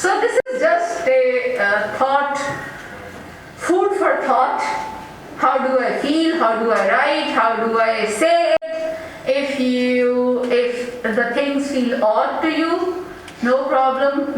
So this is just a thought, food for thought. How do I feel? How do I write? How do I say it? If the things feel odd to you, no problem.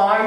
odd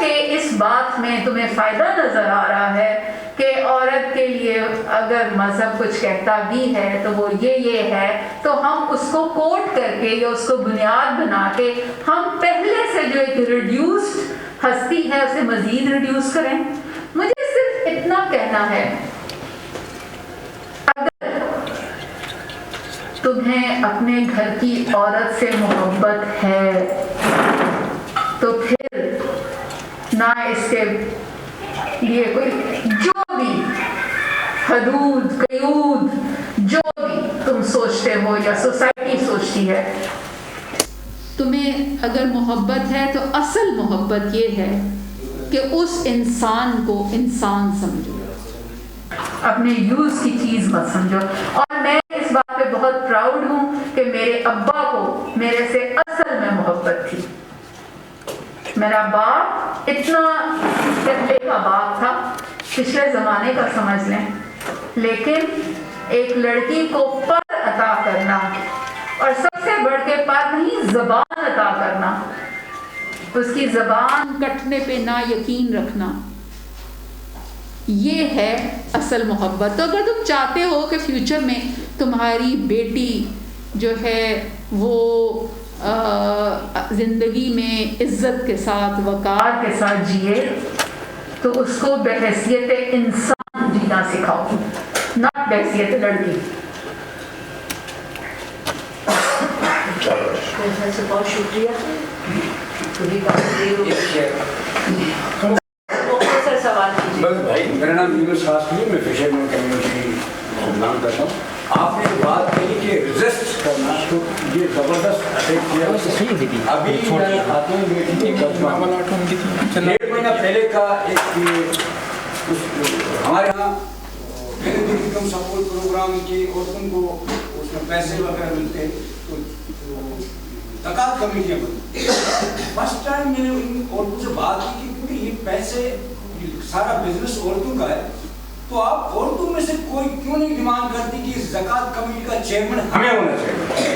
کہ اس بات میں تمہیں فائدہ نظر آ رہا ہے کہ عورت کے لیے اگر مذہب کچھ کہتا بھی ہے تو وہ یہ ہے، تو ہم اس کو کوٹ کر کے یا اس کو بنیاد بنا کے ہم پہلے سے جو ایک ریڈیوسڈ ہستی ہے اسے مزید ریڈیوس کریں. مجھے صرف اتنا کہنا ہے، اگر تمہیں اپنے گھر کی عورت سے محبت ہے تو پھر نہ اس کے لیے کوئی جو بھی حدود قیود جو بھی تم سوچتے ہو یا سوسائٹی سوچتی ہے، تمہیں اگر محبت ہے تو اصل محبت یہ ہے کہ اس انسان کو انسان سمجھو، اپنے یوز کی چیز مت سمجھو. اور میں اس بات پہ بہت پراؤڈ ہوں کہ میرے ابا کو میرے سے اصل میں محبت تھی. میرا باپ اتنا پہلے کا باپ تھا، پچھلے زمانے کا سمجھ لیں، لیکن ایک لڑکی کو پر عطا کرنا اور سب سے بڑھ کے پر نہیں زبان عطا کرنا، اس کی زبان کٹنے پہ نہ یقین رکھنا، یہ ہے اصل محبت. تو اگر تم چاہتے ہو کہ فیوچر میں تمہاری بیٹی جو ہے وہ زندگی میں عزت کے ساتھ وقار کے ساتھ جیے تو اس کو بحیثیت انسان جینا سکھاؤ، نہ بحیثیت لڑکی. بہت شکریہ. سوال بھائی، میرا نام یونس شاستری، میں فشرمین کمیونٹی نام کرتا ہوں. آپ نے بات کہی کہ ریزسٹ کرنا، تو یہ زبردست اٹیک کیا. ابھی میں خاتون بیٹی کی ڈیڑھ مہینہ پہلے کا ایک ہمارے یہاں انکم سپورٹ پروگرام کی عورتوں کو اس میں پیسے وغیرہ ملتے تو زکوٰۃ کمیٹیاں بنتی. فرسٹ ٹائم میں نے ان عورتوں سے بات کی کہ کیونکہ یہ پیسے سارا بزنس عورتوں کا ہے، تو آپ عورتوں میں سے کوئی کیوں نہیں ڈیمانڈ کرتی کہ زکوٰۃ کمیٹی کا چیئرمین ہمیں ہونا چاہیے.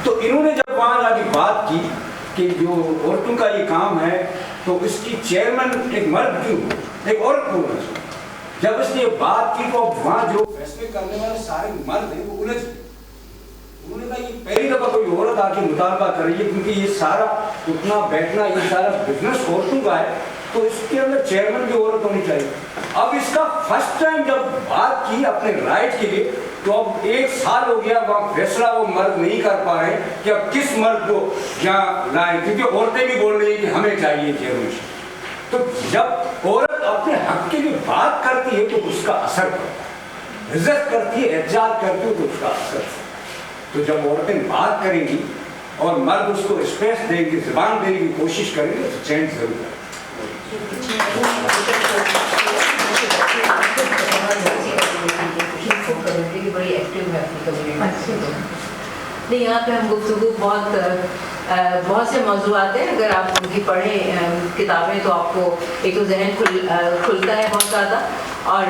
تو انہوں نے جب وہاں جا کے بات کی کہ جو عورتوں کا یہ کام ہے تو اس کی چیئرمین ایک مرد کیوں، ایک عورت کیوں ہونا چاہیے. جب اس نے یہ بات کی تو وہاں جو فیصلے کرنے والے سارے مرد ہیں وہ الجھ گئے. انہوں نے کہا یہ پہلی دفعہ کوئی عورت آ کے مطالبہ کر رہی ہے، کیونکہ یہ سارا اٹھنا بیٹھنا یہ سارا بزنس عورتوں کا ہے، تو اس کے اندر چیئرمین بھی عورت ہونی چاہیے. اب اس کا فرسٹ ٹائم جب بات کی اپنے رائٹ کے لیے تو اب 1 سال ہو گیا وہاں فیصلہ وہ مرد نہیں کر پا رہے کہ اب کس مرد کو یہاں لائیں، کیونکہ عورتیں بھی بول رہی ہیں کہ ہمیں چاہیے چیئرمین. تو جب عورت اپنے حق کے لیے بات کرتی ہے تو اس کا اثر پڑتا ہے، عزت کرتی ہے، احتجاج کرتی ہے تو اس کا اثر پڑتا ہے. تو جب عورتیں بات کریں گی اور مرد اس کو اسپیس دیں گے، زبان دینے کی کوشش کریں گے تو چینج ضرور ہے. بڑی ایکٹیو ہے اپنی کمیونٹی. نہیں، یہاں پہ ہم گفتگو بہت سے موضوعات ہیں. اگر آپ ان کی پڑھیں کتابیں تو آپ کو ایک تو ذہن کھلتا ہے بہت زیادہ، اور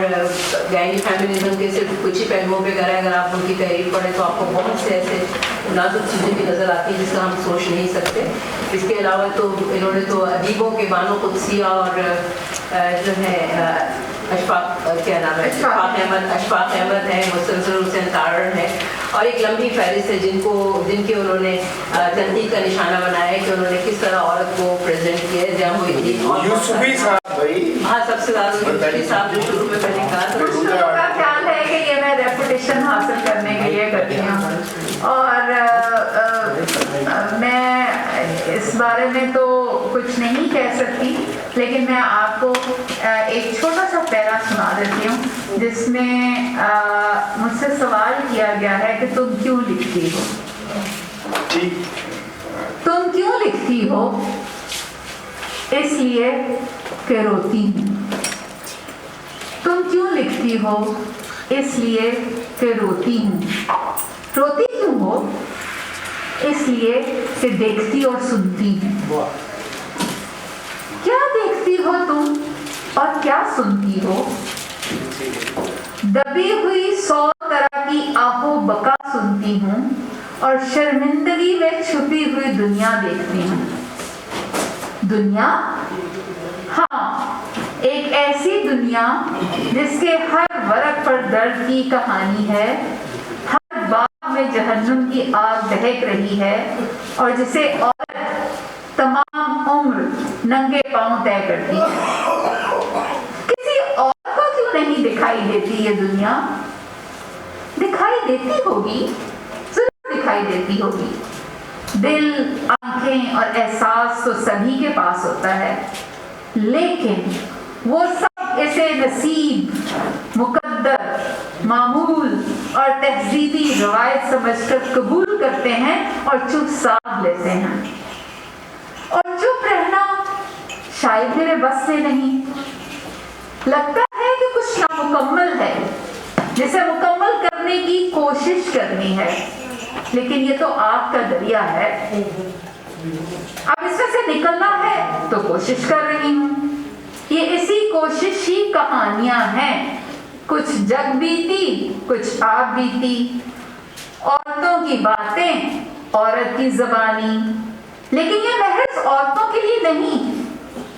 گائنی فیمنزم کے صرف کچھ ہی پہلوؤں پہ کریں. اگر آپ ان کی تحریر پڑھیں تو آپ کو بہت سے ایسے نازک چیزیں بھی نظر آتی ہیں جس کا ہم سوچ نہیں سکتے. اس کے علاوہ تو انہوں نے تو ادیبوں کے بانو قدسیہ اور جو ہے اشفاق کیا نام ہے، اشفاق احمد ہے، مسلسل حسین تارڑ ہے، اور ایک لمبی فہرست ہے جن کے انہوں نے تنقید کا نشانہ بنایا ہے کہ انہوں نے کس طرح عورت کو پریزنٹ کیا ہے. جہاں ہوئی تھی یوسفی صاحب بھائی، ہاں سب سے زیادہ یوسفی صاحب جو شروع میں میں نے کہا تھا. کچھ لوگوں کا خیال ہے کہ یہ میں ریپوٹیشن حاصل کرنے کے لیے کرتی ہوں، اور میں اس بارے میں تو کچھ نہیں کہہ سکتی، لیکن میں آپ کو ایک چھوٹا سا پیرا سنا دیتی ہوں جس میں مجھ سے سوال کیا گیا ہے کہ تم کیوں لکھتی ہو. تم کیوں لکھتی ہو؟ اس لیے کہ روتی ہوں. تم کیوں لکھتی ہو؟ اس لیے کہ روتی ہوں. روتی کیوں ہو؟ اس لیے کہ دیکھتی اور سنتی ہوں. کیا دیکھتی ہو تم اور کیا سنتی ہو؟ دبی ہوئی 100 طرح کی آہو بکا سنتی ہوں اور شرمندگی میں چھپی ہوئی دنیا دیکھتی ہوں. دنیا ایسی دنیا جس کے ہر ورق پر درد کی کہانی ہے، ہر باغ میں جہنم کی آگ دہک رہی ہے، اور جسے عورت تمام عمر ننگے پاؤں طے کرتی ہے۔ کسی اور کو کیوں نہیں دکھائی دیتی یہ دنیا؟ دکھائی دیتی ہوگی، ضرور دکھائی دیتی ہوگی۔ دل، آنکھیں اور احساس تو سبھی کے پاس ہوتا ہے، لیکن وہ سب اسے نصیب، مقدر، معمول اور تہذیبی روایت سمجھ کر قبول کرتے ہیں اور چپ سادھ لیتے ہیں۔ اور چپ رہنا شاید میرے بس میں نہیں۔ لگتا ہے کہ کچھ نامکمل ہے جسے مکمل کرنے کی کوشش کرنی ہے، لیکن یہ تو آگ کا دریا ہے، اب اس میں سے نکلنا ہے تو کوشش کر رہی ہوں۔ یہ اسی کوشش ہی کہانیاں ہیں، کچھ جگ بیتی، کچھ آپ بیتی، عورتوں کی باتیں، عورت کی زبانی، لیکن یہ محض عورتوں کے لیے نہیں،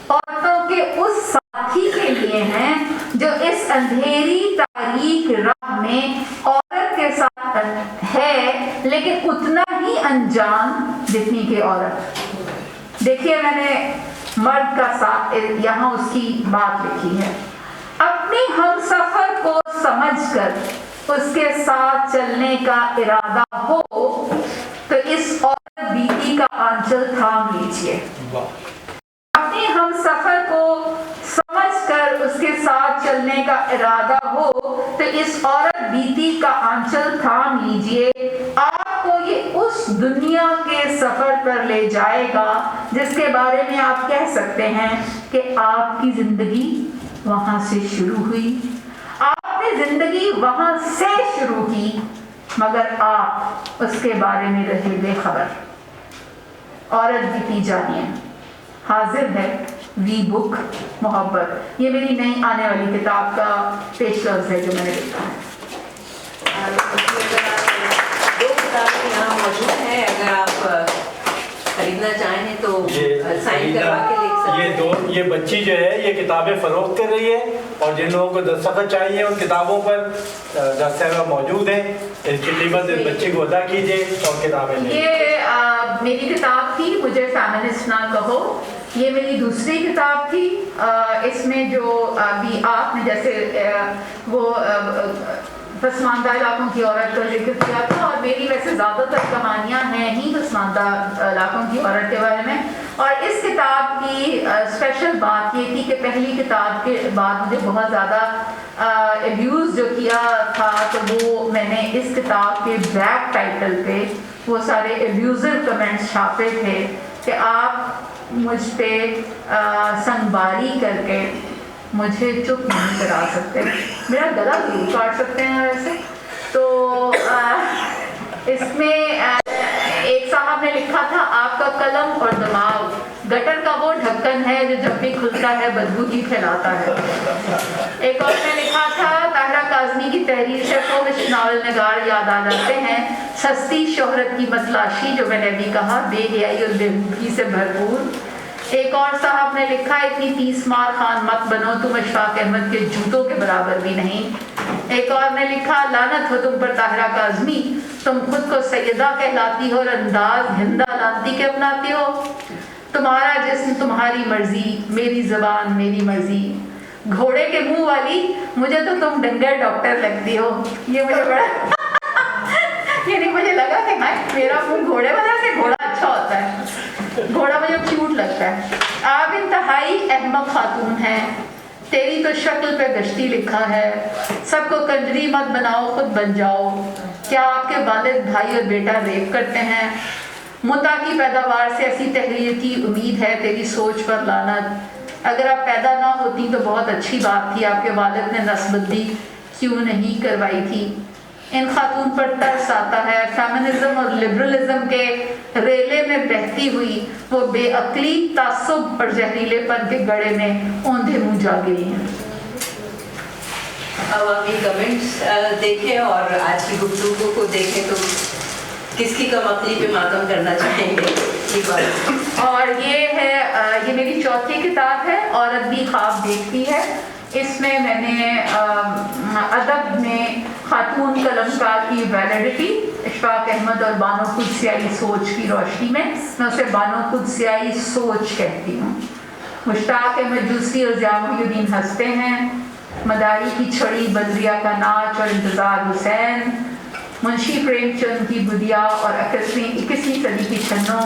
عورتوں کے اس ساتھی کے لیے ہیں جو اس اندھیری تاریک راہ میں عورت کے ساتھ ہے، لیکن اتنا ہی انجان جتنی کہ عورت۔ دیکھیے میں نے مرد کا ساتھ یہاں اس کی بات لکھی ہے، اپنی ہم سفر کو سمجھ کر اس کے ساتھ چلنے کا ارادہ ہو تو اس عورت بیتی کا آنچل تھام لیجیے۔ اپنی ہم سفر کو سمجھ کر اس کے ساتھ چلنے کا ارادہ ہو تو اس عورت بیتی کا آنچل تھام لیجیے، آپ کو یہ اس دنیا کے سفر پر لے جائے گا جس کے بارے میں آپ کہہ سکتے ہیں کہ آپ کی زندگی وہاں سے شروع ہوئی، آپ نے زندگی وہاں سے شروع کی، مگر آپ اس کے بارے میں رہے بے خبر۔ عورت بیتی جانیے حاضر ہے وی بک محبت، یہ میری نئی آنے والی کتاب کا پیش لفظ ہے جو میں نے لکھا ہے۔ دو کتابیں یہاں موجود ہیں، اگر آپ خریدنا چاہیں تو سائن کروا کے لکھ سکتے ہیں۔ یہ بچی جو ہے یہ کتابیں فروخت کر رہی ہے، اور جن لوگوں کو دستخط چاہیے ان کتابوں پر دستخط موجود ہیں، اس کی قیمت اس بچی کو ادا کیجیے اور کتابیں لیں۔ یہ میری کتاب تھی مجھے فیمنسٹ نہ کہو، یہ میری دوسری کتاب تھی، اس میں جو ابھی آپ نے جیسے وہ پسماندہ علاقوں کی عورت کا ذکر کیا تھا، اور میری ویسے زیادہ تر کہانیاں ہیں ہی پسماندہ علاقوں کی عورت کے بارے میں، اور اس کتاب کی اسپیشل بات یہ تھی کہ پہلی کتاب کے بعد مجھے بہت زیادہ ایبیوز جو کیا تھا، تو وہ میں نے اس کتاب کے بیک ٹائٹل پہ وہ سارے ایبیوزر کمنٹس چھاپے تھے کہ آپ مجھ پہ سنگباری کر کے مجھے چپ نہیں کرا سکتے، میرا گلا ضرور کاٹ سکتے ہیں ویسے۔ تو اس میں ایک صاحب نے لکھا تھا آپ کا قلم اور دماغ گٹر کا وہ ڈھکن ہے جو جب بھی کھلتا ہے بدبو ہی پھیلاتا ہے۔ ایک اور نے لکھا تھا طاہرہ کاظمی کی تحریر سے فوش ناول نگار یاد آ جاتے ہیں، سستی شہرت کی متلاشی جو میں نے بھی کہا، بے حیائی اور بے روحی سے بھرپور۔ ایک اور صاحب نے لکھا اتنی تیس مار خان مت بنو تم اشفاق احمد کے جوتوں کے برابر بھی نہیں۔ ایک اور نے لکھا لعنت ہو تم پر طاہرہ کاظمی، تم خود کو سیدہ کہلاتی ہو اور انداز ہندہ لانتی کے اپناتی ہو، تمہارا جسم تمہاری مرضی، میری زبان میری مرضی، گھوڑے کے منہ والی مجھے تو تم ڈنگر ڈاکٹر لگتی ہو۔ یہ مجھے بڑا یعنی مجھے لگا کہ میرا منہ گھوڑے وجہ سے گھوڑا اچھا ہوتا ہے، گھوڑا مجھے کیوٹ لگتا ہے۔ آپ انتہائی احمق خاتون ہیں، تیری تو شکل پہ گشتی لکھا ہے، سب کو کنجری مت بناؤ خود بن جاؤ۔ کیا آپ کے والد بھائی اور بیٹا ریپ کرتے ہیں؟ متا کی پیداوار سے ایسی تحریر کی امید ہے، تیری سوچ پر لعنت۔ اگر آپ پیدا نہ ہوتی تو بہت اچھی بات تھی، آپ کے والد نے نسبندی کیوں نہیں کروائی تھی؟ ان خاتون پر ترس آتا ہے، فیمنزم اور لبرلزم کے ریلے میں بہتی ہوئی وہ بے عقلی، تعصب اور زہریلے پن کے گڑھے میں اوندھے منہ جا گئی ہیں۔ عوامی کمنٹس دیکھیں اور آج کی گفتگو کو دیکھیں تو کس کی کم عقلی پہ ماتم کرنا چاہیں گے؟ اور یہ ہے، یہ میری چوتھی کتاب ہے، عورت بھی خواب دیکھتی ہے، اس میں میں نے ادب میں خاتون قلمکار کی ویلیڈیٹی اشفاق احمد اور بانو قدسیائی سوچ کی روشنی میں اسے بانو قدسیائی سوچ کہتی ہوں. مشتاق احمد جوسی اور ضیاء محی الدین ہنستے ہیں. مداری کی چھڑی، بدریہ کا ناچ اور انتظار حسین، منشی پریم چند کی بدیا اور 21ویں صدی کی چھنوں،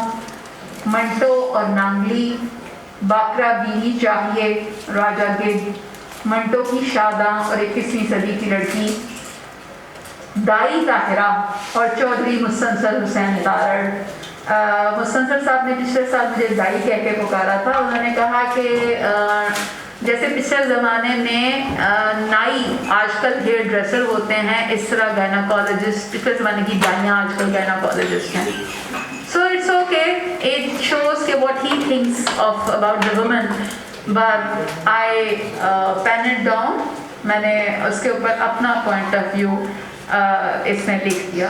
منٹو اور نانگلی، باکرا بینی چاہیے، راجہ گڈ، منٹو کی شاداں اور 21ویں صدی کی لڑکی، دائی طاہرہ اور چودھری مستنصر حسین تارڑ. مستنصر صاحب نے پچھلے سال مجھے دائی کہہ کے پکارا تھا. انہوں نے کہا کہ جیسے پچھلے زمانے میں نائی آج کل ہیئر ڈریسر ہوتے ہیں، اس طرح گائناکالوجسٹ پچھلے زمانے کی دائیاں آج کل گائناکالوجسٹ ہیں. So it's okay. It shows what he thinks about the woman. But I pen it down. میں نے اس کے اوپر اپنا پوائنٹ آف ویو اس میں لکھ دیا.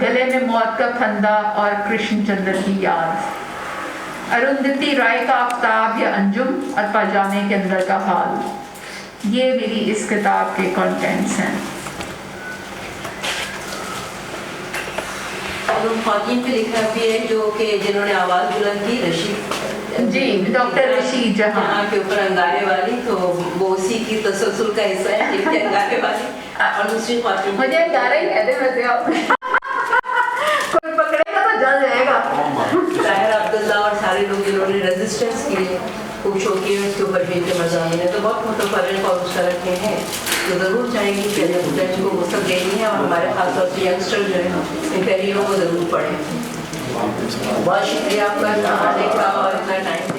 گلے میں موت کا پھندا اور کرشن چندر کی یاد، اروندھتی رائے کا آفتاب یا انجم اور پاجامے کے اندر کا حال، یہ میری اس کتاب کے کانٹینٹس ہیں. اور ان خواتین پہ لکھا بھی ہے جو کہ جنہوں نے آواز بلند کی، رشید جی ڈاکٹر رشید جہاں کے اوپر انگارے والی، تو وہ اسی کی تسلسل کا حصہ ہے، ایک انگارے والی اور دوسری خواتین. مجھے انگارے ہی کہتے ویسے آپ کوئی پکڑے گا تو جل جائے گا. طاہر عبداللہ اور سارے لوگ جنہوں نے ریزسٹنس کی ہے خوب شوقی ہے، اس کے اوپر بھی کے مضامین ہے تو بہت متفرق اور اس طرح کے ہیں. تو ضرور چاہیں گے کہ جج کو وسعت دینی ہے اور ہمارے خاص طور سے ینگسٹر جو ہیں ان تحریروں کو ضرور پڑھیں. بہت شکریہ آپ کا آنے کا اور اتنا ٹائم